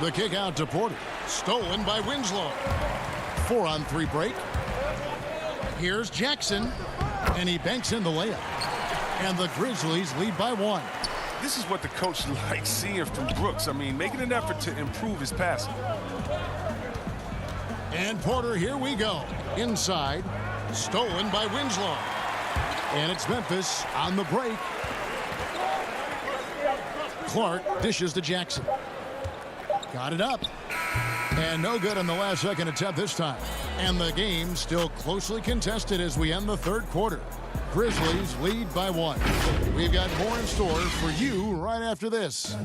The kick out to Porter. Stolen by Winslow. 4-on-3 break. Here's Jackson. And he banks in the layup. And the Grizzlies lead by 1. This is what the coach likes seeing from Brooks. I mean, making an effort to improve his passing. And Porter, here we go. Inside. Stolen by Winslow. And it's Memphis on the break. Clark dishes to Jackson. Got it up. And no good on the last second attempt this time. And the game still closely contested as we end the third quarter. Grizzlies lead by 1. We've got more in store for you right after this.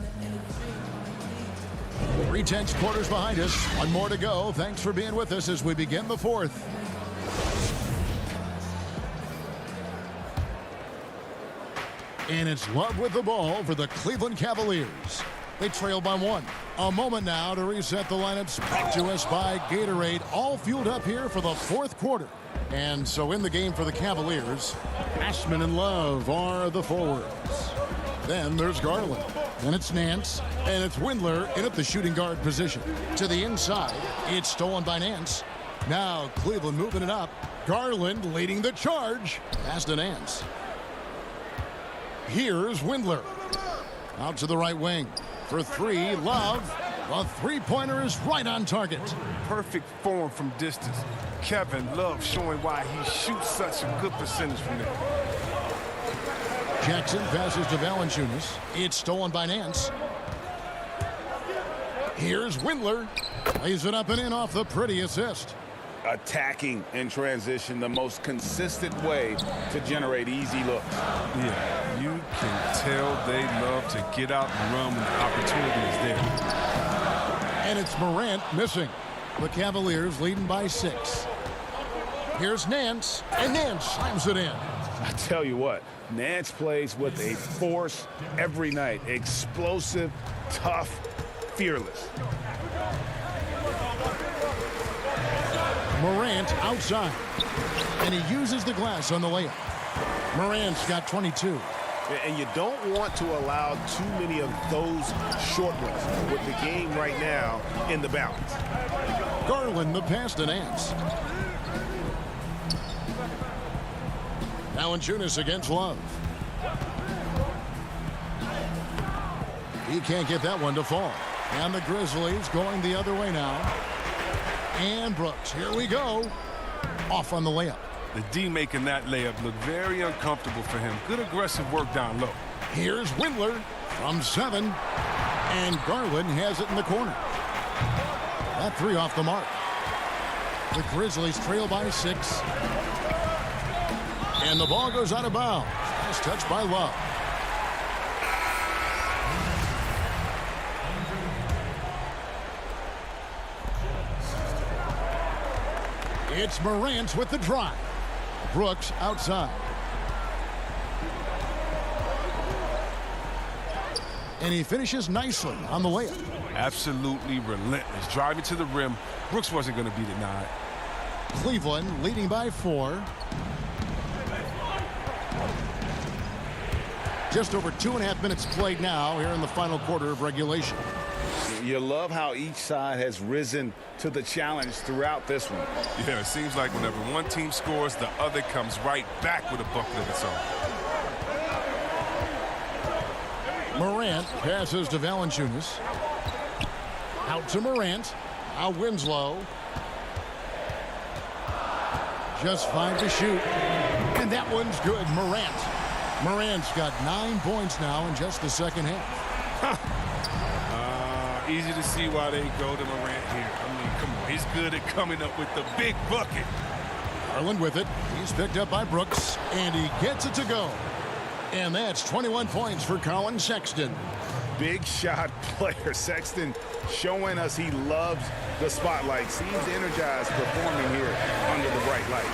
3/10 quarters behind us. One more to go. Thanks for being with us as we begin the fourth. And it's Love with the ball for the Cleveland Cavaliers. They trail by 1. A moment now to reset the lineups. Back to us by Gatorade. All fueled up here for the fourth quarter. And so in the game for the Cavaliers, Ashman and Love are the forwards. Then there's Garland. Then it's Nance. And it's Windler in at the shooting guard position. To the inside, it's stolen by Nance. Now Cleveland moving it up. Garland leading the charge. Pass to Nance. Here's Windler. Out to the right wing. For 3, Love. The three-pointer is right on target. Perfect form from distance. Kevin Love showing why he shoots such a good percentage from there. Jackson passes to Valanciunas. It's stolen by Nance. Here's Windler. Lays it up and in off the pretty assist. Attacking in transition, the most consistent way to generate easy looks. Yeah, you can tell they love to get out and run when the opportunity is there. And it's Morant missing. The Cavaliers leading by 6. Here's Nance, and Nance slams it in. I tell you what, Nance plays with a force every night. Explosive, tough, fearless. Morant outside. And he uses the glass on the layup. Morant's got 22. And you don't want to allow too many of those short ones with the game right now in the balance. Garland the pass to Nance. Valanciunas against Love. He can't get that one to fall. And the Grizzlies going the other way now. And Brooks, here we go. Off on the layup. The D making that layup look very uncomfortable for him. Good aggressive work down low. Here's Windler from 7. And Garland has it in the corner. That 3 off the mark. The Grizzlies trail by 6. And the ball goes out of bounds. Nice touch by Love. It's Morant with the drive. Brooks outside. And he finishes nicely on the layup. Absolutely relentless. Driving to the rim. Brooks wasn't going to be denied. Cleveland leading by 4. Just over 2.5 minutes played now here in the final quarter of regulation. You love how each side has risen to the challenge throughout this one. Yeah, it seems like whenever one team scores, the other comes right back with a bucket of its own. Morant passes to Valanciunas. Out to Morant. Now Winslow. Just 5 to shoot. And that one's good. Morant's got 9 points now in just the second half. Easy to see why they go to Morant here. I mean, come on. He's good at coming up with the big bucket. Garland with it. He's picked up by Brooks, and he gets it to go. And that's 21 points for Colin Sexton. Big shot player. Sexton showing us he loves the spotlight. Seems energized performing here under the bright lights.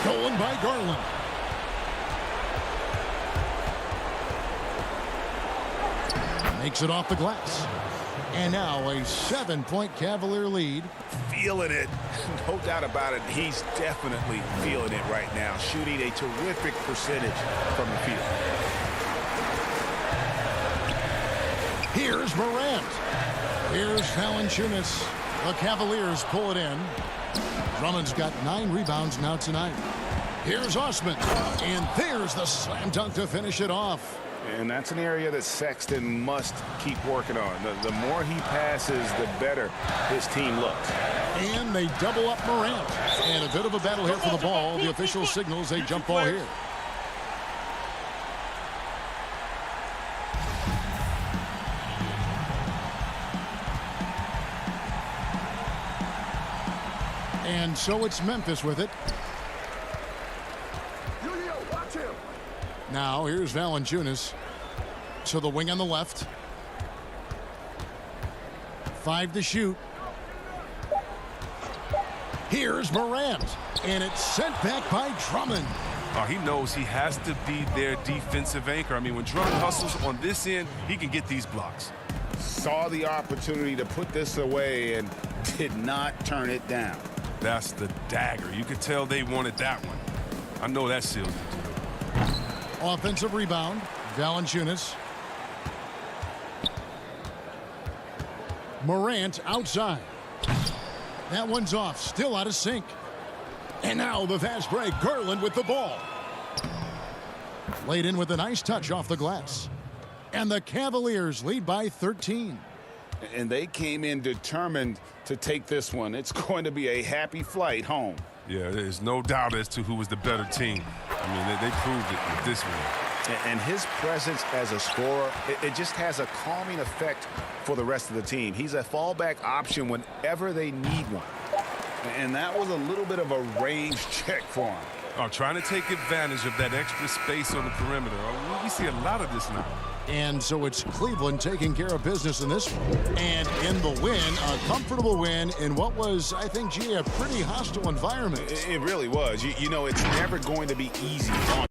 Stolen by Garland. Makes it off the glass. And now a 7-point Cavalier lead. Feeling it. No doubt about it. He's definitely feeling it right now. Shooting a terrific percentage from the field. Here's Morant. Here's Valanciunas. The Cavaliers pull it in. Drummond's got 9 rebounds now tonight. Here's Osman. And there's the slam dunk to finish it off. And that's an area that Sexton must keep working on. The more he passes, the better his team looks. And they double up Morant. And a bit of a battle here for the ball. The official signals a jump ball here. And so it's Memphis with it. Now here's Valanciunas to the wing on the left. 5 to shoot. Here's Morant, and it's sent back by Drummond. Oh, he knows he has to be their defensive anchor. I mean, when Drummond hustles on this end, he can get these blocks. Saw the opportunity to put this away and did not turn it down. That's the dagger. You could tell they wanted that one. I know that seals the deal. Offensive rebound, Valanciunas. Morant outside. That one's off, still out of sync. And now the fast break, Garland with the ball. Laid in with a nice touch off the glass. And the Cavaliers lead by 13. And they came in determined to take this one. It's going to be a happy flight home. Yeah, there's no doubt as to who was the better team. I mean, they proved it with this one. And his presence as a scorer, it just has a calming effect for the rest of the team. He's a fallback option whenever they need one. And that was a little bit of a range check for him. Oh, trying to take advantage of that extra space on the perimeter. Oh, we see a lot of this now. And so it's Cleveland taking care of business in this one. And in the win, a comfortable win in what was, I think, G, a pretty hostile environment. It really was. You know, it's never going to be easy on.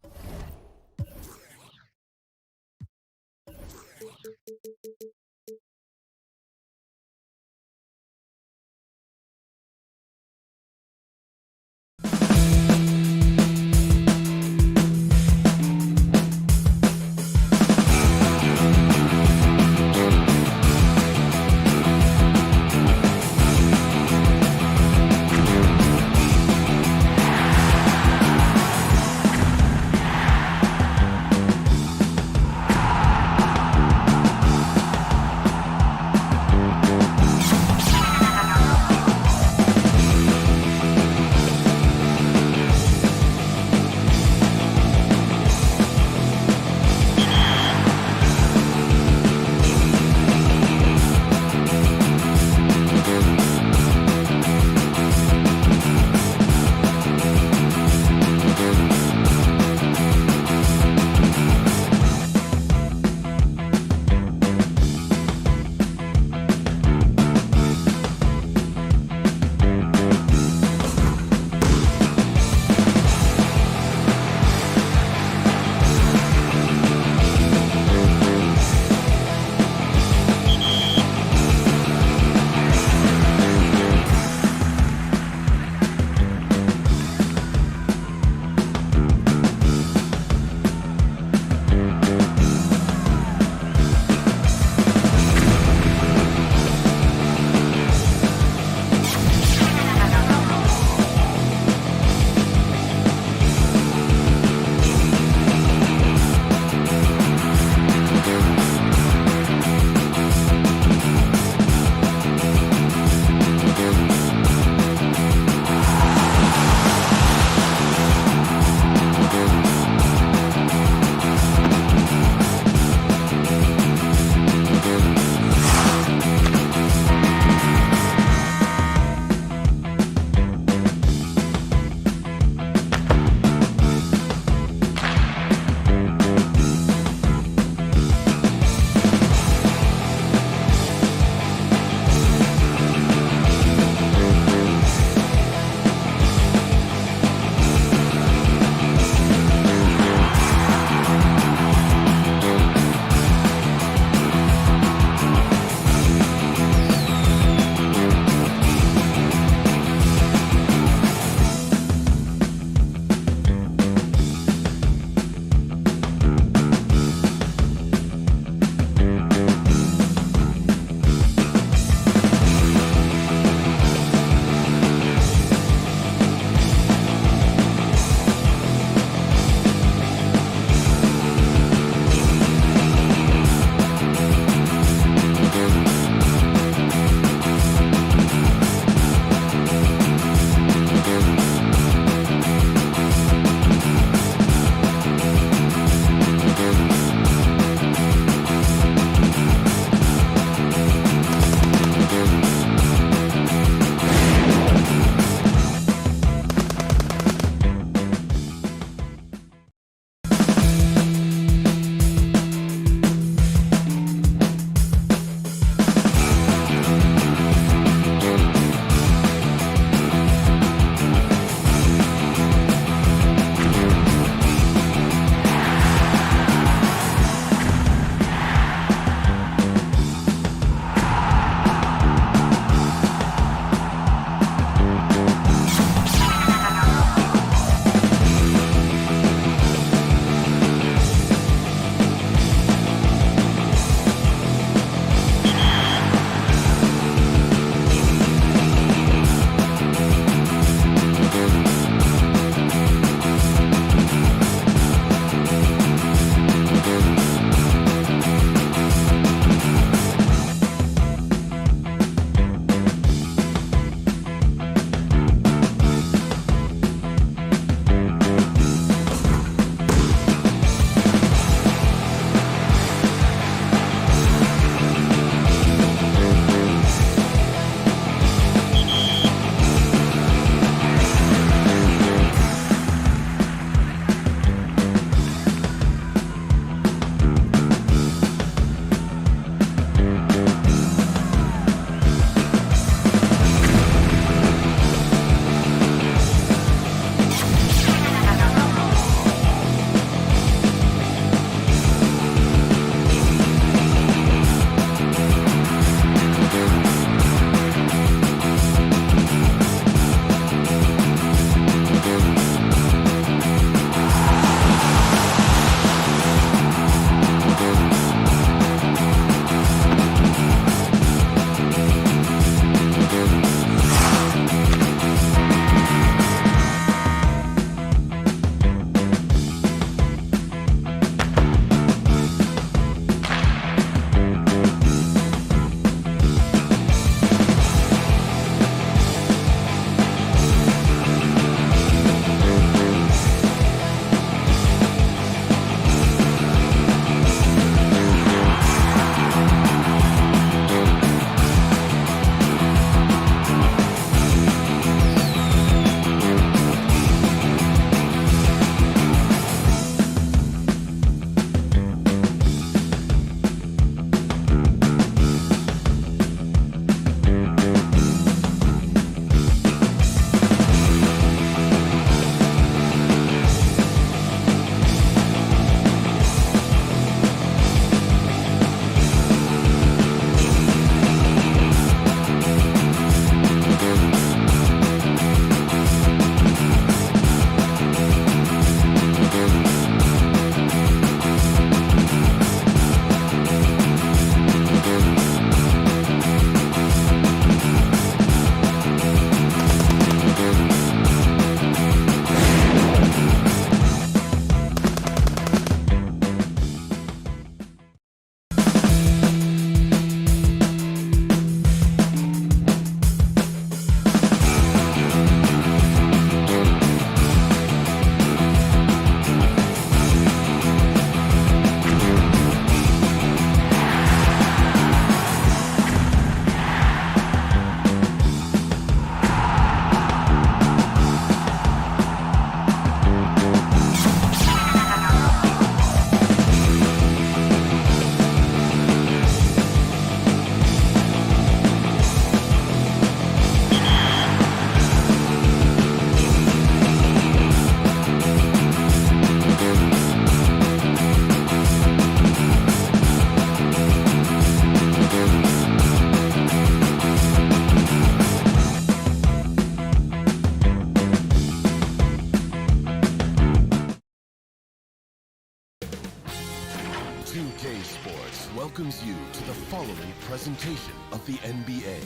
2K Sports welcomes you to the following presentation of the NBA.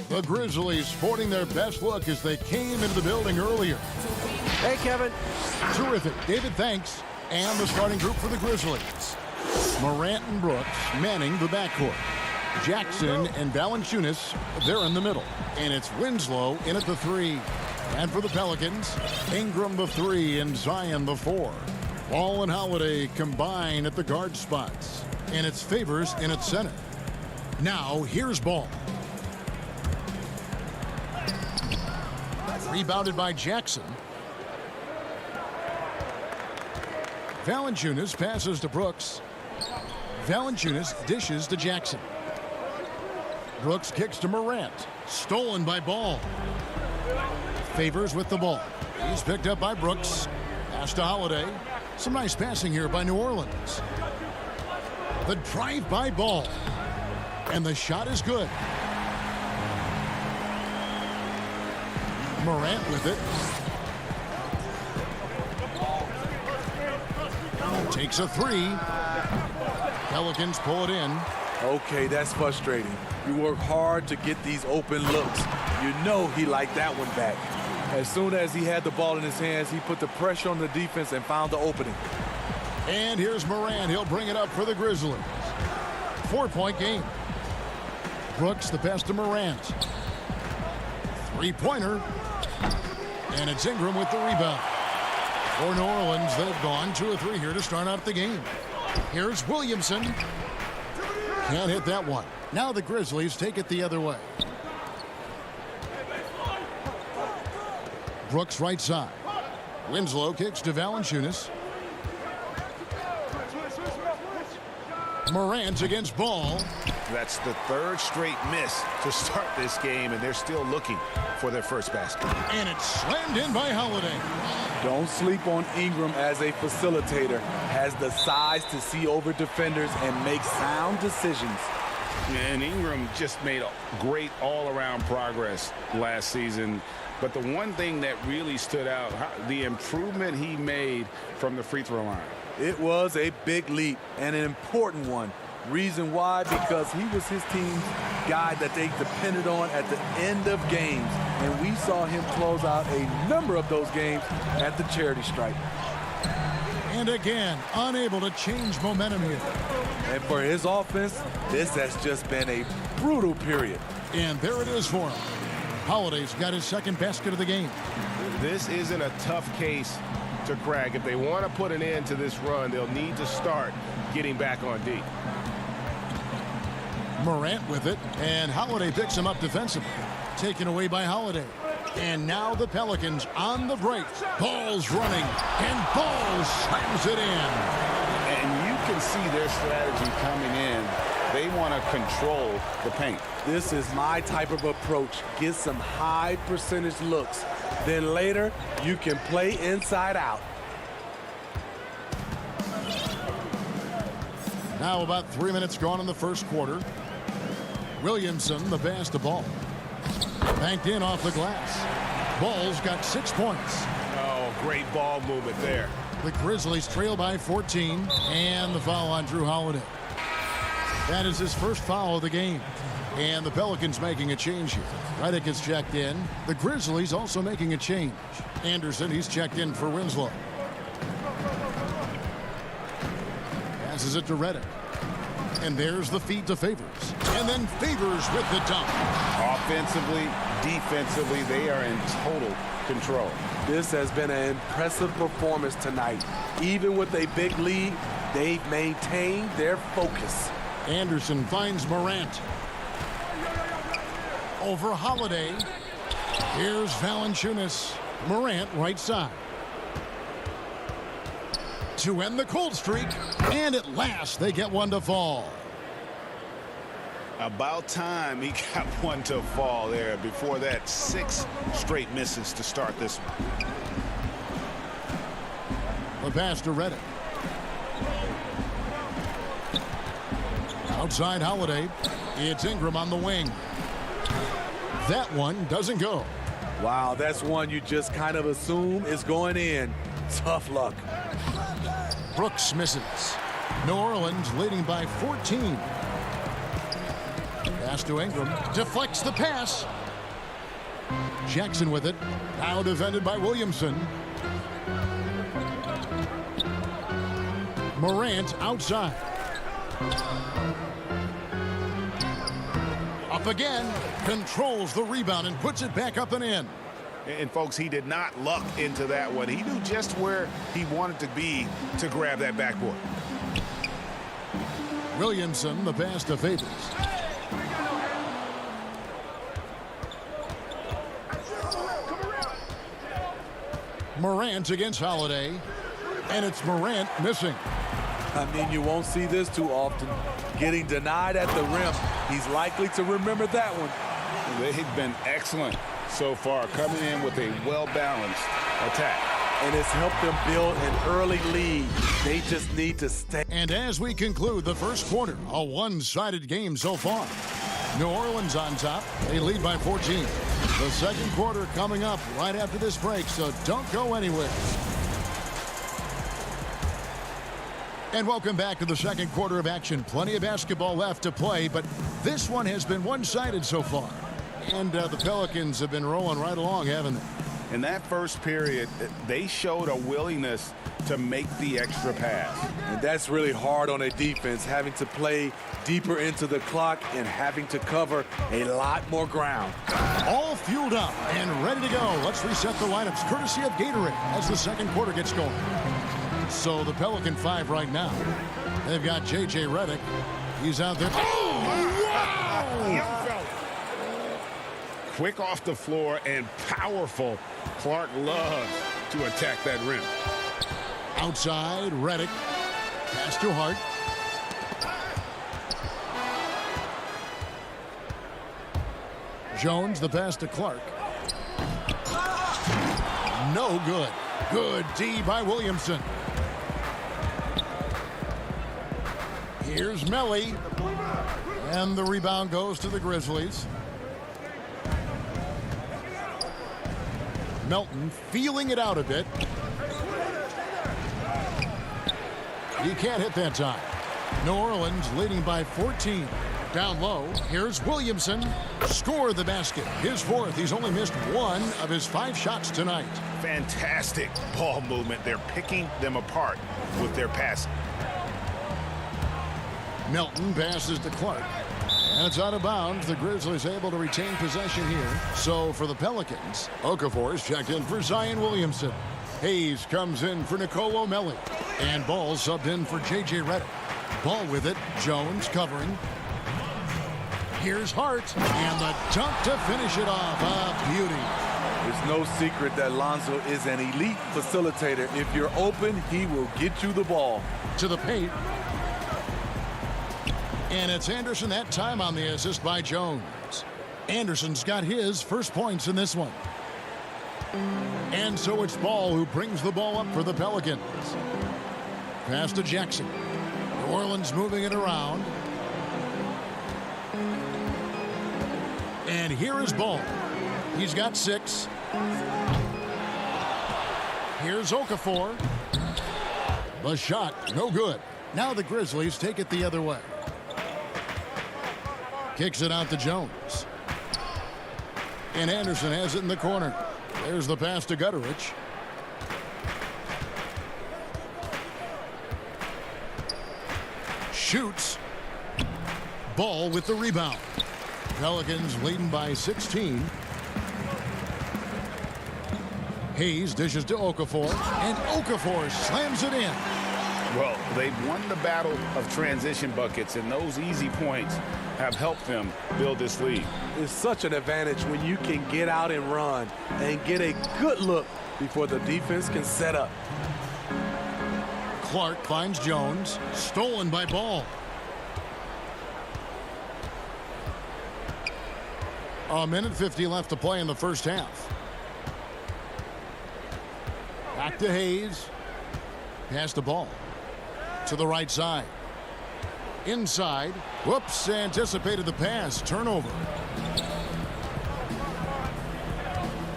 The Grizzlies sporting their best look as they came into the building earlier. Hey, Kevin. Terrific. David, thanks. And the starting group for the Grizzlies. Morant and Brooks manning the backcourt. Jackson and Valanciunas, they're in the middle. And it's Winslow in at the 3. And for the Pelicans, Ingram the 3 and Zion the 4. Ball and Holiday combine at the guard spots. And it's Favors in at center. Now, here's Ball. Rebounded by Jackson. Valanciunas passes to Brooks. Valanciunas dishes to Jackson. Brooks kicks to Morant. Stolen by Ball. Favors with the ball. He's picked up by Brooks. Pass to Holiday. Some nice passing here by New Orleans. The drive by Ball. And the shot is good. Morant with it. Takes a 3. Pelicans pull it in. Okay, that's frustrating. You work hard to get these open looks. You know he liked that one back. As soon as he had the ball in his hands, he put the pressure on the defense and found the opening. And here's Morant. He'll bring it up for the Grizzlies. 4-point game. Brooks the pass to Morant. 3-pointer. And it's Ingram with the rebound. For New Orleans, they've gone 2 of 3 here to start out the game. Here's Williamson. Can't hit that one. Now the Grizzlies take it the other way. Brooks right side. Winslow kicks to Valanciunas. Morant against Ball. That's the 3rd straight miss to start this game, and they're still looking for their first basket. And it's slammed in by Holiday. Don't sleep on Ingram as a facilitator. Has the size to see over defenders and make sound decisions. And Ingram just made great all-around progress last season. But the one thing that really stood out, the improvement he made from the free throw line. It was a big leap and an important one. Reason why? Because he was his team's guy that they depended on at the end of games. And we saw him close out a number of those games at the charity stripe. And again, unable to change momentum here. And for his offense, this has just been a brutal period. And there it is for him. Holiday's got his 2nd basket of the game. This isn't a tough case to crack. If they want to put an end to this run, they'll need to start getting back on D. Morant with it, and Holiday picks him up defensively. Taken away by Holiday. And now the Pelicans on the break. Ball's running, and Ball slams it in. And you can see their strategy coming in. They want to control the paint. This is my type of approach. Get some high percentage looks. Then later, you can play inside out. Now about 3 minutes gone in the first quarter. Williamson, the pass to Ball. Banked in off the glass. Ball's got 6 points. Oh, great ball movement there. The Grizzlies trail by 14, and the foul on Drew Holiday. That is his first foul of the game. And the Pelicans making a change here. Redick is checked in. The Grizzlies also making a change. Anderson, he's checked in for Winslow. Passes it to Redick. And there's the feed to Favors. And then Favors with the dunk. Offensively, defensively, they are in total control. This has been an impressive performance tonight. Even with a big lead, they've maintained their focus. Anderson finds Morant. Over Holiday. Here's Valanciunas. Morant right side. To end the cold streak. And at last they get one to fall. About time he got one to fall there. Before that, 6 straight misses to start this one. The pass to Redick. Outside Holiday. It's Ingram on the wing. That one doesn't go. Wow, that's one you just kind of assume is going in. Tough luck. Brooks misses. New Orleans leading by 14. Pass to Ingram. Deflects the pass. Jackson with it. Now defended by Williamson. Morant outside. Up again. Controls the rebound and puts it back up and in. And folks, he did not luck into that one. He knew just where he wanted to be to grab that backboard. Williamson, the pass to Favors. Morant against Holiday. And it's Morant missing. I mean, you won't see this too often. Getting denied at the rim. He's likely to remember that one. They've been excellent so far, coming in with a well-balanced attack. And it's helped them build an early lead. They just need to stay. And as we conclude the first quarter, a one-sided game so far. New Orleans on top. They lead by 14. The second quarter coming up right after this break, so don't go anywhere. And welcome back to the second quarter of action. Plenty of basketball left to play, but this one has been one-sided so far. And the Pelicans have been rolling right along, haven't they? In that first period, they showed a willingness to make the extra pass. And that's really hard on a defense, having to play deeper into the clock and having to cover a lot more ground. All fueled up and ready to go. Let's reset the lineups courtesy of Gatorade as the second quarter gets going. So the Pelican 5 right now. They've got J.J. Redick. He's out there. Oh, wow! Quick off the floor and powerful. Clark loves to attack that rim. Outside, Redick. Pass to Hart. Jones, the pass to Clark. No good. Good D by Williamson. Here's Melly. And the rebound goes to the Grizzlies. Melton feeling it out a bit. He can't hit that time. New Orleans leading by 14. Down low, here's Williamson. Score the basket. His fourth. He's only missed one of his 5 shots tonight. Fantastic ball movement. They're picking them apart with their passing. Melton passes to Clark. And it's out of bounds. The Grizzlies able to retain possession here. So for the Pelicans, Okafor's checked in for Zion Williamson. Hayes comes in for Nicolo Melli. And Ball subbed in for J.J. Redick. Ball with it. Jones covering. Here's Hart. And the dunk to finish it off. A beauty. There's no secret that Lonzo is an elite facilitator. If you're open, he will get you the ball. To the paint. And it's Anderson that time on the assist by Jones. Anderson's got his first points in this one. And so it's Ball who brings the ball up for the Pelicans. Pass to Jackson. New Orleans moving it around. And here is Ball. He's got 6. Here's Okafor. The shot, no good. Now the Grizzlies take it the other way. Kicks it out to Jones. And Anderson has it in the corner. There's the pass to Gutterich. Shoots. Ball with the rebound. Pelicans leading by 16. Hayes dishes to Okafor. And Okafor slams it in. Well, they've won the battle of transition buckets, and those easy points have helped them build this lead. It's such an advantage when you can get out and run and get a good look before the defense can set up. Clark finds Jones. Stolen by Ball. A minute 50 left to play in the first half. Back to Hayes. Pass the ball. To the right side. Inside. Whoops, anticipated the pass. Turnover.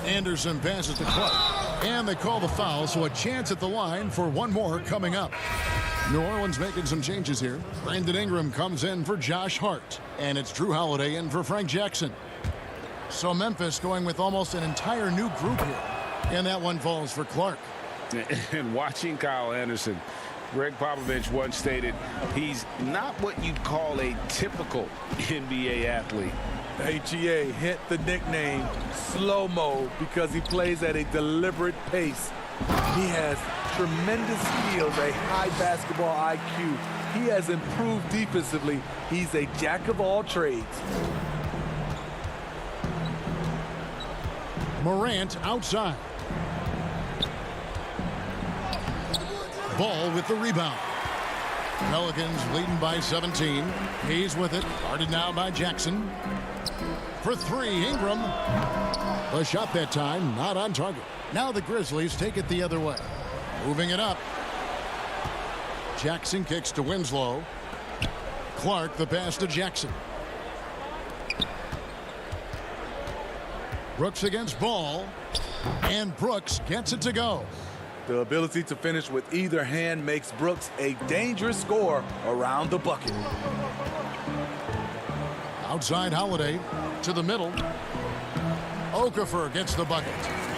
Anderson passes to Clark. And they call the foul, so a chance at the line for one more coming up. New Orleans making some changes here. Brandon Ingram comes in for Josh Hart. And it's Drew Holiday in for Frank Jackson. So Memphis going with almost an entire new group here. And that one falls for Clark. And watching Kyle Anderson, Greg Popovich once stated he's not what you'd call a typical NBA athlete. HGA hit the nickname slow-mo because he plays at a deliberate pace. He has tremendous skills, a high basketball IQ. He has improved defensively. He's a jack of all trades. Morant outside. Ball with the rebound. Pelicans leading by 17. Hayes with it. Guarded now by Jackson. For three, Ingram. The shot that time, not on target. Now the Grizzlies take it the other way. Moving it up. Jackson kicks to Winslow. Clark the pass to Jackson. Brooks against Ball. And Brooks gets it to go. The ability to finish with either hand makes Brooks a dangerous scorer around the bucket. Outside Holiday to the middle. Okafor gets the bucket.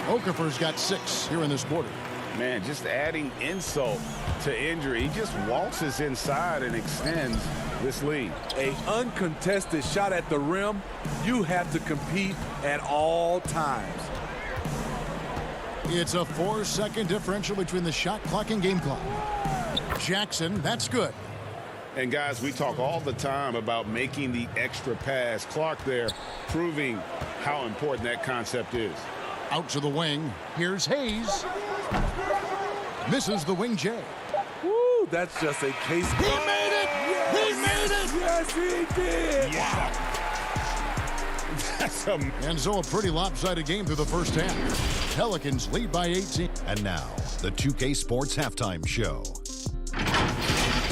Okafor's got 6 here in this quarter. Man, just adding insult to injury. He just waltzes inside and extends this lead. An uncontested shot at the rim, you have to compete at all times. It's a 4-second differential between the shot clock and game clock. Jackson, that's good. And guys, we talk all the time about making the extra pass. Clark there proving how important that concept is. Out to the wing. Here's Hayes. Misses the wing J. Woo, that's just a case. He made it! Yes. He made it! Yes, he did! Yeah. And so a pretty lopsided game through the first half. Pelicans lead by 18. And now, the 2K Sports Halftime Show.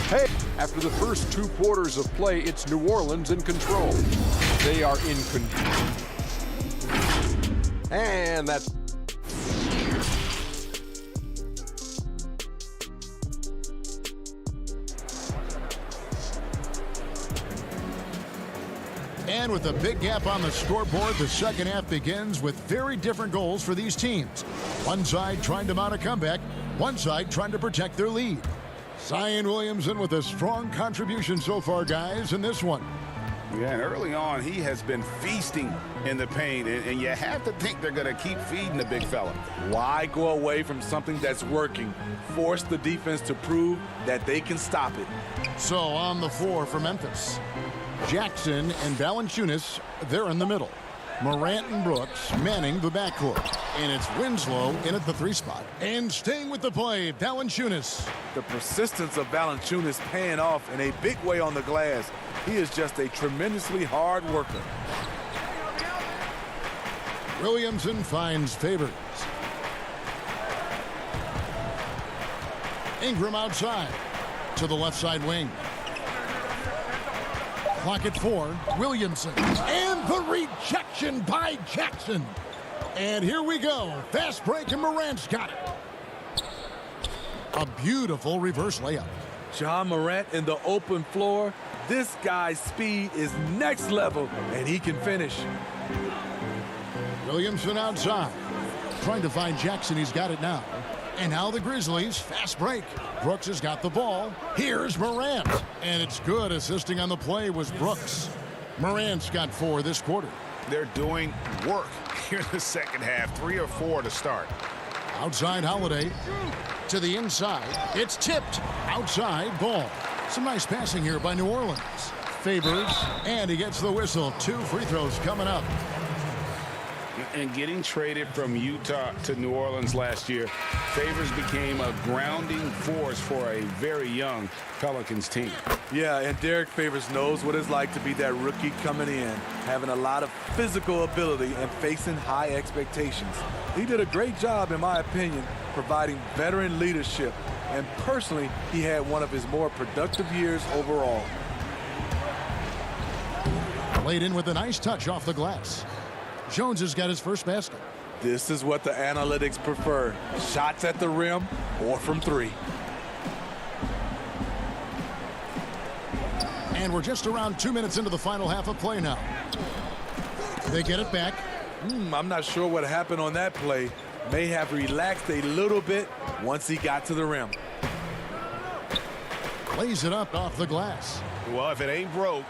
Hey, after the first 2 quarters of play, it's New Orleans in control. They are in control. And that's... And with a big gap on the scoreboard, the second half begins with very different goals for these teams. One side trying to mount a comeback, one side trying to protect their lead. Zion Williamson with a strong contribution so far, guys, in this one. Yeah, and early on, he has been feasting in the paint, and you have to think they're going to keep feeding the big fella. Why go away from something that's working? Force the defense to prove that they can stop it. So on the floor for Memphis, Jackson and Valanciunas, they're in the middle. Morant and Brooks manning the backcourt. And it's Winslow in at the 3 spot. And staying with the play, Valanciunas. The persistence of Valanciunas paying off in a big way on the glass. He is just a tremendously hard worker. Williamson finds Favors. Ingram outside to the left side wing. Clock at 4. Williamson. And the rejection by Jackson. And here we go. Fast break, and Morant's got it. A beautiful reverse layup. John Morant in the open floor. This guy's speed is next level, and he can finish. Williamson outside. Trying to find Jackson. He's got it now. And now the Grizzlies. Fast break. Brooks has got the ball. Here's Morant. And it's good. Assisting on the play was Brooks. Morant's got 4 this quarter. They're doing work here in the second half. 3 or 4 to start. Outside Holiday. To the inside. It's tipped. Outside Ball. Some nice passing here by New Orleans. Favors. And he gets the whistle. 2 free throws coming up. And getting traded from Utah to New Orleans last year, Favors became a grounding force for a very young Pelicans team. Yeah, and Derek Favors knows what it's like to be that rookie coming in, having a lot of physical ability and facing high expectations. He did a great job, in my opinion, providing veteran leadership, and personally, he had one of his more productive years overall. Laid in with a nice touch off the glass. Jones has got his first basket. This is what the analytics prefer. Shots at the rim or from three. And we're just around 2 minutes into the final half of play now. They get it back. I'm not sure what happened on that play. May have relaxed a little bit once he got to the rim. Lays it up off the glass. Well, if it ain't broke,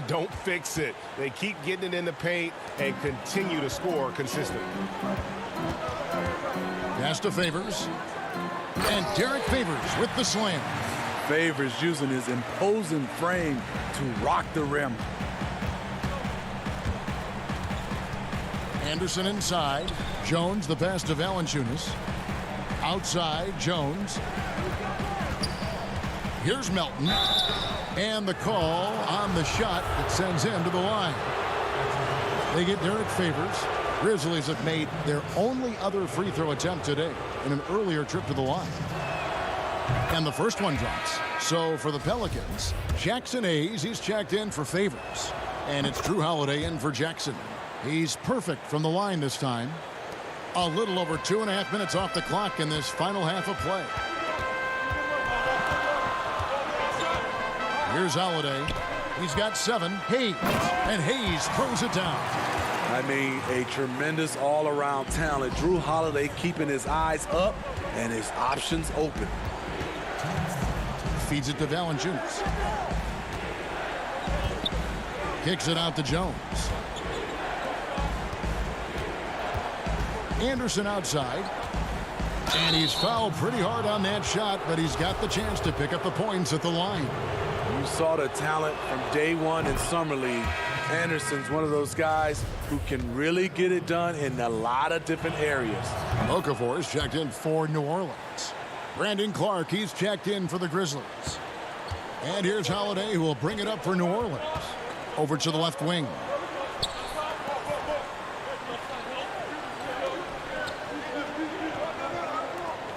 don't fix it. They keep getting it in the paint and continue to score consistently. Pass to Favors. And Derek Favors with the slam. Favors using his imposing frame to rock the rim. Anderson inside. Jones, the pass to Valanciunas. Outside, Jones. Here's Melton. And the call on the shot that sends him to the line. They get Derek Favors. Grizzlies have made their only other free throw attempt today in an earlier trip to the line. And the first one drops. So for the Pelicans, Jackson Hayes, he's checked in for Favors. And it's Drew Holiday in for Jackson. He's perfect from the line this time. A little over 2.5 minutes off the clock in this final half of play. Here's Holiday. He's got 7. Hayes. And Hayes throws it down. I mean, a tremendous all-around talent. Drew Holiday keeping his eyes up and his options open. Feeds it to Valanciunas. Kicks it out to Jones. Anderson outside. And he's fouled pretty hard on that shot, but he's got the chance to pick up the points at the line. You saw the talent from day one in Summer League. Anderson's one of those guys who can really get it done in a lot of different areas. Okafor is checked in for New Orleans. Brandon Clark, he's checked in for the Grizzlies. And here's Holiday, who will bring it up for New Orleans. Over to the left wing.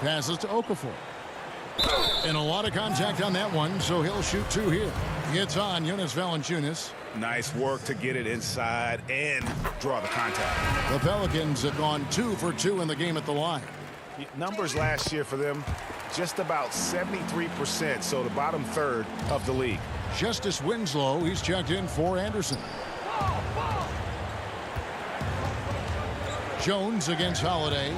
Passes to Okafor. And a lot of contact on that one, so he'll shoot 2 here. It's on Jonas Valanciunas. Nice work to get it inside and draw the contact. The Pelicans have gone 2 for 2 in the game at the line. Numbers last year for them, just about 73%, so the bottom third of the league. Justice Winslow, he's checked in for Anderson. Jones against Holiday.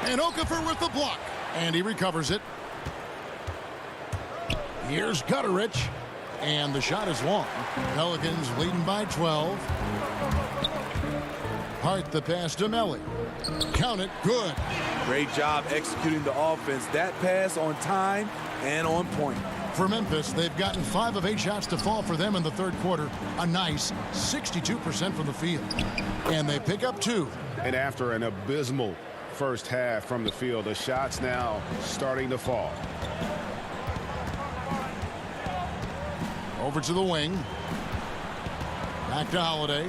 And Okafor with the block. And he recovers it. Here's Gutterich. And the shot is long. Pelicans leading by 12. Hart the pass to Melly. Count it. Good. Great job executing the offense. That pass on time and on point. For Memphis, they've gotten 5 of 8 shots to fall for them in the third quarter. A nice 62% from the field. And they pick up 2. And after an abysmal first half from the field, the shots now starting to fall. Over to the wing. Back to Holiday.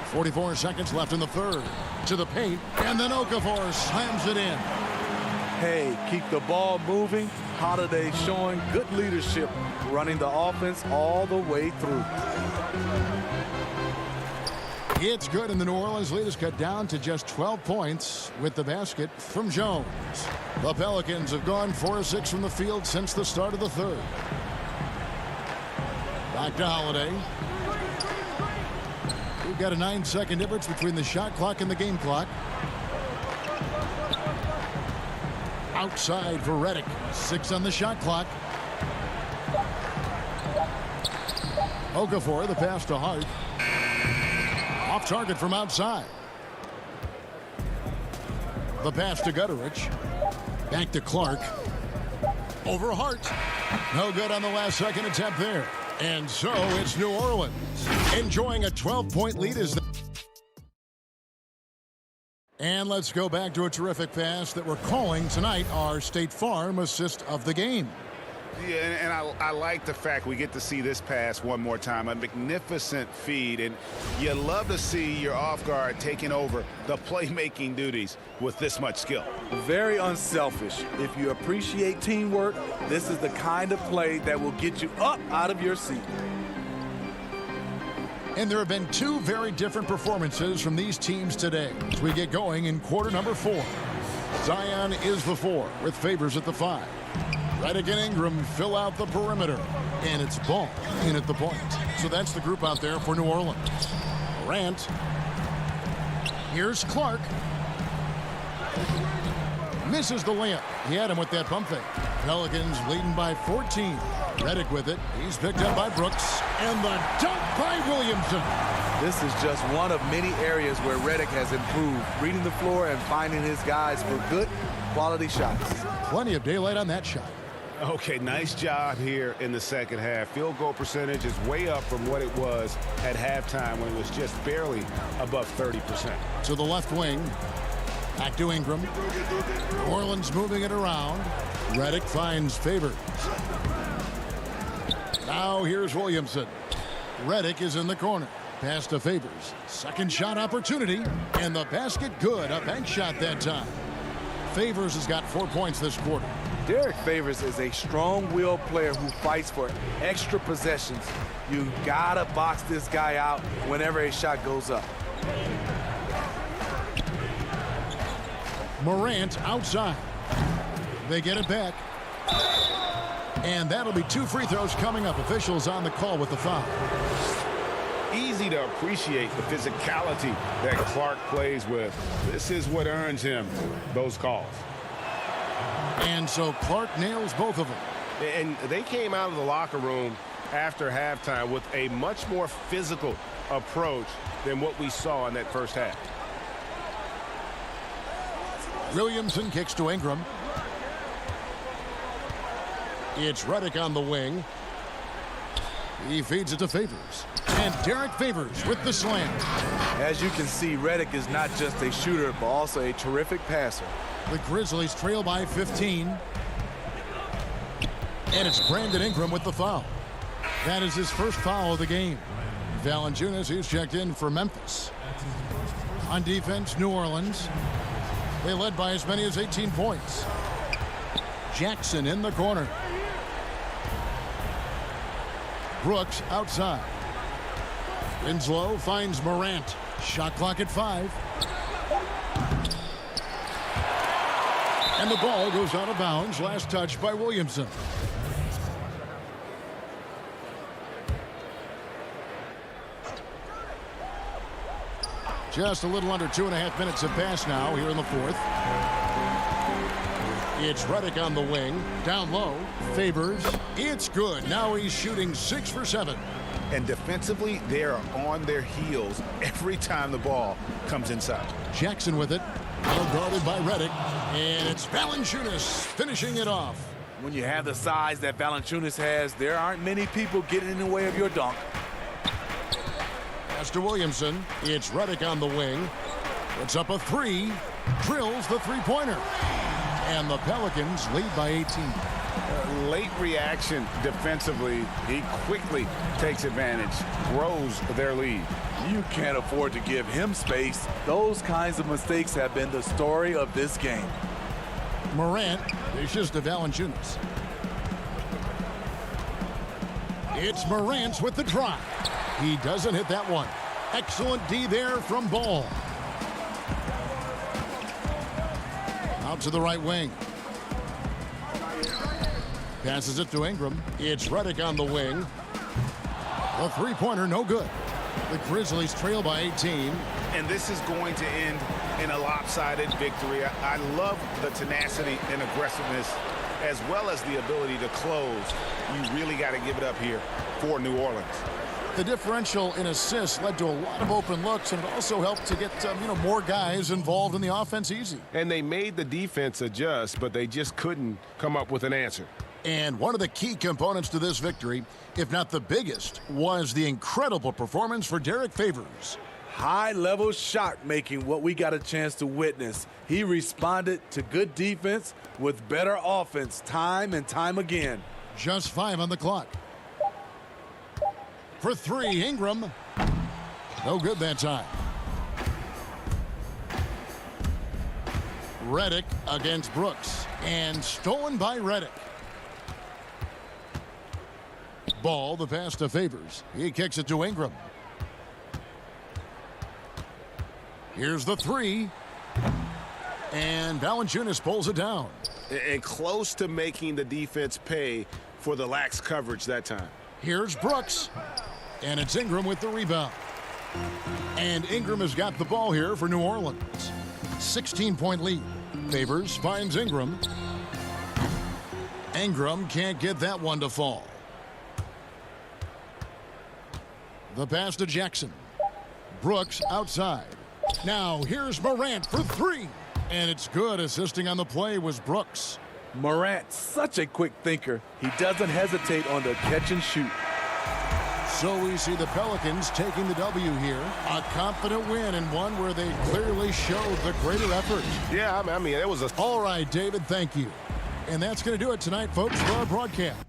44 seconds left in the third. To the paint, and then Okafor slams it in. Hey, keep the ball moving. Holiday showing good leadership, running the offense all the way through. It's good, and the New Orleans lead is cut down to just 12 points with the basket from Jones. The Pelicans have gone 4 of 6 from the field since the start of the third. Back to Holiday. We've got a 9-second difference between the shot clock and the game clock. Outside for Redick. 6 on the shot clock. Okafor, the pass to Hart. Off target from outside. The pass to Gutterich. Back to Clark. Over Hart. No good on the last second attempt there. And so it's New Orleans enjoying a 12-point lead as and let's go back to a terrific pass that we're calling tonight our State Farm assist of the game. Yeah, and I like the fact we get to see this pass one more time. A magnificent feed, and you love to see your off guard taking over the playmaking duties with this much skill. Very unselfish. If you appreciate teamwork, this is the kind of play that will get you up out of your seat. And there have been two very different performances from these teams today as we get going in quarter number 4. Zion is the 4 with Favors at the 5. Redick and Ingram fill out the perimeter. And it's Ball in at the point. So that's the group out there for New Orleans. Morant. Here's Clark. Misses the layup. He had him with that pump fake. Pelicans leading by 14. Redick with it. He's picked up by Brooks. And the dunk by Williamson. This is just one of many areas where Redick has improved, reading the floor and finding his guys for good quality shots. Plenty of daylight on that shot. Okay, nice job here in the second half. Field goal percentage is way up from what it was at halftime when it was just barely above 30%. To the left wing. Back to Ingram. New Orleans moving it around. Redick finds Favors. Now here's Williamson. Redick is in the corner. Pass to Favors. Second shot opportunity. And the basket good. A bank shot that time. Favors has got 4 points this quarter. Derek Favors is a strong-willed player who fights for extra possessions. You gotta box this guy out whenever a shot goes up. Morant outside. They get it back. And that'll be 2 free throws coming up. Officials on the call with the foul. Easy to appreciate the physicality that Clark plays with. This is what earns him those calls. And so Clark nails both of them. And they came out of the locker room after halftime with a much more physical approach than what we saw in that first half. Williamson kicks to Ingram. It's Redick on the wing. He feeds it to Favors. And Derek Favors with the slam. As you can see, Redick is not just a shooter, but also a terrific passer. The Grizzlies trail by 15. And it's Brandon Ingram with the foul. That is his first foul of the game. Valanciunas is checked in for Memphis. On defense, New Orleans. They led by as many as 18 points. Jackson in the corner. Brooks outside. Winslow finds Morant. Shot clock at 5. And the ball goes out of bounds. Last touch by Williamson. Just a little under 2.5 minutes have passed now here in the 4th. It's Redick on the wing. Down low. Favors. It's good. Now he's shooting 6 for 7. And defensively, they are on their heels every time the ball comes inside. Jackson with it. Well guarded by Redick. And it's Valanciunas finishing it off. When you have the size that Valanciunas has, there aren't many people getting in the way of your dunk. Pass to Williamson. It's Redick on the wing. Puts up a 3. Drills the three-pointer. And the Pelicans lead by 18. Late reaction defensively. He quickly takes advantage, grows their lead. You can't afford to give him space. Those kinds of mistakes have been the story of this game. Morant dishes to Valanciunas. It's Morant with the drive. He doesn't hit that one. Excellent D there from Ball. Out to the right wing. Passes it to Ingram. It's Redick on the wing. The three-pointer, no good. The Grizzlies trail by 18. And this is going to end in a lopsided victory. I love the tenacity and aggressiveness as well as the ability to close. You really got to give it up here for New Orleans. The differential in assists led to a lot of open looks, and it also helped to get more guys involved in the offense easy. And they made the defense adjust, but they just couldn't come up with an answer. And one of the key components to this victory, if not the biggest, was the incredible performance for Derek Favors. High-level shot making, what we got a chance to witness. He responded to good defense with better offense time and time again. Just 5 on the clock. For 3, Ingram. No good that time. Redick against Brooks. And stolen by Redick. Ball, the pass to Favors. He kicks it to Ingram. Here's the three. And Valanciunas pulls it down. And close to making the defense pay for the lax coverage that time. Here's Brooks. And it's Ingram with the rebound. And Ingram has got the ball here for New Orleans. 16-point lead. Favors finds Ingram. Ingram can't get that one to fall. The pass to Jackson. Brooks outside. Now here's Morant for three. And it's good. Assisting on the play was Brooks. Morant, such a quick thinker. He doesn't hesitate on the catch and shoot. So we see the Pelicans taking the W here. A confident win and one where they clearly showed the greater effort. Yeah, I mean, it was a... All right, David, thank you. And that's going to do it tonight, folks, for our broadcast.